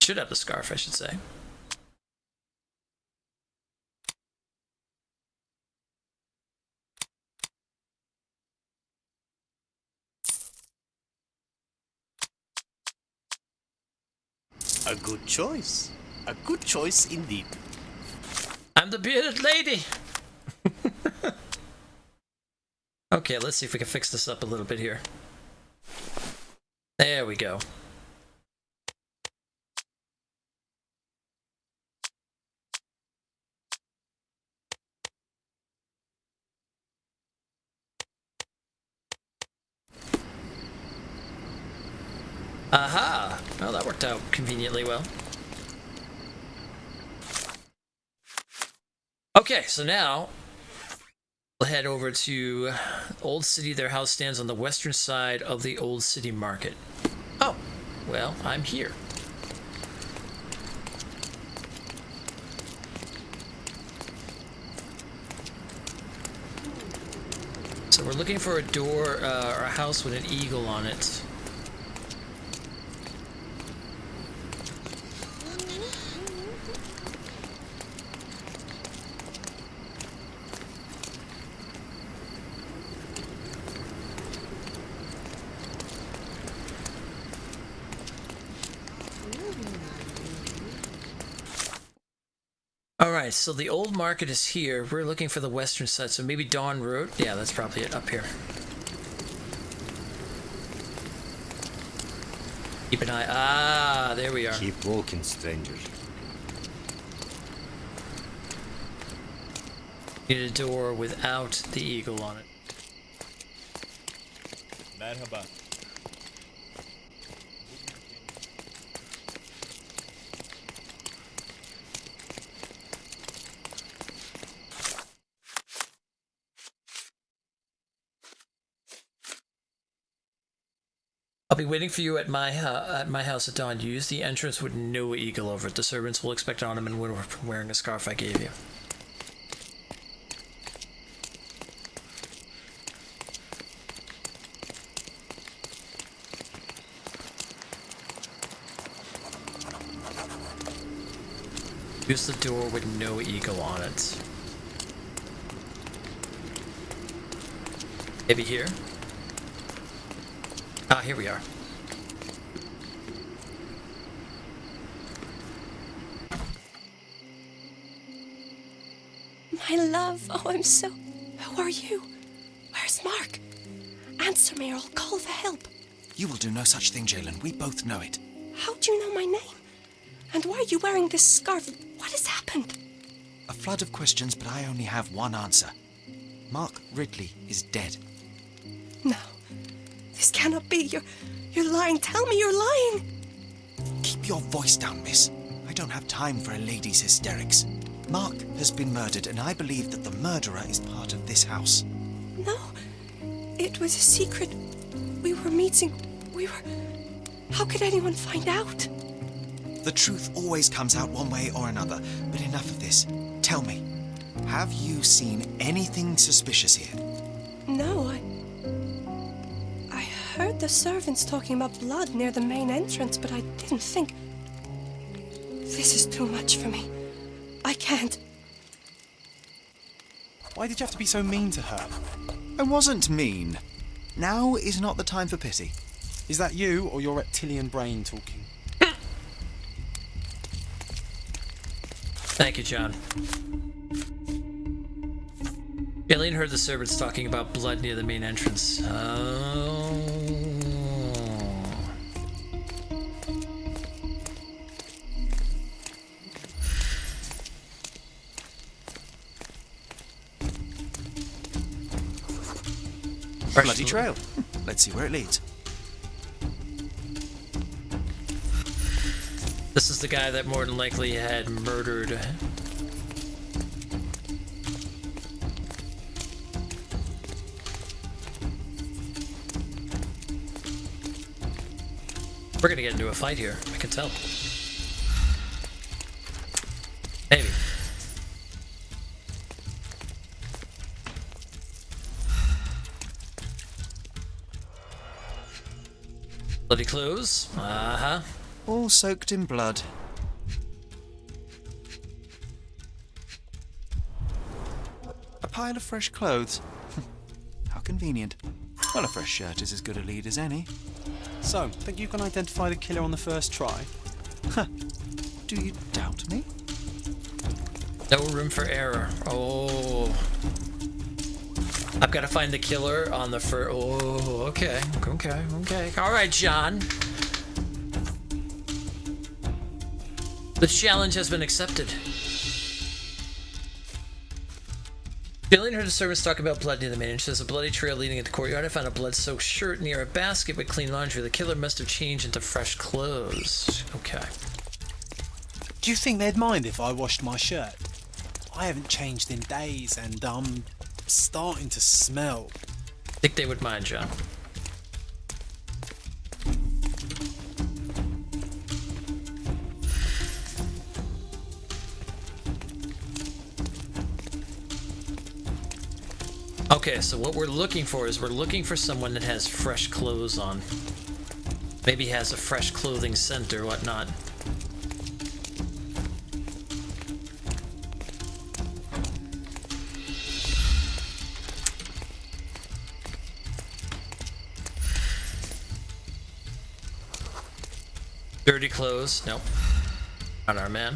Should have the scarf, I should say. A good choice. A good choice indeed. I'm the bearded lady! Okay, let's see if we can fix this up a little bit here. There we go. Aha! Well, that worked out conveniently well. Okay, so now we'll head over to Old City. Their house stands on the western side of the Old City Market. Oh, well, I'm here. So we're looking for a door or a house with an eagle on it. Alright, so the old market is here. We're looking for the western side, so maybe Dawn Road? Yeah, that's probably it, up here. Keep an eye. Ah, there we are. Keep walking, stranger. Need a door without the eagle on it. Merhaba. I'll be waiting for you at my house at dawn. Use the entrance with no eagle over it. The servants will expect an ornament when wearing a scarf I gave you. Use the door with no eagle on it. Maybe here? Ah, here we are. My love, oh, I'm so... Who are you? Where's Mark? Answer me or I'll call for help. You will do no such thing, Jalen. We both know it. How do you know my name? And why are you wearing this scarf? What has happened? A flood of questions, but I only have one answer. Mark Ridley is dead. No. This cannot be. You're lying. Tell me you're lying. Keep your voice down, miss. I don't have time for a lady's hysterics. Mark has been murdered, and I believe that the murderer is part of this house. No. It was a secret. We were meeting. How could anyone find out? The truth always comes out one way or another, but enough of this. Tell me, have you seen anything suspicious here? No, I heard the servants talking about blood near the main entrance, but I didn't think... This is too much for me. I can't. Why did you have to be so mean to her? I wasn't mean. Now is not the time for pity. Is that you or your reptilian brain talking? Thank you, John. Aileen heard the servants talking about blood near the main entrance. Oh. Bloody trail. Let's see where it leads. This is the guy that more than likely had murdered. We're gonna get into a fight here, I can tell. Maybe. Bloody clothes. Uh-huh. All soaked in blood. A pile of fresh clothes. How convenient. Well, a fresh shirt is as good a lead as any. So, think you can identify the killer on the first try? Huh. Do you doubt me? No room for error. Oh. I've got to find the killer on the first... Oh, okay. All right, John. The challenge has been accepted. Jillian heard the servants talk about blood near the main. She says a bloody trail leading into the courtyard. I found a blood-soaked shirt near a basket with clean laundry. The killer must have changed into fresh clothes. Okay. Do you think they'd mind if I washed my shirt? I haven't changed in days and I'm starting to smell. I think they would mind, John. Okay, so what we're looking for is we're looking for someone that has fresh clothes on. Maybe has a fresh clothing scent or whatnot. Dirty clothes. Nope. Not our man.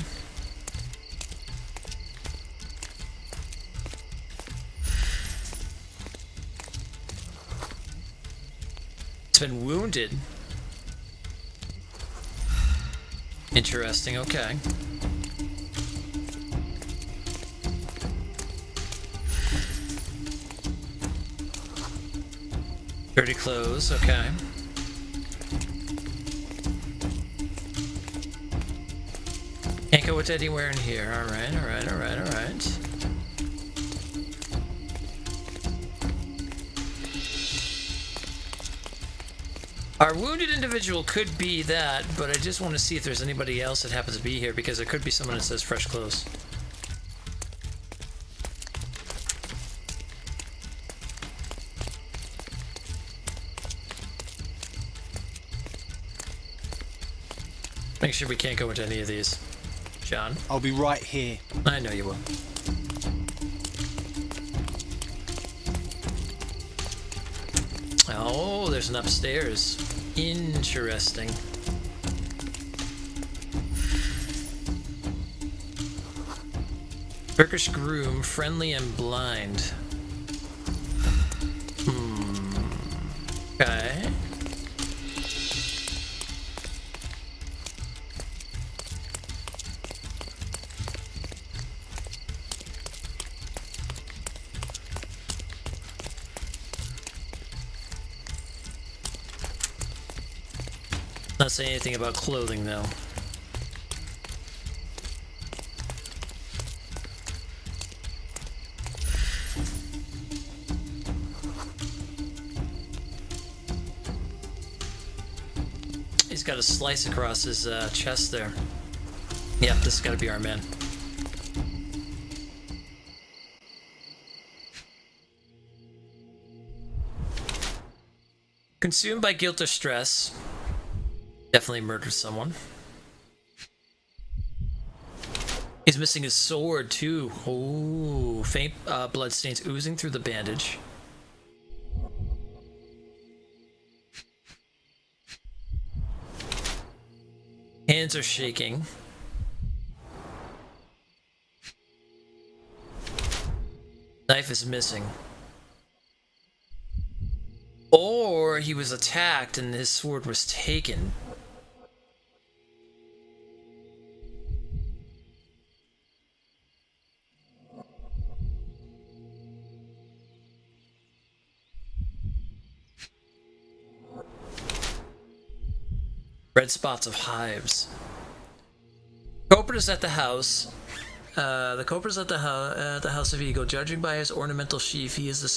It's been wounded. Interesting, okay. Dirty clothes, okay. Can't go with anywhere in here. Alright, alright, alright, alright. Our wounded individual could be that, but I just want to see if there's anybody else that happens to be here, because there could be someone that says fresh clothes. Make sure we can't go into any of these. John? I'll be right here. I know you will. Oh, there's an upstairs. Interesting. Turkish groom, friendly and blind. Okay. Not saying anything about clothing, though. He's got a slice across his chest there. Yep, this has got to be our man. Consumed by guilt or stress. Definitely murdered someone. He's missing his sword, too. Oh, faint blood stains oozing through the bandage. Hands are shaking. Knife is missing. Or he was attacked and his sword was taken. Red spots of hives. Culprit is at the house. The culprit is at the house of Eagle. Judging by his ornamental sheath, he is the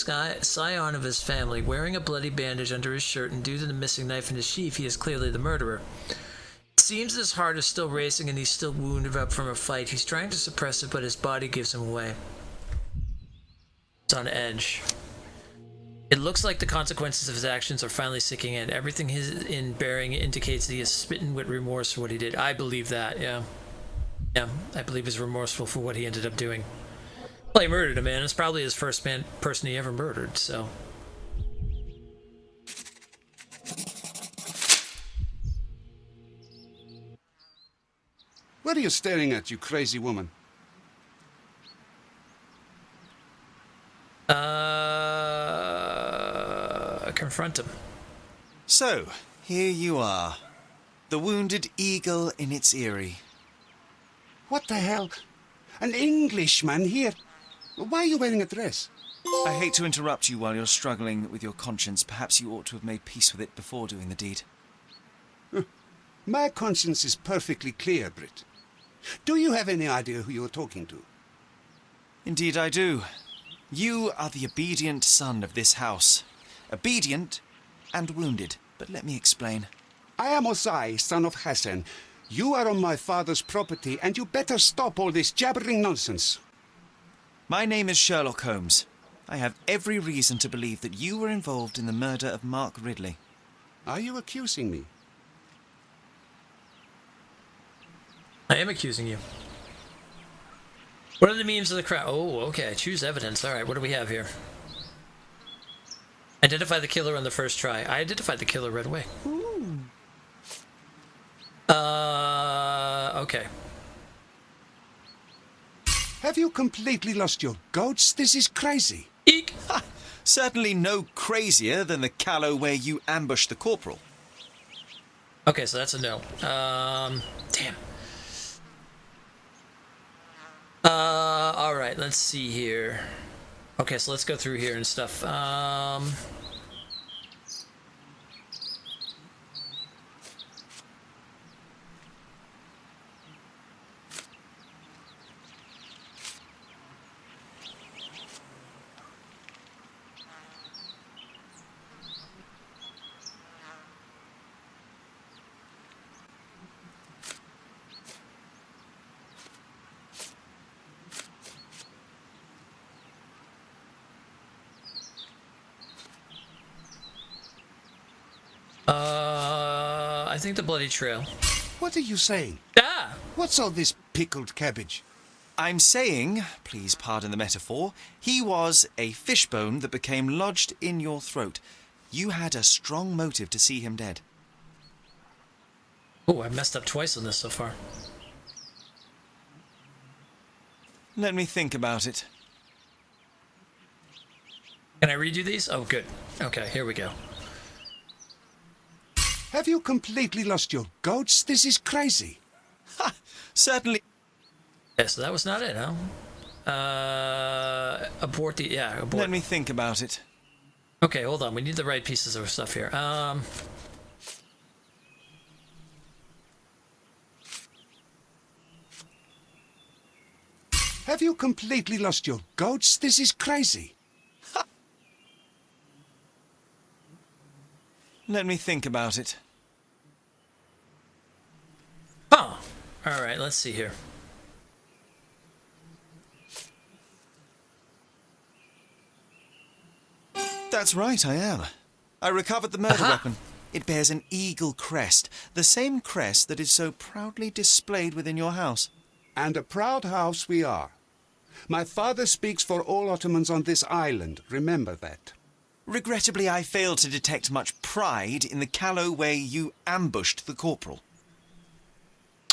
scion of his family. Wearing a bloody bandage under his shirt, and due to the missing knife in his sheath, he is clearly the murderer. It seems his heart is still racing, and he's still wounded up from a fight. He's trying to suppress it, but his body gives him away. It's on edge. It looks like the consequences of his actions are finally sinking in. Everything in bearing indicates that he is smitten with remorse for what he did. I believe that, yeah. Yeah, I believe he's remorseful for what he ended up doing. Well, he murdered a man. It's probably his first person he ever murdered, so. What are you staring at, you crazy woman? Confront him. So, here you are. The wounded eagle in its eyrie. What the hell? An Englishman here? Why are you wearing a dress? I hate to interrupt you while you're struggling with your conscience. Perhaps you ought to have made peace with it before doing the deed. My conscience is perfectly clear, Brit. Do you have any idea who you're talking to? Indeed I do. You are the obedient son of this house. Obedient and wounded. But let me explain. I am Osai, son of Hassan. You are on my father's property, and you better stop all this jabbering nonsense. My name is Sherlock Holmes. I have every reason to believe that you were involved in the murder of Mark Ridley. Are you accusing me? I am accusing you. What are the memes of the crowd? Oh, okay. Choose evidence. All right, what do we have here? Identify the killer on the first try. I identified the killer right away. Ooh. Okay. Have you completely lost your goats? This is crazy. Eek! Ha! Certainly no crazier than the callow where you ambushed the corporal. Okay, so that's a no. Damn. Alright, let's see here. Okay, so let's go through here and stuff. I think the bloody trail. What are you saying? Ah! What's all this pickled cabbage? I'm saying, please pardon the metaphor, he was a fishbone that became lodged in your throat. You had a strong motive to see him dead. Oh, I messed up twice on this so far. Let me think about it. Can I redo these? Oh, good. Okay, here we go. Have you completely lost your goats? This is crazy. Ha! Certainly. Yeah, so that was not it, huh? Abort the... Yeah, abort. Let me think about it. Okay, hold on. We need the right pieces of stuff here. Have you completely lost your goats? This is crazy. Ha! Let me think about it. Oh! Alright, let's see here. That's right, I am. I recovered the murder weapon. It bears an eagle crest, the same crest that is so proudly displayed within your house. And a proud house we are. My father speaks for all Ottomans on this island, remember that. Regrettably, I failed to detect much pride in the callow way you ambushed the corporal.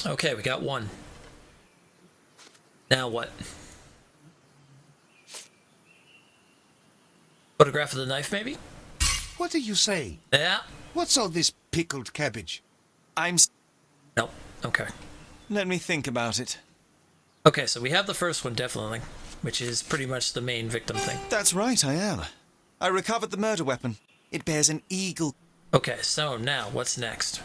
Okay, we got one. Now what? Photograph of the knife, maybe? What are you saying? Yeah. What's all this pickled cabbage? Nope. Okay. Let me think about it. Okay, so we have the first one, definitely, which is pretty much the main victim thing. That's right, I am. I recovered the murder weapon. It bears an eagle... Okay, so now, what's next?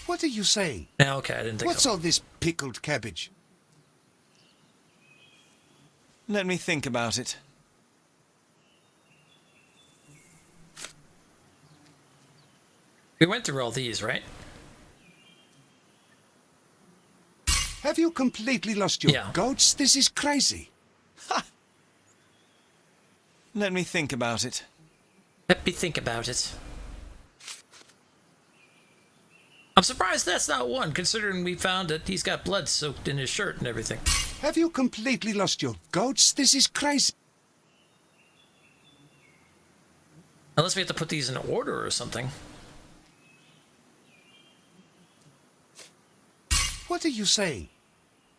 What are you saying? Now, okay, I didn't think What's all this pickled cabbage? Let me think about it. We went through all these, right? Have you completely lost your goats? This is crazy. Ha! Let me think about it. Let me think about it. I'm surprised that's not one, considering we found that he's got blood soaked in his shirt and everything. Have you completely lost your goats? This is crazy. Unless we have to put these in order or something. What are you saying?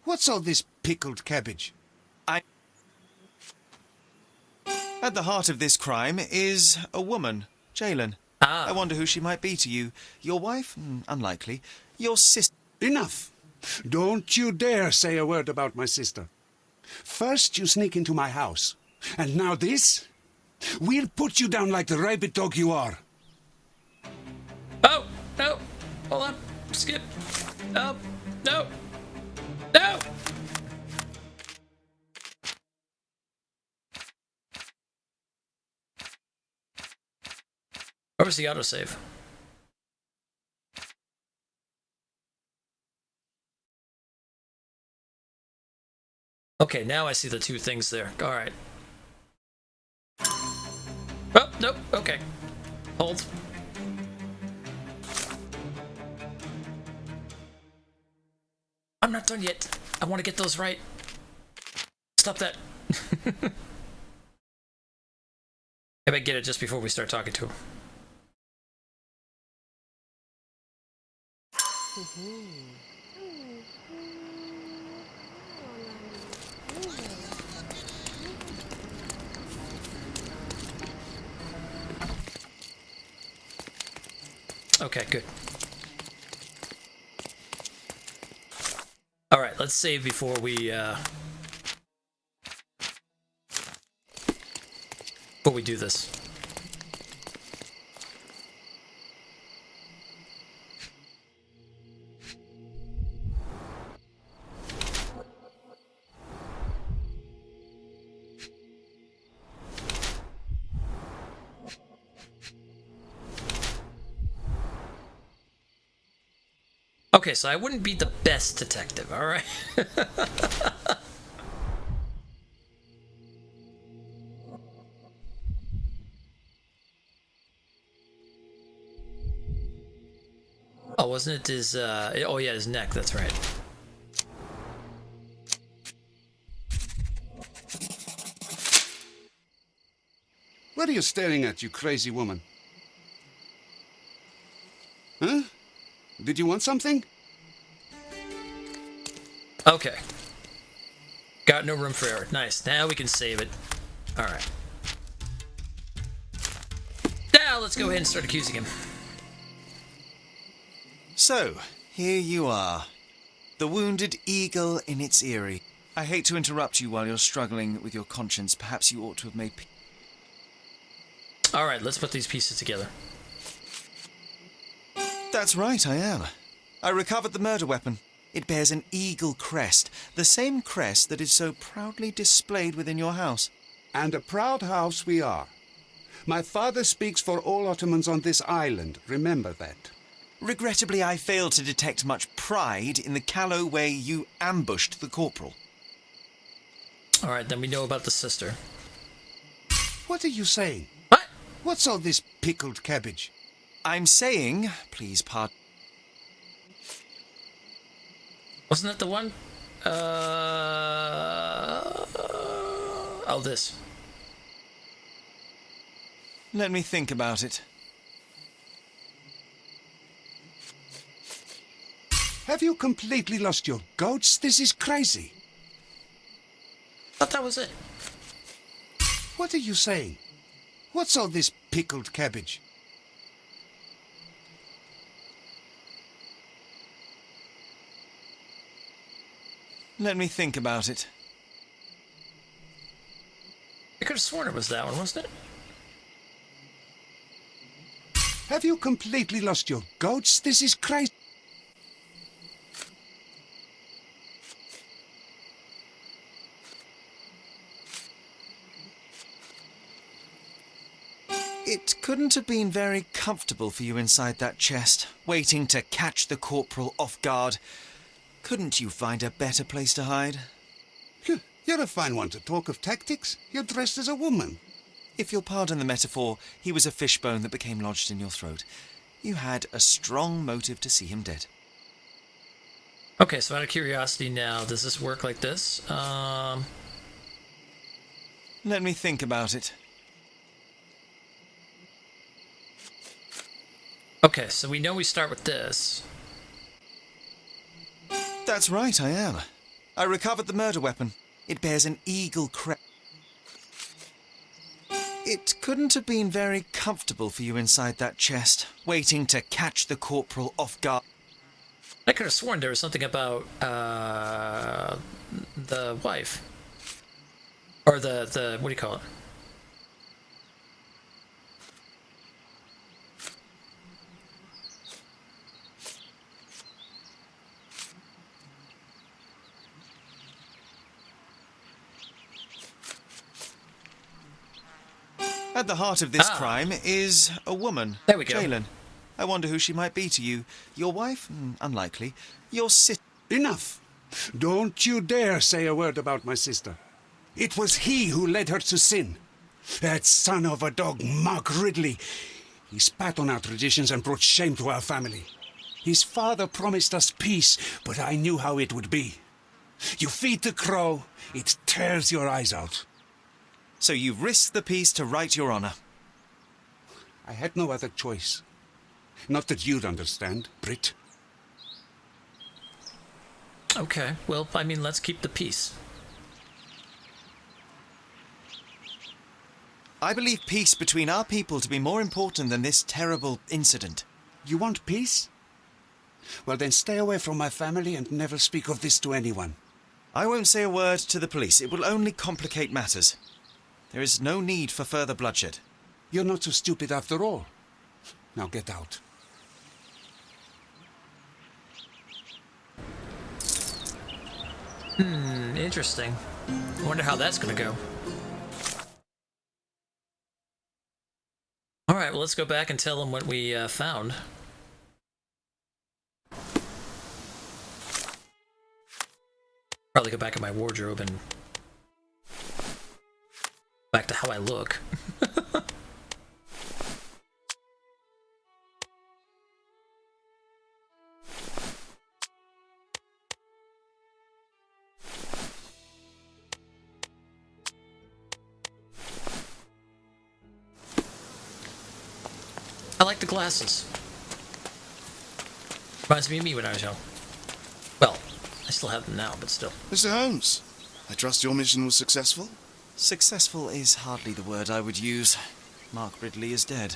What's all this pickled cabbage? At the heart of this crime is a woman, Jalen. I wonder who she might be to you. Your wife? Unlikely. Your sister... Enough! Don't you dare say a word about my sister. First you sneak into my house, and now this? We'll put you down like the rabid dog you are. Oh, no. Hold on. Skip. Oh, no. No! Where was the autosave? Okay, now I see the two things there. Alright. Oh, nope. Okay. Hold. I'm not done yet. I want to get those right. Stop that. I might get it just before we start talking to him. Okay, good. All right, let's save before we do this. Okay, so I wouldn't be the best detective, all right? Oh, wasn't it his, oh yeah, his neck, that's right. What are you staring at, you crazy woman? Huh? Did you want something? Okay. Got no room for error. Nice. Now we can save it. All right. Now let's go ahead and start accusing him. So, here you are. The wounded eagle in its eyrie. I hate to interrupt you while you're struggling with your conscience. Perhaps you ought to have made... All right, let's put these pieces together. That's right, I am. I recovered the murder weapon. It bears an eagle crest, the same crest that is so proudly displayed within your house. And a proud house we are. My father speaks for all Ottomans on this island, remember that. Regrettably, I failed to detect much pride in the callow way you ambushed the corporal. All right, then we know about the sister. What are you saying? What? What's all this pickled cabbage? I'm saying, please pardon... Wasn't that the one? Oh, this. Let me think about it. Have you completely lost your goats? This is crazy. Thought that was it. What are you saying? What's all this pickled cabbage? Let me think about it. I could have sworn it was that one, wasn't it? Have you completely lost your goats? This is crazy. It couldn't have been very comfortable for you inside that chest, waiting to catch the corporal off guard. Couldn't you find a better place to hide? You're a fine one to talk of tactics. You're dressed as a woman. If you'll pardon the metaphor, he was a fishbone that became lodged in your throat. You had a strong motive to see him dead. Okay, so out of curiosity now, does this work like this? Let me think about it. Okay, so we know we start with this. That's right, I am. I recovered the murder weapon. It bears an eagle crest. It couldn't have been very comfortable for you inside that chest, waiting to catch the corporal off guard. I could have sworn there was something about the wife. Or the what do you call it? At the heart of this crime is a woman. There we go. Jalen. I wonder who she might be to you. Your wife? Unlikely. Your sister? Enough! Don't you dare say a word about my sister. It was he who led her to sin. That son of a dog, Mark Ridley. He spat on our traditions and brought shame to our family. His father promised us peace, but I knew how it would be. You feed the crow, it tears your eyes out. So you've risked the peace to right your honor. I had no other choice. Not that you'd understand, Brit. Okay, well, I mean, let's keep the peace. I believe peace between our people to be more important than this terrible incident. You want peace? Well, then stay away from my family and never speak of this to anyone. I won't say a word to the police. It will only complicate matters. There is no need for further bloodshed. You're not so stupid after all. Now get out. Interesting. I wonder how that's gonna go. Alright, well, let's go back and tell them what we found. Probably go back in my wardrobe and back to how I look. I like the glasses. Reminds me of me when I was young. Well, I still have them now, but still. Mr. Holmes, I trust your mission was successful? Successful is hardly the word I would use. Mark Ridley is dead.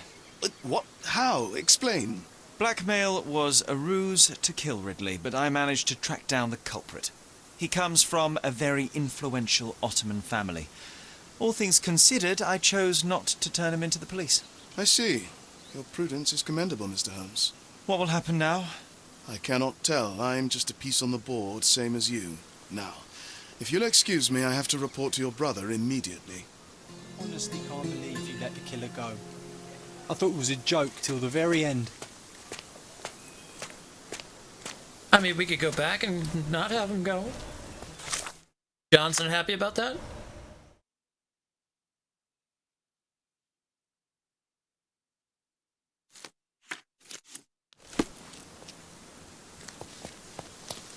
What? How? Explain. Blackmail was a ruse to kill Ridley, but I managed to track down the culprit. He comes from a very influential Ottoman family. All things considered, I chose not to turn him into the police. I see. Your prudence is commendable, Mr. Holmes. What will happen now? I cannot tell. I'm just a piece on the board, same as you. Now, if you'll excuse me, I have to report to your brother immediately. Honestly can't believe you let the killer go. I thought it was a joke till the very end. I mean, we could go back and not have him go. Johnson happy about that?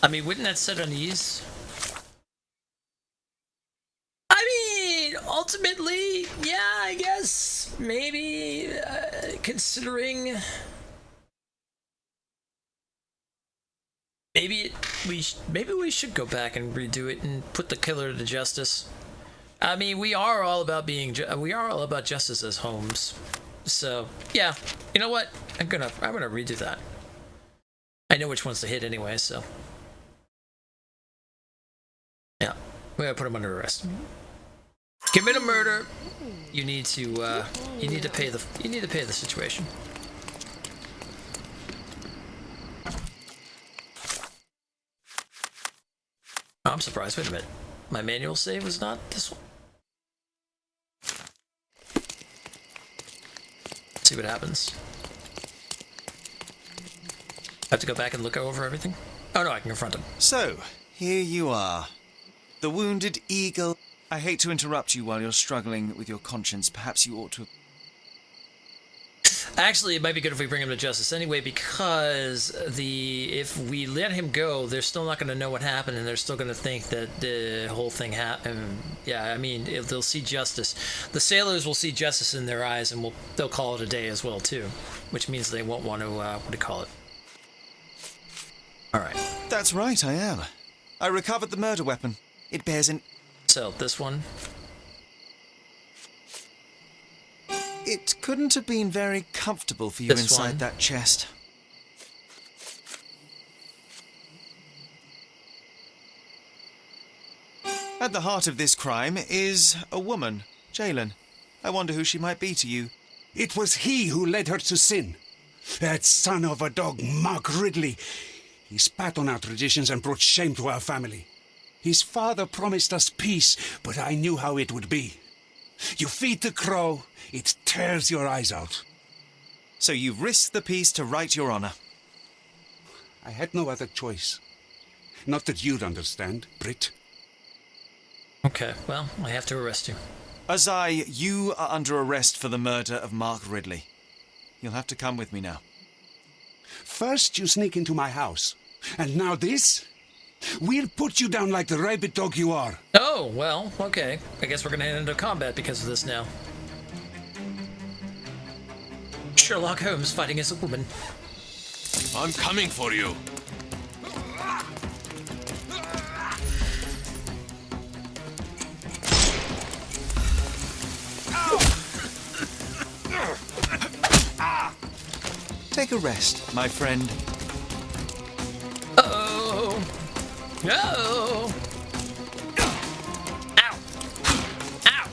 I mean, wouldn't that set unease? I mean, ultimately, yeah, I guess maybe considering maybe we should go back and redo it and put the killer to justice. I mean, we are all about justice as Holmes. So yeah, you know what? I'm gonna redo that. I know which ones to hit anyway, so. Yeah, we gotta put him under arrest. Commit a murder. You need to pay the situation. Oh, I'm surprised. Wait a minute. My manual save was not this one. Let's see what happens. I have to go back and look over everything. Oh no, I can confront him. So, here you are. The wounded eagle. I hate to interrupt you while you're struggling with your conscience. Perhaps you ought to... Actually, it might be good if we bring him to justice anyway, because if we let him go, they're still not going to know what happened, and they're still going to think that the whole thing happened. Yeah, I mean, they'll see justice. The sailors will see justice in their eyes, and they'll call it a day as well, too. Which means they won't want to, what do you call it? Alright. That's right, I am. I recovered the murder weapon. It bears an... So, this one? It couldn't have been very comfortable for you This inside one. that chest. At the heart of this crime is a woman, Jalen. I wonder who she might be to you. It was he who led her to sin. That son of a dog, Mark Ridley. He spat on our traditions and brought shame to our family. His father promised us peace, but I knew how it would be. You feed the crow, it tears your eyes out. So you risked the peace to right your honor. I had no other choice. Not that you'd understand, Brit. Okay, well, I have to arrest you. Azai, you are under arrest for the murder of Mark Ridley. You'll have to come with me now. First you sneak into my house, and now this? We'll put you down like the rabid dog you are. Oh, well, okay. I guess we're gonna head into combat because of this now. Sherlock Holmes fighting as a woman. I'm coming for you. Take a rest, my friend. Oh! No! Ow! Ow!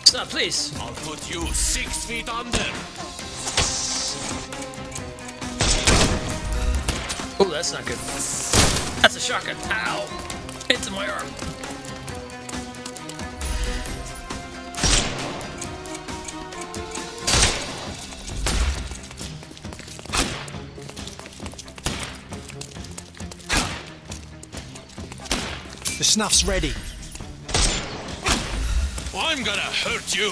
Stop, please! I'll put you 6 feet under. Oh, that's not good. That's a shotgun. Ow! Into my arm. The snuff's ready. I'm gonna hurt you.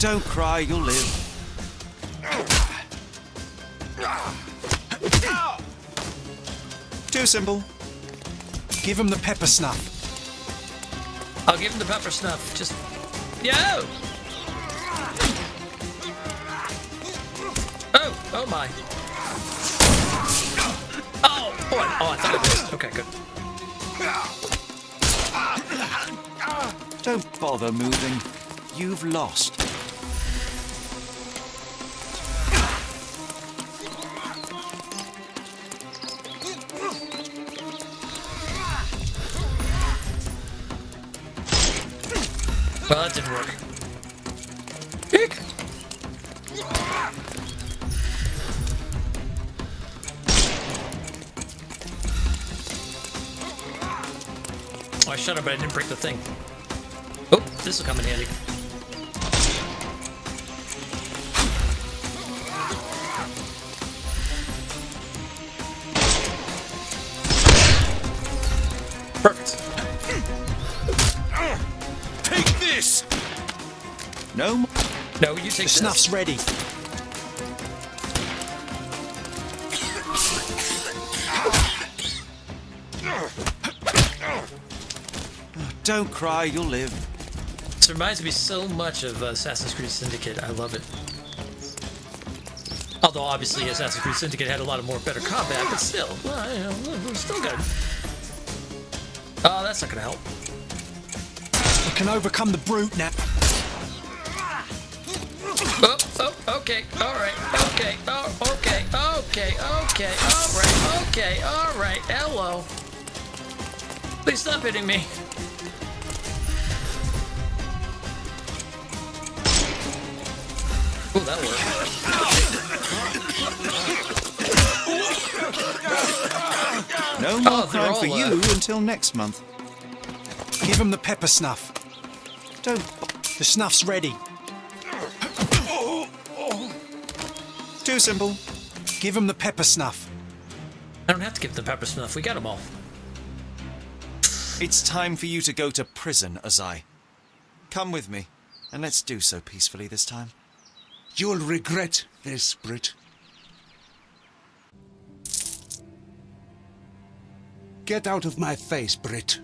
Don't cry, you'll live. Too simple. Give him the pepper snuff. I'll give him the pepper snuff. Just... Yo! Oh! Oh my. Oh! Boy! Oh, I thought I missed. Okay, good. Don't bother moving. You've lost. Well, that didn't work. Eek. Oh, I shut up, but I didn't break the thing. Oh, this will come in handy. Perfect. Take this! No. No, you take The this. snuff's ready. Don't cry, you'll live. This reminds me so much of Assassin's Creed Syndicate. I love it. Although obviously Assassin's Creed Syndicate had a lot of more better combat, but still, well, you know, still good. Oh, that's not gonna help. We can overcome the brute now. Oh, oh, okay, alright, okay, oh, okay, okay, okay, alright, okay, alright, hello. Please stop hitting me. Oh, that worked. No more they're crime all, for you until next month. Give him the pepper snuff. Don't. The snuff's ready. Too simple. Give him the pepper snuff. I don't have to give the pepper snuff. We got them all. It's time for you to go to prison, Azai. Come with me, and let's do so peacefully this time. You'll regret this, Brit. Get out of my face, Brit.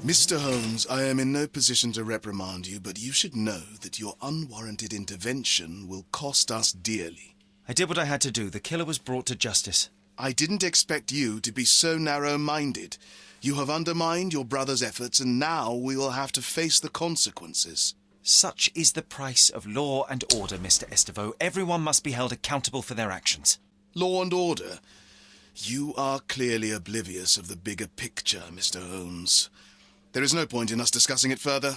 Mr. Holmes, I am in no position to reprimand you, but you should know that your unwarranted intervention will cost us dearly. I did what I had to do. The killer was brought to justice. I didn't expect you to be so narrow-minded. You have undermined your brother's efforts, and now we will have to face the consequences. Such is the price of law and order, Mr. Estevo. Everyone must be held accountable for their actions. Law and order? You are clearly oblivious of the bigger picture, Mr. Holmes. There is no point in us discussing it further.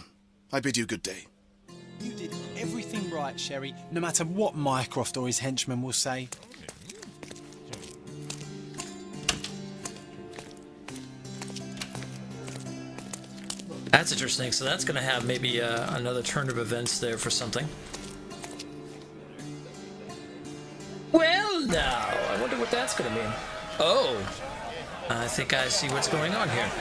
I bid you good day. You did everything right, Sherry, no matter what Mycroft or his henchmen will say. That's interesting. So that's going to have maybe another turn of events there for something. Well, now, I wonder what that's going to mean. Oh, I think I see what's going on here.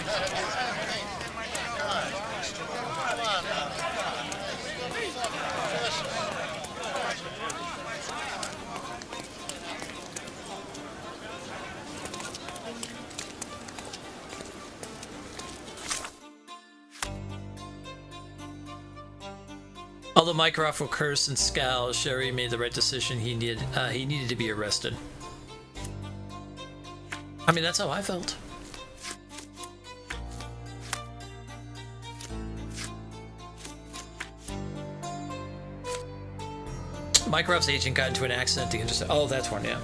Although Mycroft will curse and scowl, Sherry made the right decision. He needed to be arrested. I mean, that's how I felt. Mycroft's agent got into an accident. Oh, that's one, yeah.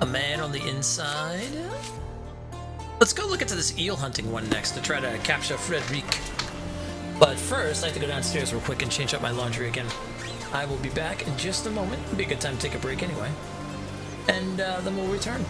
A man on the inside. Let's go look into this eel hunting one next to try to capture Frederic. But first, I have to go downstairs real quick and change up my laundry again. I will be back in just a moment. It'll be a good time to take a break anyway. And then we'll return.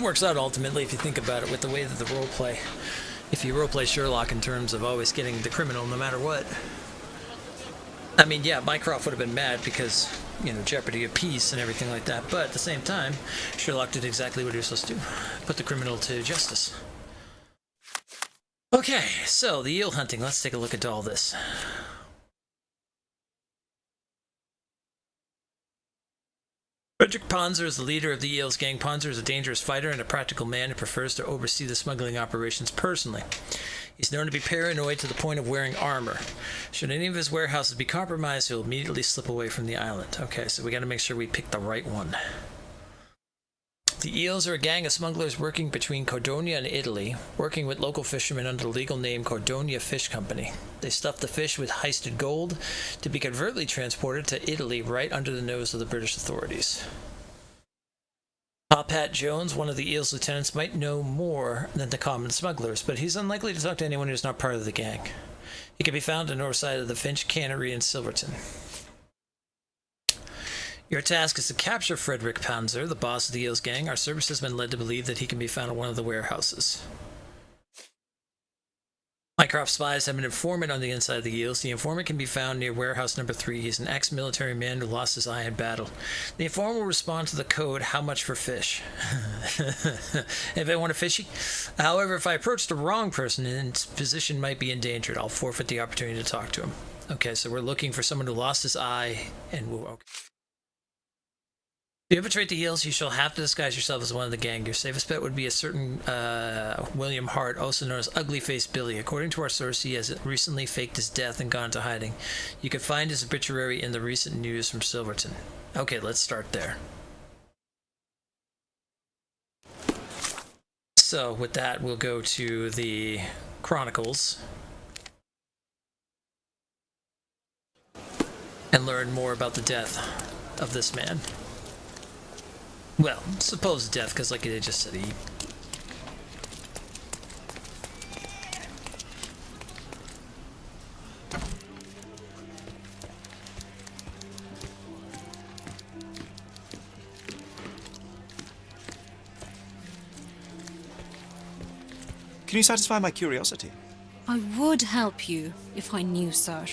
of works out ultimately if you think about it with the way that the roleplay. If you roleplay Sherlock in terms of always getting the criminal no matter what. I mean, yeah, Mycroft would have been mad because, you know, jeopardy of peace and everything like that. But at the same time, Sherlock did exactly what he was supposed to do. Put the criminal to justice. Okay, so the eel hunting. Let's take a look at all this. Frederick Panzer is the leader of the Eels gang. Panzer is a dangerous fighter and a practical man who prefers to oversee the smuggling operations personally. He's known to be paranoid to the point of wearing armor. Should any of his warehouses be compromised, he'll immediately slip away from the island. Okay, so we gotta make sure we pick the right one. The Eels are a gang of smugglers working between Cordonia and Italy, working with local fishermen under the legal name Cordonia Fish Company. They stuff the fish with heisted gold to be covertly transported to Italy right under the nose of the British authorities. Top Hat Jones, one of the Eels' lieutenants, might know more than the common smugglers, but he's unlikely to talk to anyone who's not part of the gang. He can be found on the north side of the Finch Cannery in Silverton. Your task is to capture Frederick Panzer, the boss of the Eels gang. Our service has been led to believe that he can be found at one of the warehouses. Mycroft spies have an informant on the inside of the Eels. The informant can be found near warehouse number 3. He's an ex-military man who lost his eye in battle. The informant will respond to the code, "How much for fish?" If I want a fishy. However, if I approach the wrong person, his position might be endangered. I'll forfeit the opportunity to talk to him. Okay, so we're looking for someone who lost his eye and will... Okay. To infiltrate the Eels, you shall have to disguise yourself as one of the gang. Your safest bet would be a certain William Hart, also known as Ugly-Faced Billy. According to our source, he has recently faked his death and gone into hiding. You can find his obituary in the recent news from Silverton. Okay, let's start there. So, with that, we'll go to the Chronicles and learn more about the death of this man. Well, supposed death, because like I just said, he... Can you satisfy my curiosity? I would help you if I knew, sir.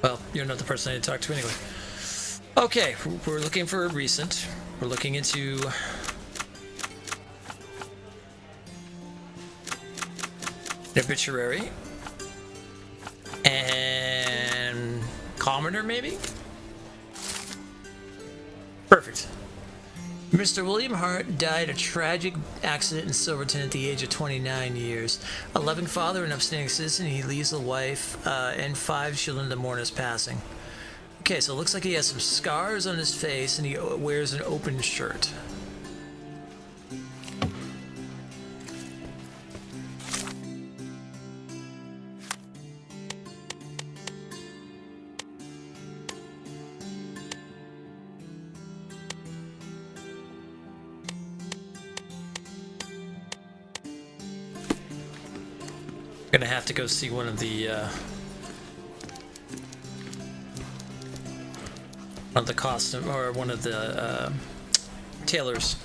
Well, you're not the person I need to talk to anyway. Okay, we're looking for a recent. We're looking into... an obituary. And... commoner, maybe? Perfect. Mr. William Hart died a tragic accident in Silverton at the age of 29 years. A loving father and upstanding citizen, he leaves a wife and 5 children to mourn his passing. Okay, so it looks like he has some scars on his face and he wears an open shirt. Gonna have to go see one of the costume, or one of the tailors.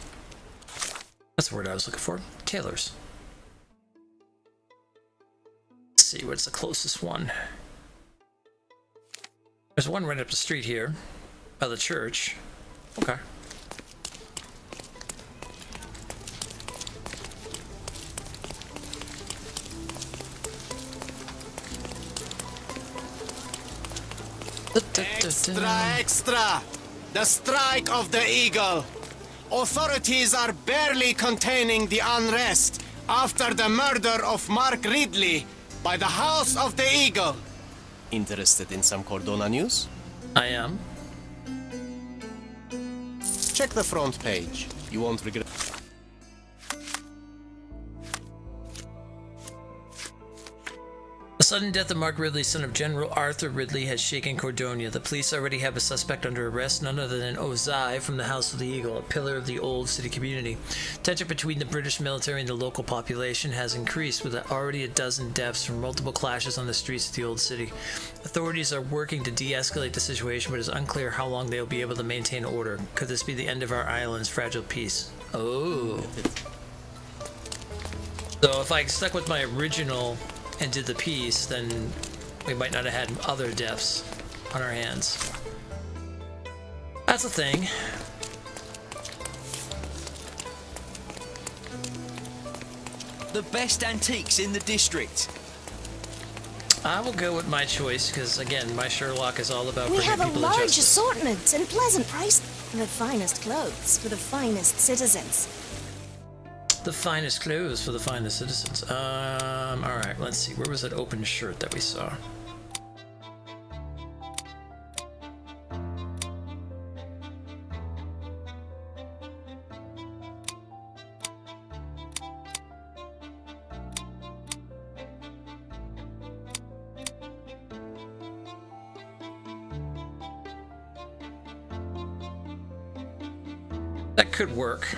That's the word I was looking for. Tailors. Let's see, what's the closest one? There's one right up the street here, by the church. Okay. Extra, extra! The strike of the eagle! Authorities are barely containing the unrest after the murder of Mark Ridley by the House of the Eagle. Interested in some Cordona news? I am. Check the front page. You won't regret. sudden death of Mark Ridley, son of General Arthur Ridley, has shaken Cordonia. The police already have a suspect under arrest, none other than Ozai from the House of the Eagle, a pillar of the old city community. Tension between the British military and the local population has increased, with already a dozen deaths from multiple clashes on the streets of the old city. Authorities are working to de-escalate the situation, but it's unclear how long they will be able to maintain order. Could this be the end of our island's fragile peace? Oh. So if I stuck with my original and did the piece, then we might not have had other deaths on our hands. That's a thing. The best antiques in the district. I will go with my choice, because again, my Sherlock is all about We bringing have a people to large justice. assortment and pleasant price. The finest clothes for the finest citizens. The finest clothes for the finest citizens. Alright, let's see. Where was that open shirt that we saw? That could work.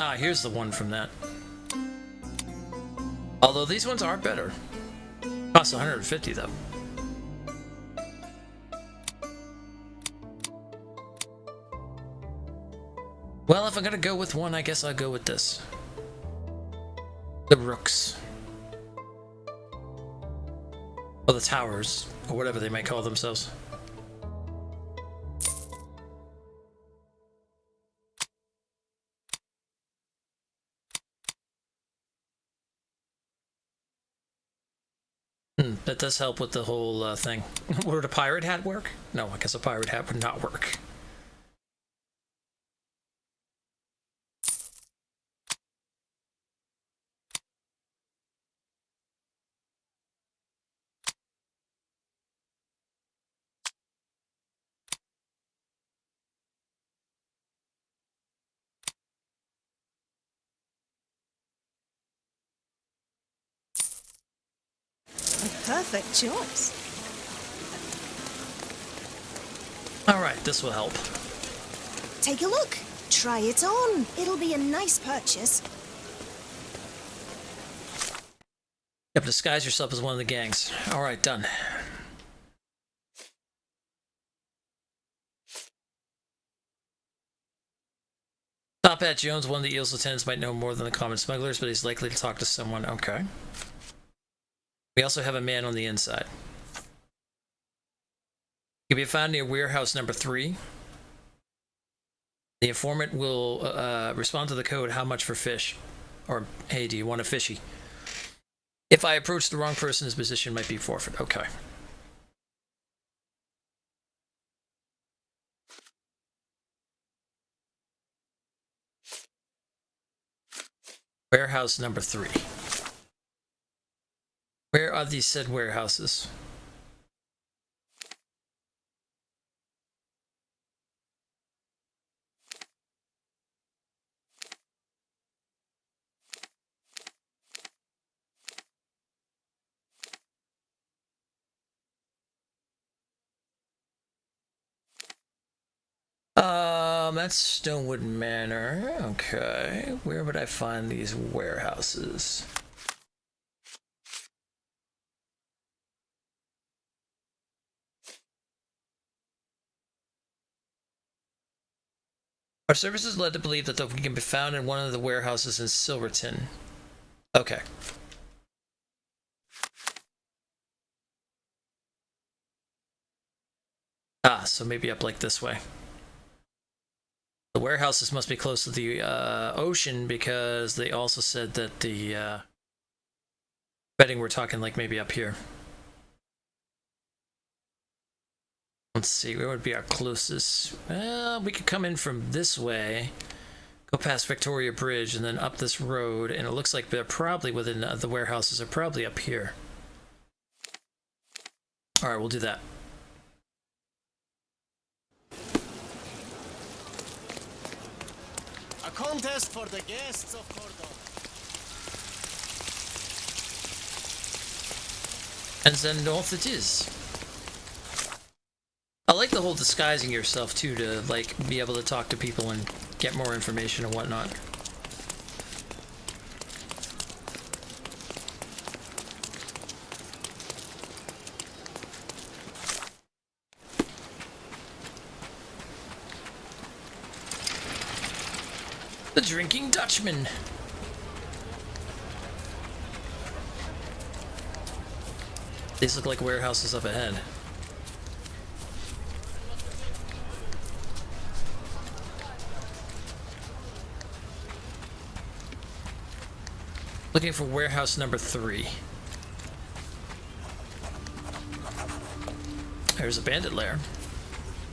Ah, here's the one from that. Although these ones are better. Costs 150 though. Well, if I'm gonna go with one, I guess I'll go with this. The Rooks. Or the Towers, or whatever they might call themselves. That does help with the whole thing. Would a pirate hat work? No, I guess a pirate hat would not work. Perfect choice. Alright, this will help. Take a look. Try it on. It'll be a nice purchase. Yep, disguise yourself as one of the gangs. Alright, done. Top Hat Jones, one of the Eel's lieutenants, might know more than the common smugglers, but he's likely to talk to someone. Okay. We also have a man on the inside. He can be found near warehouse number 3. The informant will respond to the code, how much for fish? Or, hey, do you want a fishy? If I approach the wrong person, his position might be forfeit. Okay. Warehouse number 3. Where are these said warehouses? That's Stonewood Manor. Okay. Where would I find these warehouses? Our service is led to believe that we can be found in one of the warehouses in Silverton. Okay. Ah, so maybe up like this way. The warehouses must be close to the ocean, because they also said that the betting we're talking like maybe up here. Let's see, where would be our closest? Well, we could come in from this way, go past Victoria Bridge, and then up this road, and it looks like they're probably within the warehouses are probably up here. Alright, we'll do that. A contest for the guests of Cordova. And then north it is. I like the whole disguising yourself too, to like be able to talk to people and get more information and whatnot. The Drinking Dutchman. These look like warehouses up ahead. Looking for warehouse number 3. There's a bandit lair.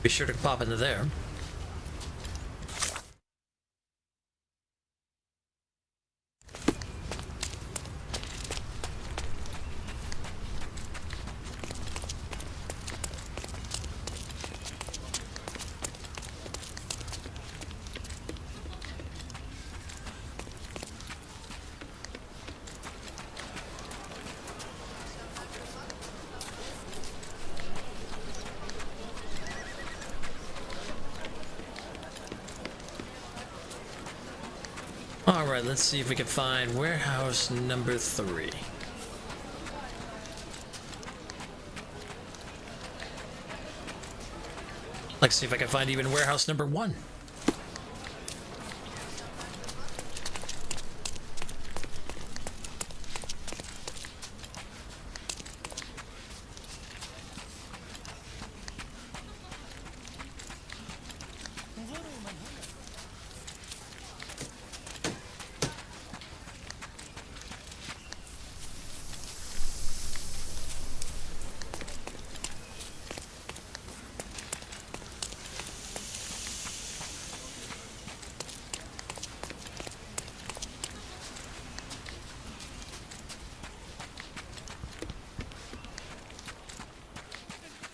Be sure to pop into there. Alright, let's see if we can find warehouse number 3. Let's see if I can find even warehouse number 1.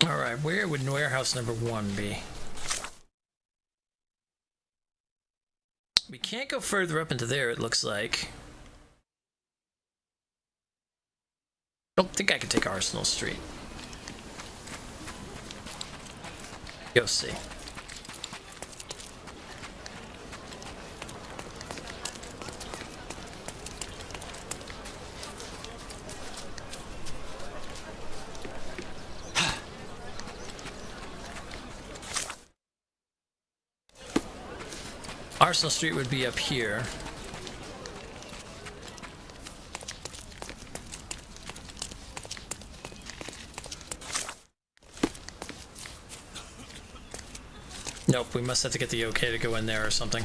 Alright, where would warehouse number 1 be? We can't go further up into there, it looks like. Don't think I can take Arsenal Street. Go see. Arsenal Street would be up here. Nope, we must have to get the okay to go in there or something.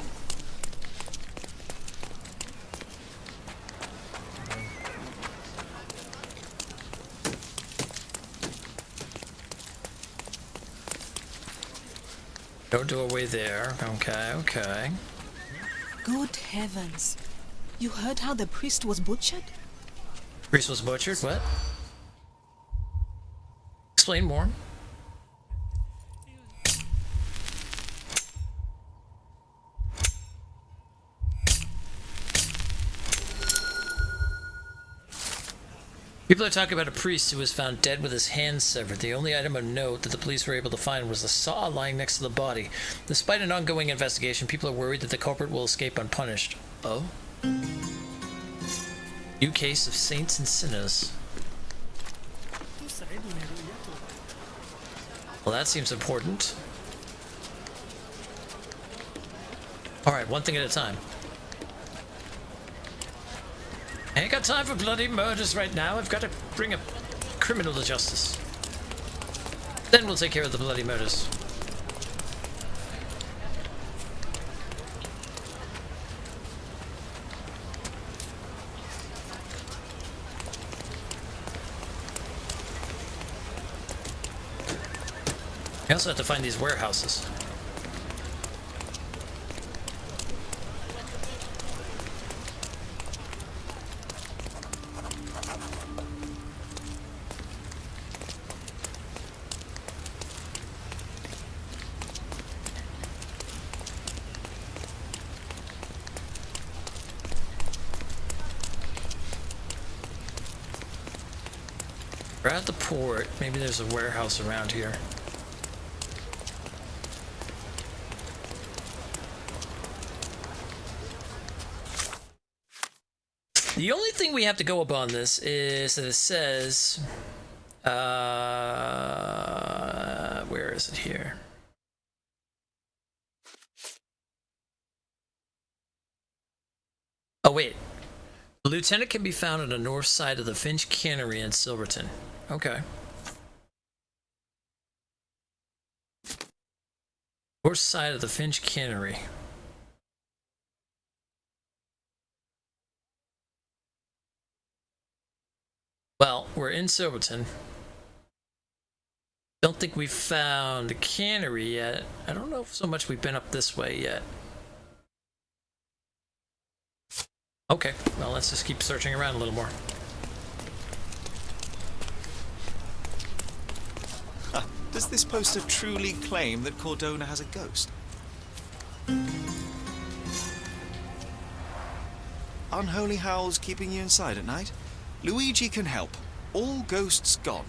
No doorway there. Okay, okay. Good heavens. You heard how the priest was butchered? Priest was butchered? What? Explain more. People are talking about a priest who was found dead with his hands severed. The only item of note that the police were able to find was a saw lying next to the body. Despite an ongoing investigation, people are worried that the culprit will escape unpunished. Oh? New case of saints and sinners. Well, that seems important. Alright, one thing at a time. I ain't got time for bloody murders right now. I've got to bring a criminal to justice. Then we'll take care of the bloody murders. I also have to find these warehouses. We're at the port. Maybe there's a warehouse around here. The only thing we have to go up on this is that it says, where is it here? Oh, wait. The lieutenant can be found on the north side of the Finch Cannery in Silverton. Okay. North side of the Finch Cannery. Well, we're in Silverton. Don't think we've found the cannery yet. I don't know so much we've been up this way yet. Okay, well, let's just keep searching around a little more. Does this poster truly claim that Cordona has a ghost? Unholy howls keeping you inside at night? Luigi can help. All ghosts gone.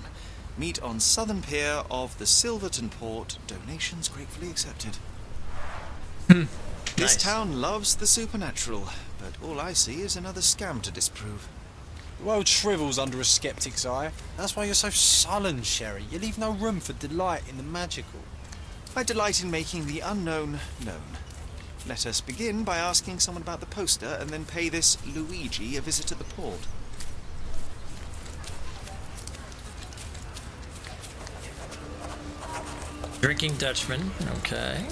Meet on southern pier of the Silverton port. Donations gratefully accepted. This town loves the supernatural, but all I see is another scam to disprove. The world shrivels under a skeptic's eye. That's why you're so sullen, Sherry. You leave no room for delight in the magical. I delight in making the unknown known. Let us begin by asking someone about the poster and then pay this Luigi a visit at the port. Drinking Dutchman, okay.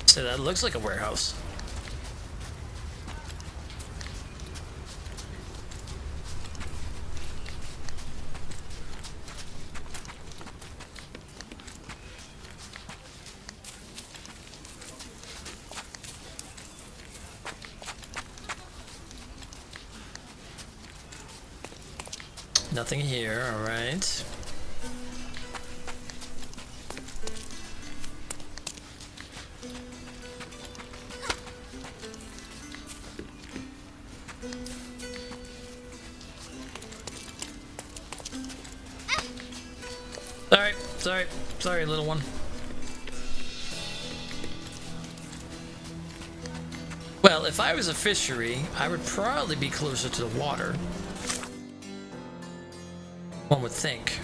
So that looks like a warehouse. Nothing here, all right. Sorry, little one. Well, if I was a fishery, I would probably be closer to the water. One would think.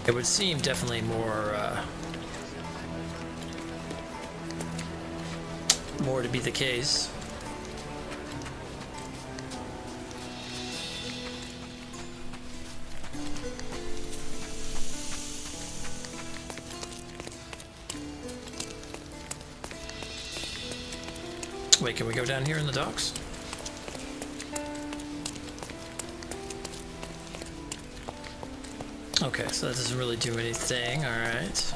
It would seem definitely more to be the case. Wait, can we go down here in the docks? Okay, so that doesn't really do anything, alright.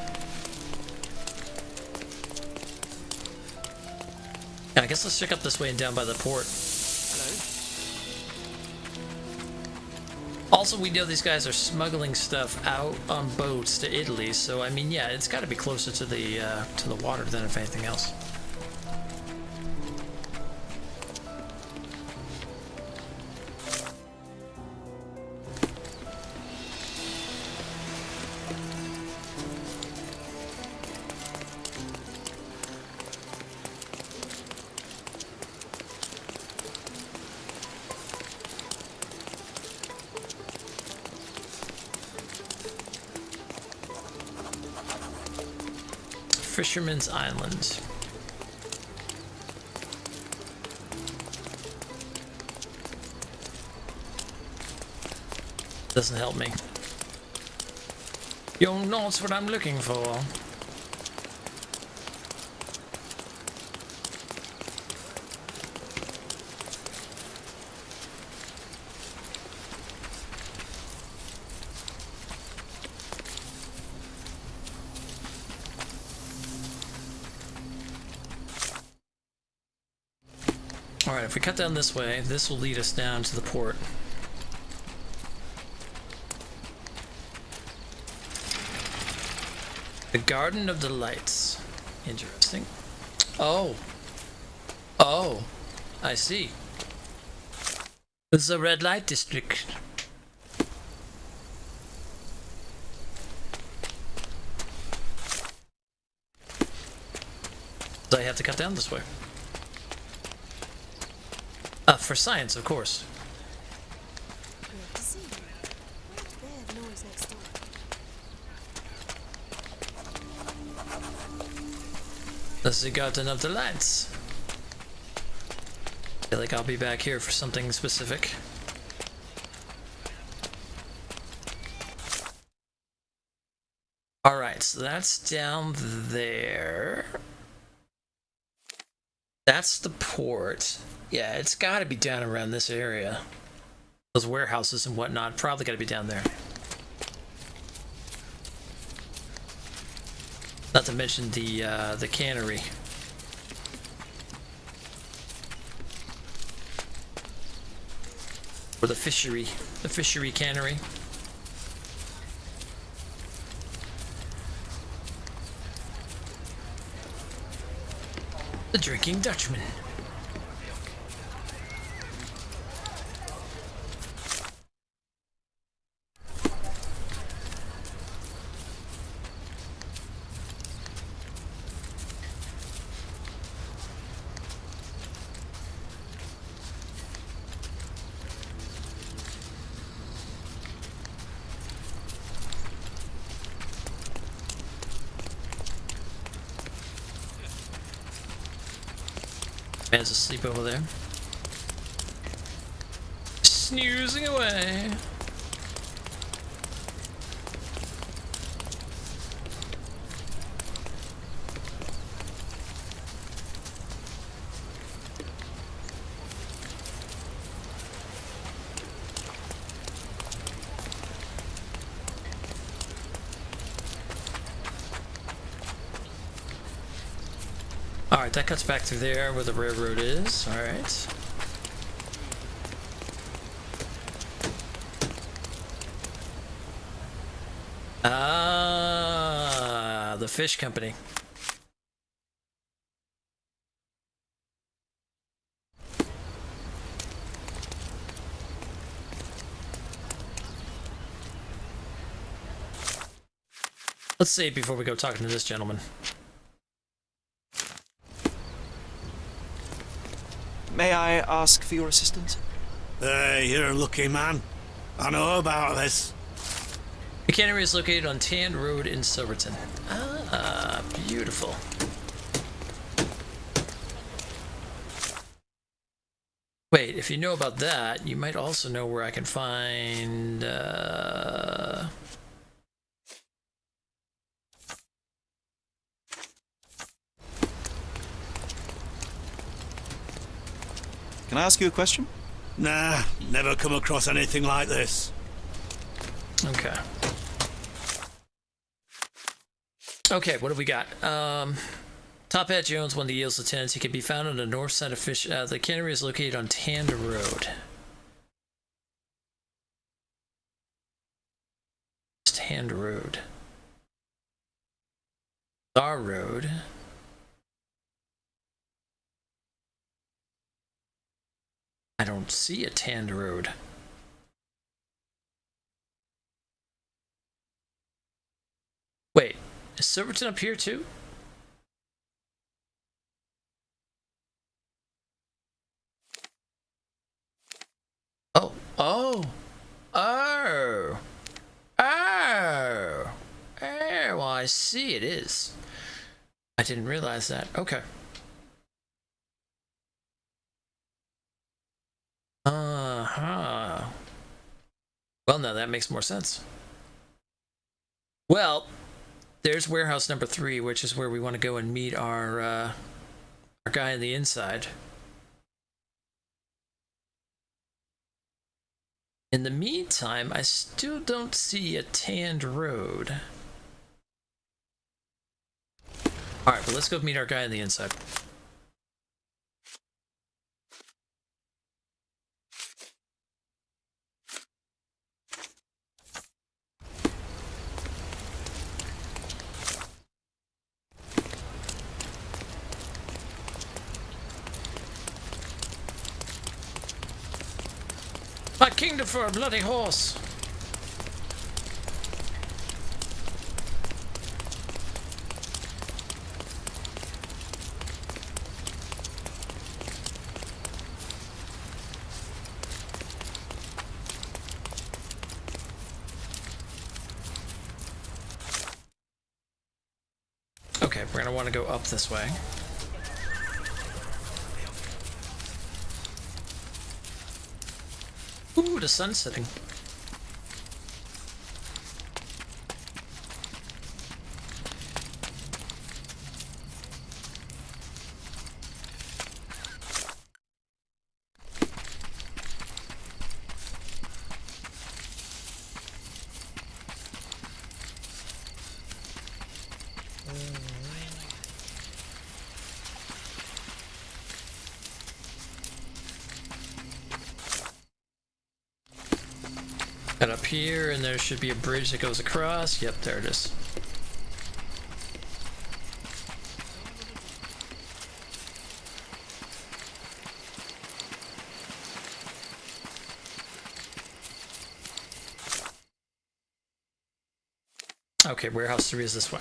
Yeah, I guess let's check up this way and down by the port. Hello. Also, we know these guys are smuggling stuff out on boats to Italy, so I mean, yeah, it's got to be closer to the water than if anything else. Fisherman's Island. Doesn't help me. You're not what I'm looking for. Alright, if we cut down this way, this will lead us down to the port. The Garden of Delights. Interesting. Oh. Oh. I see. The red light district. So I have to cut down this way. For science, of course. Good to see you. They have noise next door. This is the Garden of Delights. I feel like I'll be back here for something specific. Alright, so that's down there. That's the port. Yeah, it's gotta be down around this area. Those warehouses and whatnot, probably gotta be down there. Not to mention the cannery. Or the fishery cannery. The Drinking Dutchman. Man's asleep over there. Snoozing away. Alright, that cuts back through there where the railroad is. Alright. Ah, the fish company. Let's see it before we go talking to this gentleman. May I ask for your assistance? Hey, you're a lucky man. I know about this. The cannery is located on Tand Road in Silverton. Ah, beautiful. Wait, if you know about that, you might also know where I can find, Can I ask you a question? Nah, never come across anything like this. Okay. Okay, what do we got? Top Hat Jones, one of the Eels lieutenants. He can be found on the north side of Fish. The cannery is located on Tand Road. Tand Road. Star Road. I don't see a Tand Road. Wait, is Silverton up here too? Oh, oh, oh, oh, well, I see it is. I didn't realize that. Okay. Uh-huh. Well, now that makes more sense. Well, there's warehouse number 3, which is where we want to go and meet our guy on the inside. In the meantime, I still don't see a Tand Road. Alright, but let's go meet our guy on the inside. My kingdom for a bloody horse. Okay, we're gonna want to go up this way. Ooh, the sun's setting. Got up here, and there should be a bridge that goes across. Yep, there it is. Okay, warehouse 3 is this way.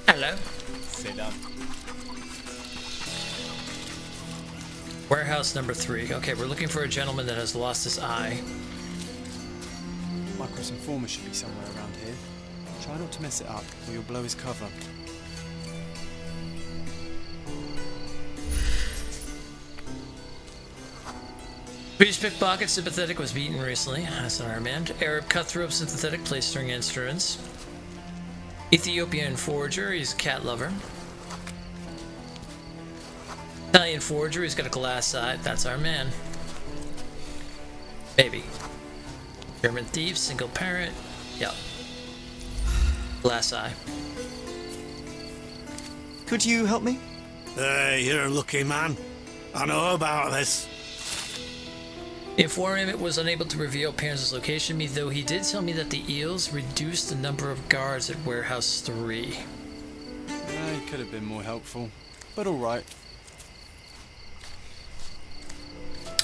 Hello. Sit down. Warehouse number 3. Okay, we're looking for a gentleman that has lost his eye. Micro's informer should be somewhere around here. Try not to mess it up, or you'll blow his cover. British pickpocket sympathetic was beaten recently. That's not our man. Arab cutthroat sympathetic placed string instruments. Ethiopian forger, he's a cat lover. Italian forger, he's got a glass eye. That's our man. Maybe. German thief, single parent. Yep. Glass eye. Could you help me? Hey, you're a lucky man. I know about this. Informant was unable to reveal Parents' location, though he did tell me that the eels reduced the number of guards at Warehouse 3. Yeah, he could have been more helpful, but alright.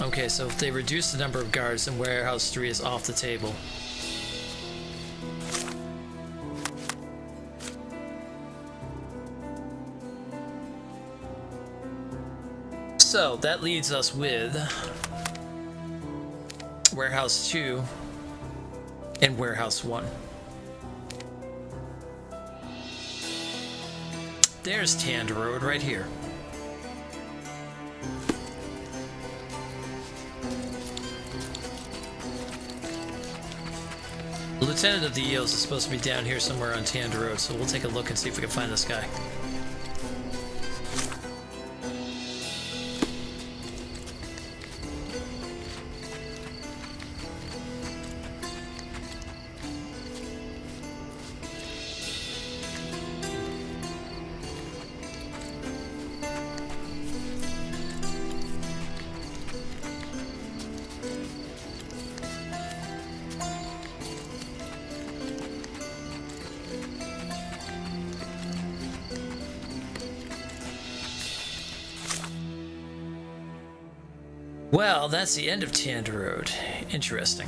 Okay, so if they reduce the number of guards, then Warehouse 3 is off the table. So, that leaves us with Warehouse 2 and Warehouse 1. There's Tand Road right here. The Lieutenant of the Eels is supposed to be down here somewhere on Tand Road, so we'll take a look and see if we can find this guy. Well, that's the end of Tand Road. Interesting.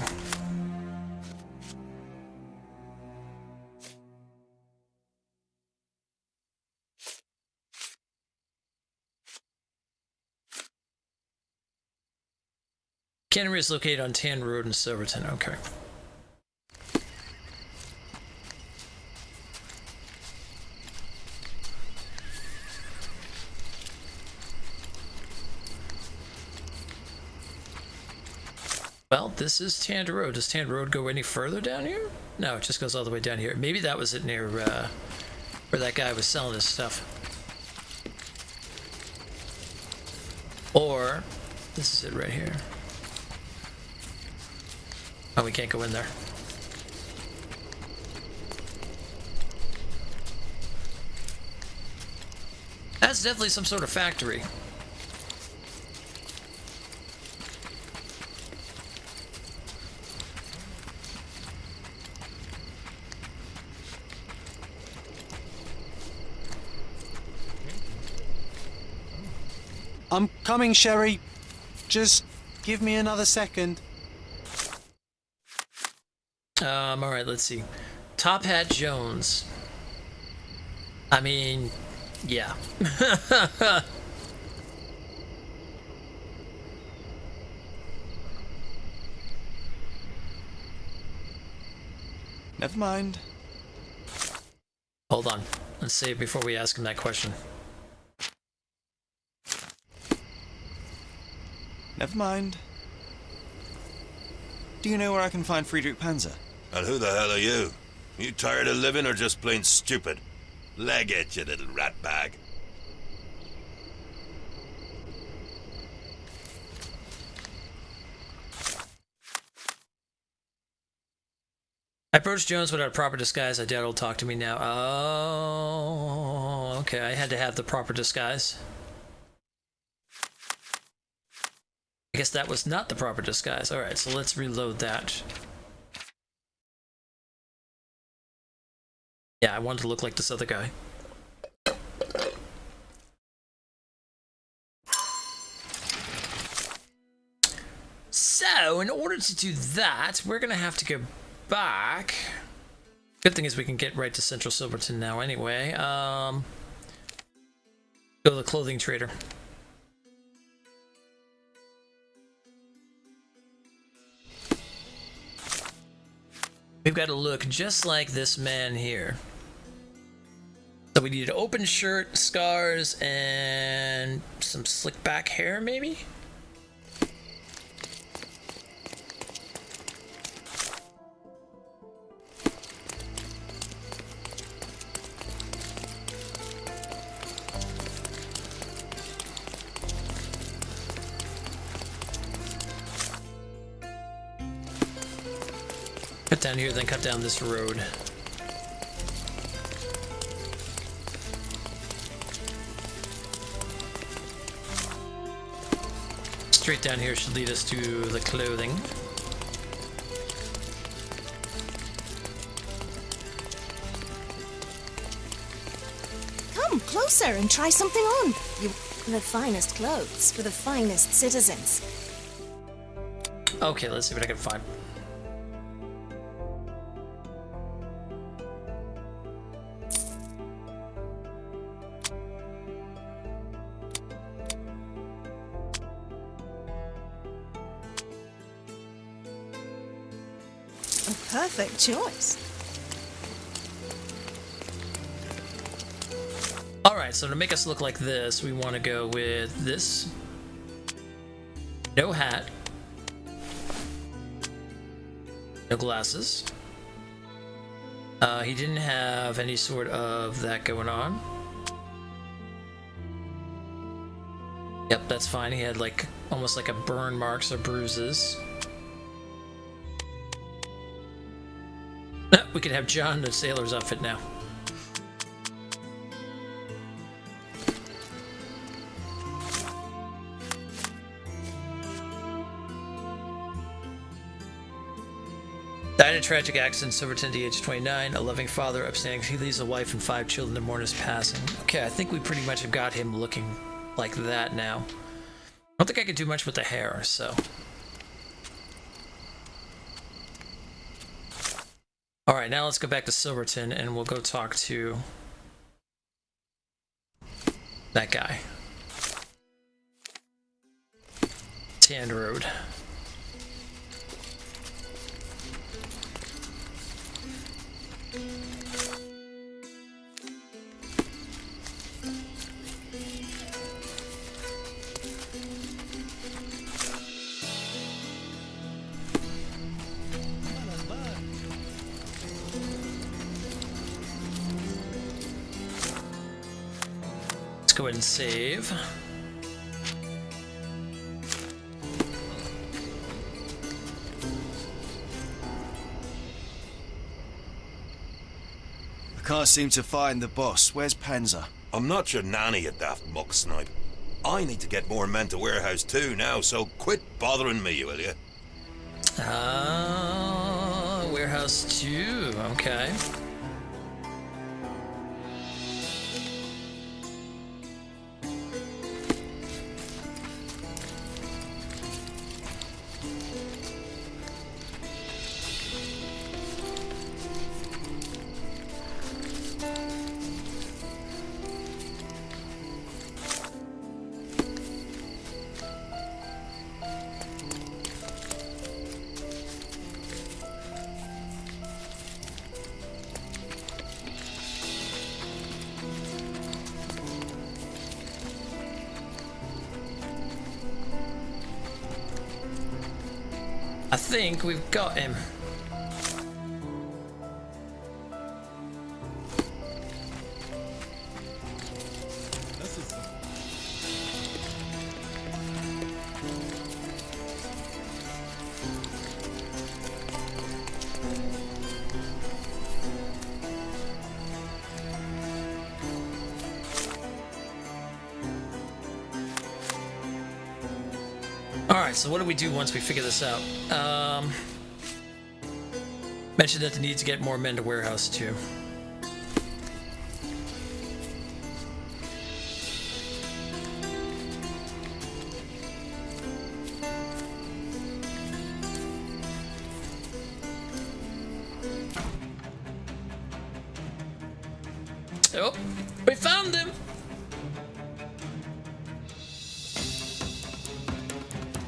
Cannery is located on Tand Road in Silverton. Okay. Well, this is Tand Road. Does Tand Road go any further down here? No, it just goes all the way down here. Maybe that was it near where that guy was selling his stuff. Or, this is it right here. Oh, we can't go in there. That's definitely some sort of factory. I'm coming, Sherry. Just give me another second. Alright, let's see. Top Hat Jones. I mean, yeah. Never mind. Hold on. Let's save before we ask him that question. Never mind. Do you know where I can find Friedrich Panzer? And who the hell are you? You tired of living or just plain stupid? Leg it, you little ratbag. I approached Jones without a proper disguise. I doubt he'll talk to me now. Oh, okay. I had to have the proper disguise. I guess that was not the proper disguise. Alright, so let's reload that. Yeah, I wanted to look like this other guy. So, in order to do that, we're gonna have to go back. Good thing is we can get right to Central Silverton now anyway. Go to the clothing trader. We've got to look just like this man here. So we need an open shirt, scars, and some slick back hair, maybe? Cut down here, then cut down this road. Straight down here should lead us to the clothing. Come closer and try something on. You the finest clothes for the finest citizens. Okay, let's see what I can find. A perfect choice. Alright, so to make us look like this, we want to go with this. No hat. No glasses. He didn't have any sort of that going on. Yep, that's fine. He had like almost like a burn marks or bruises. We could have John in the sailor's outfit now. Died in a tragic accident, Silverton, the age of 29, a loving father, upstanding. He leaves a wife and 5 children to mourn his passing. Okay, I think we pretty much have got him looking like that now. I don't think I could do much with the hair, so. Alright, now let's go back to Silverton and we'll go talk to that guy. Tan Road. Go ahead and save. I can't seem to find the boss. Where's Panzer? I'm not your nanny, you daft muck snipe. I need to get more men to warehouse too now, so quit bothering me, will you? Warehouse 2, okay. I think we've got him. Alright, so what do we do once we figure this out? Mentioned that they need to get more men to warehouse too. Oh, we found him!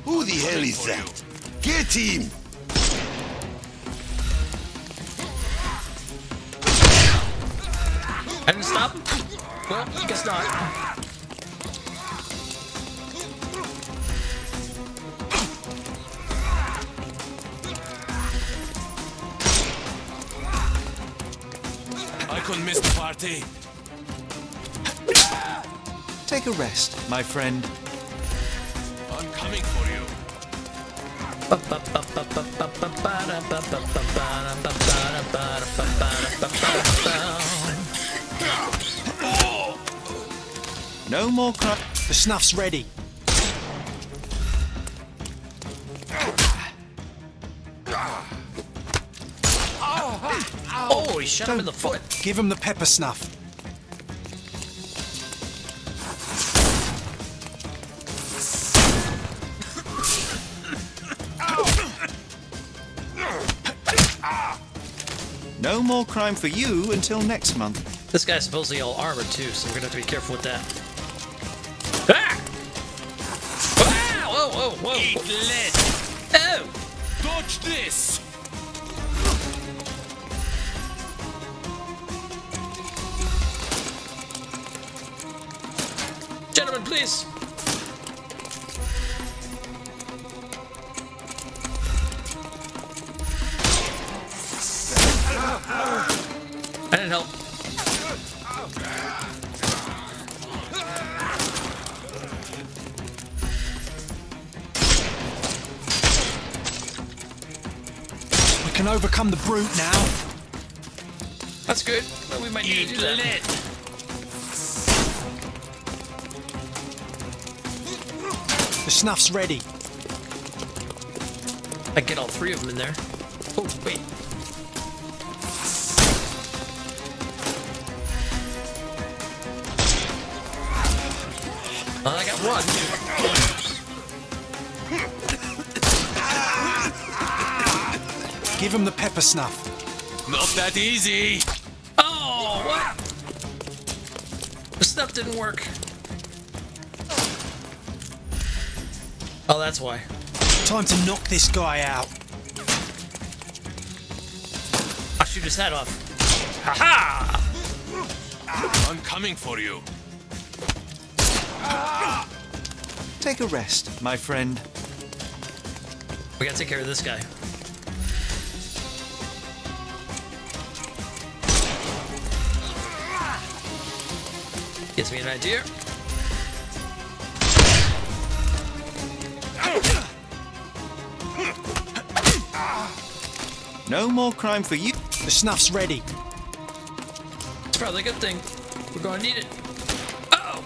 Who the hell is that? Get him! I didn't stop him? Well, I guess not. I couldn't miss the party. Take a rest, my friend. I'm coming for you. No more crap. The snuff's ready. Oh, he shot him in the foot. Give him the pepper snuff. No more crime for you until next month. This guy's supposedly all armored too, so we're gonna have to be careful with that. Ah! Ah! Whoa, whoa, whoa! Eat lead. Oh! Dodge this. Gentlemen, please! I didn't help. We can overcome the brute now. That's good. Well, we might need to do that. Lead. The snuff's ready. I get all three of them in there. Oh, wait. I got one. Give him the pepper snuff. Not that easy. Oh, what? The stuff didn't work. Oh, that's why. Time to knock this guy out. I'll shoot his head off. Ha-ha! I'm coming for you. Take a rest, my friend. We gotta take care of this guy. Gives me an idea. No more crime for you. The snuff's ready. It's probably a good thing. We're gonna need it. Uh-oh!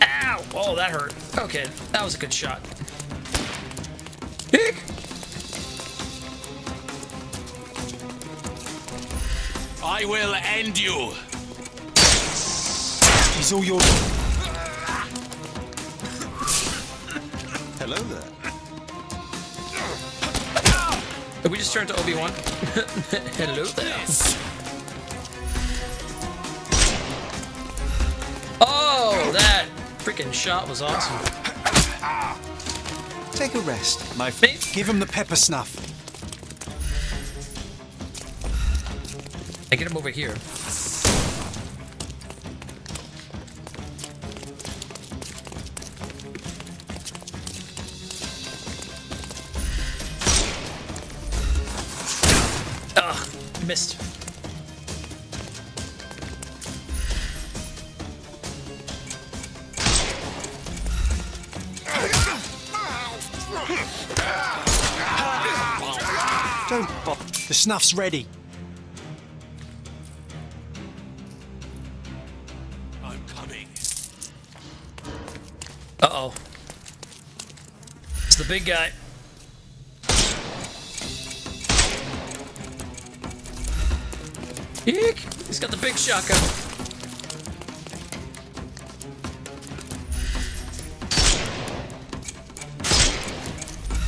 Ow! Oh, that hurt. Okay, that was a good shot. Hick! I will end you. He's all yours. Hello there. Did we just turn to Obi-Wan? Hello there. Oh, that freaking shot was awesome. Take a rest, my friend. Give him the pepper snuff. I get him over here. Ugh, missed. Don't bother. The snuff's ready. I'm coming. Uh-oh. It's the big guy. Eek! He's got the big shotgun.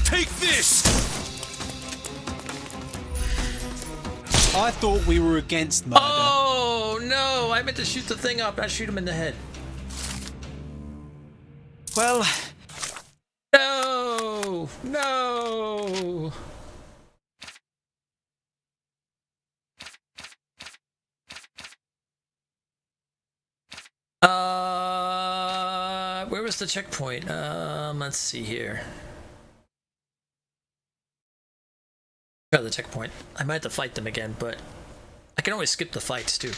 Take this! I thought we were against murder. Oh, no! I meant to shoot the thing up, not shoot him in the head. Well... No! No! Where was the checkpoint? Let's see here. Try the checkpoint. I might have to fight them again, but I can always skip the fights too.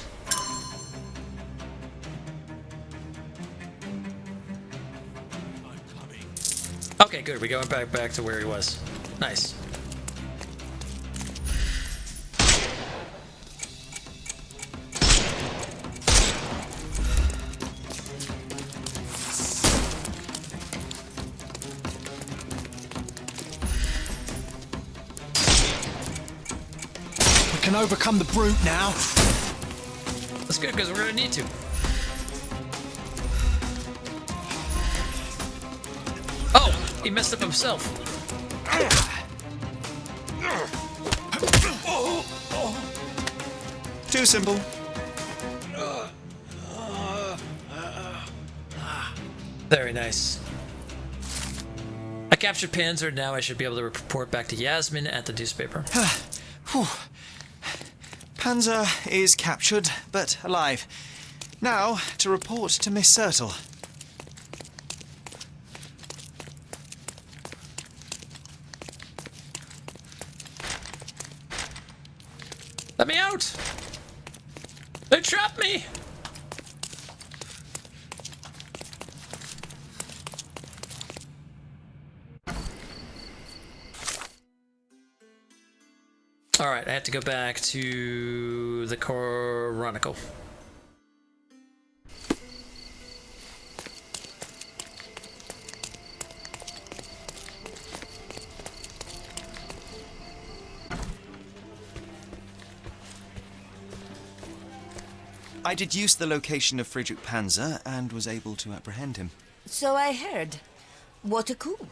Okay, good. We're going back to where he was. Nice. We can overcome the brute now. That's good, because we're going to need to. Oh, he messed up himself. Too simple. Very nice. I captured Panzer, now I should be able to report back to Yasmin at the newspaper. Panzer is captured, but alive. Now, to report to Miss Sertle. Let me out! They trapped me! Alright, I have to go back to the Chronicle. I deduced the location of Friedrich Panzer and was able to apprehend him. So I heard. What a coup.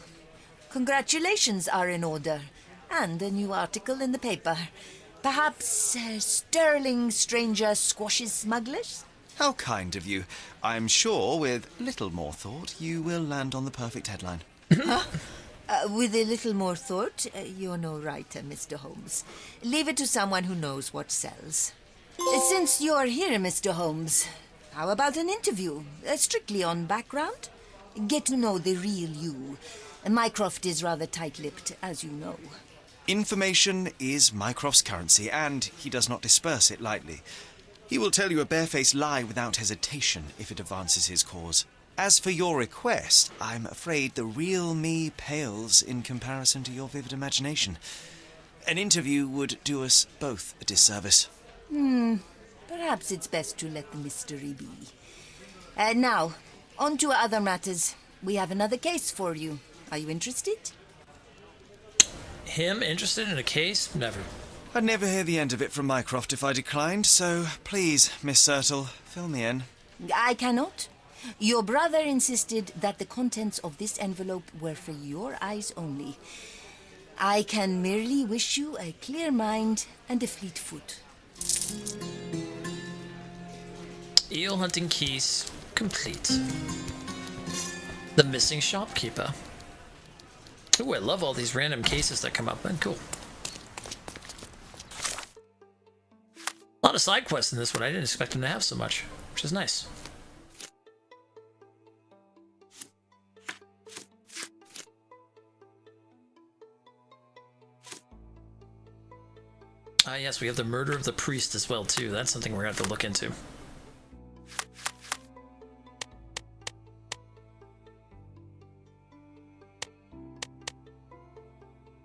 Congratulations are in order. And a new article in the paper. Perhaps sterling stranger squashes smugglers? How kind of you. I'm sure with little more thought you will land on the perfect headline. Huh? With a little more thought, you're no writer, Mr. Holmes. Leave it to someone who knows what sells. Since you're here, Mr. Holmes, how about an interview? Strictly on background? Get to know the real you. Mycroft is rather tight-lipped, as you know. Information is Mycroft's currency, and he does not disperse it lightly. He will tell you a barefaced lie without hesitation if it advances his cause. As for your request, I'm afraid the real me pales in comparison to your vivid imagination. An interview would do us both a disservice. Perhaps it's best to let the mystery be. Now, on to other matters. We have another case for you. Are you interested? Him interested in a case? Never. I'd never hear the end of it from Mycroft if I declined, so please, Miss Sertle, fill me in. I cannot. Your brother insisted that the contents of this envelope were for your eyes only. I can merely wish you a clear mind and a fleet foot. Eel hunting keys complete. The missing shopkeeper. Ooh, I love all these random cases that come up, man. Cool. lot of side quests in this one. I didn't expect them to have so much, which is nice. Yes, we have the murder of the priest as well, too. That's something we're going to have to look into.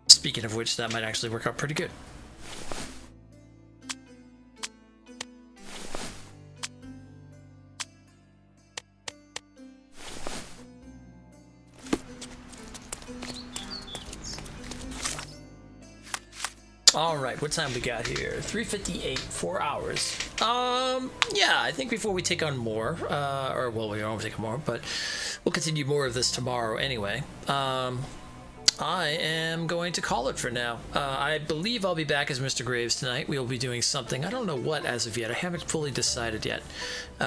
Speaking of which, that might actually work out pretty good. All right, what time we got here? 3:58, 4 hours. Yeah, I think before we take on more, or well, we won't take on more, but we'll continue more of this tomorrow anyway. I am going to call it for now. I believe I'll be back as Mr. Graves tonight. We'll be doing something. I don't know what as of yet. I haven't fully decided yet.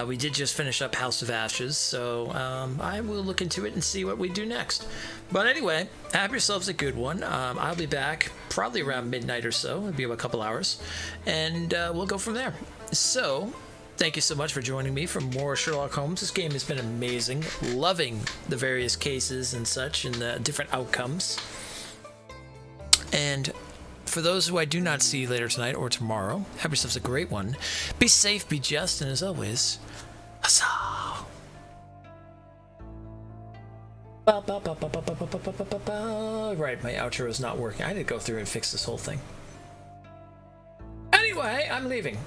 We did just finish up House of Ashes, so I will look into it and see what we do next. But anyway, have yourselves a good one. I'll be back probably around midnight or so. It'll be about a couple hours. And we'll go from there. So, thank you so much for joining me for more Sherlock Holmes. This game has been amazing. Loving the various cases and such and the different outcomes. And for those who I do not see later tonight or tomorrow, have yourselves a great one. Be safe, be just, and as always, huzzah! Right, my outro is not working. I had to go through and fix this whole thing. Anyway, I'm leaving.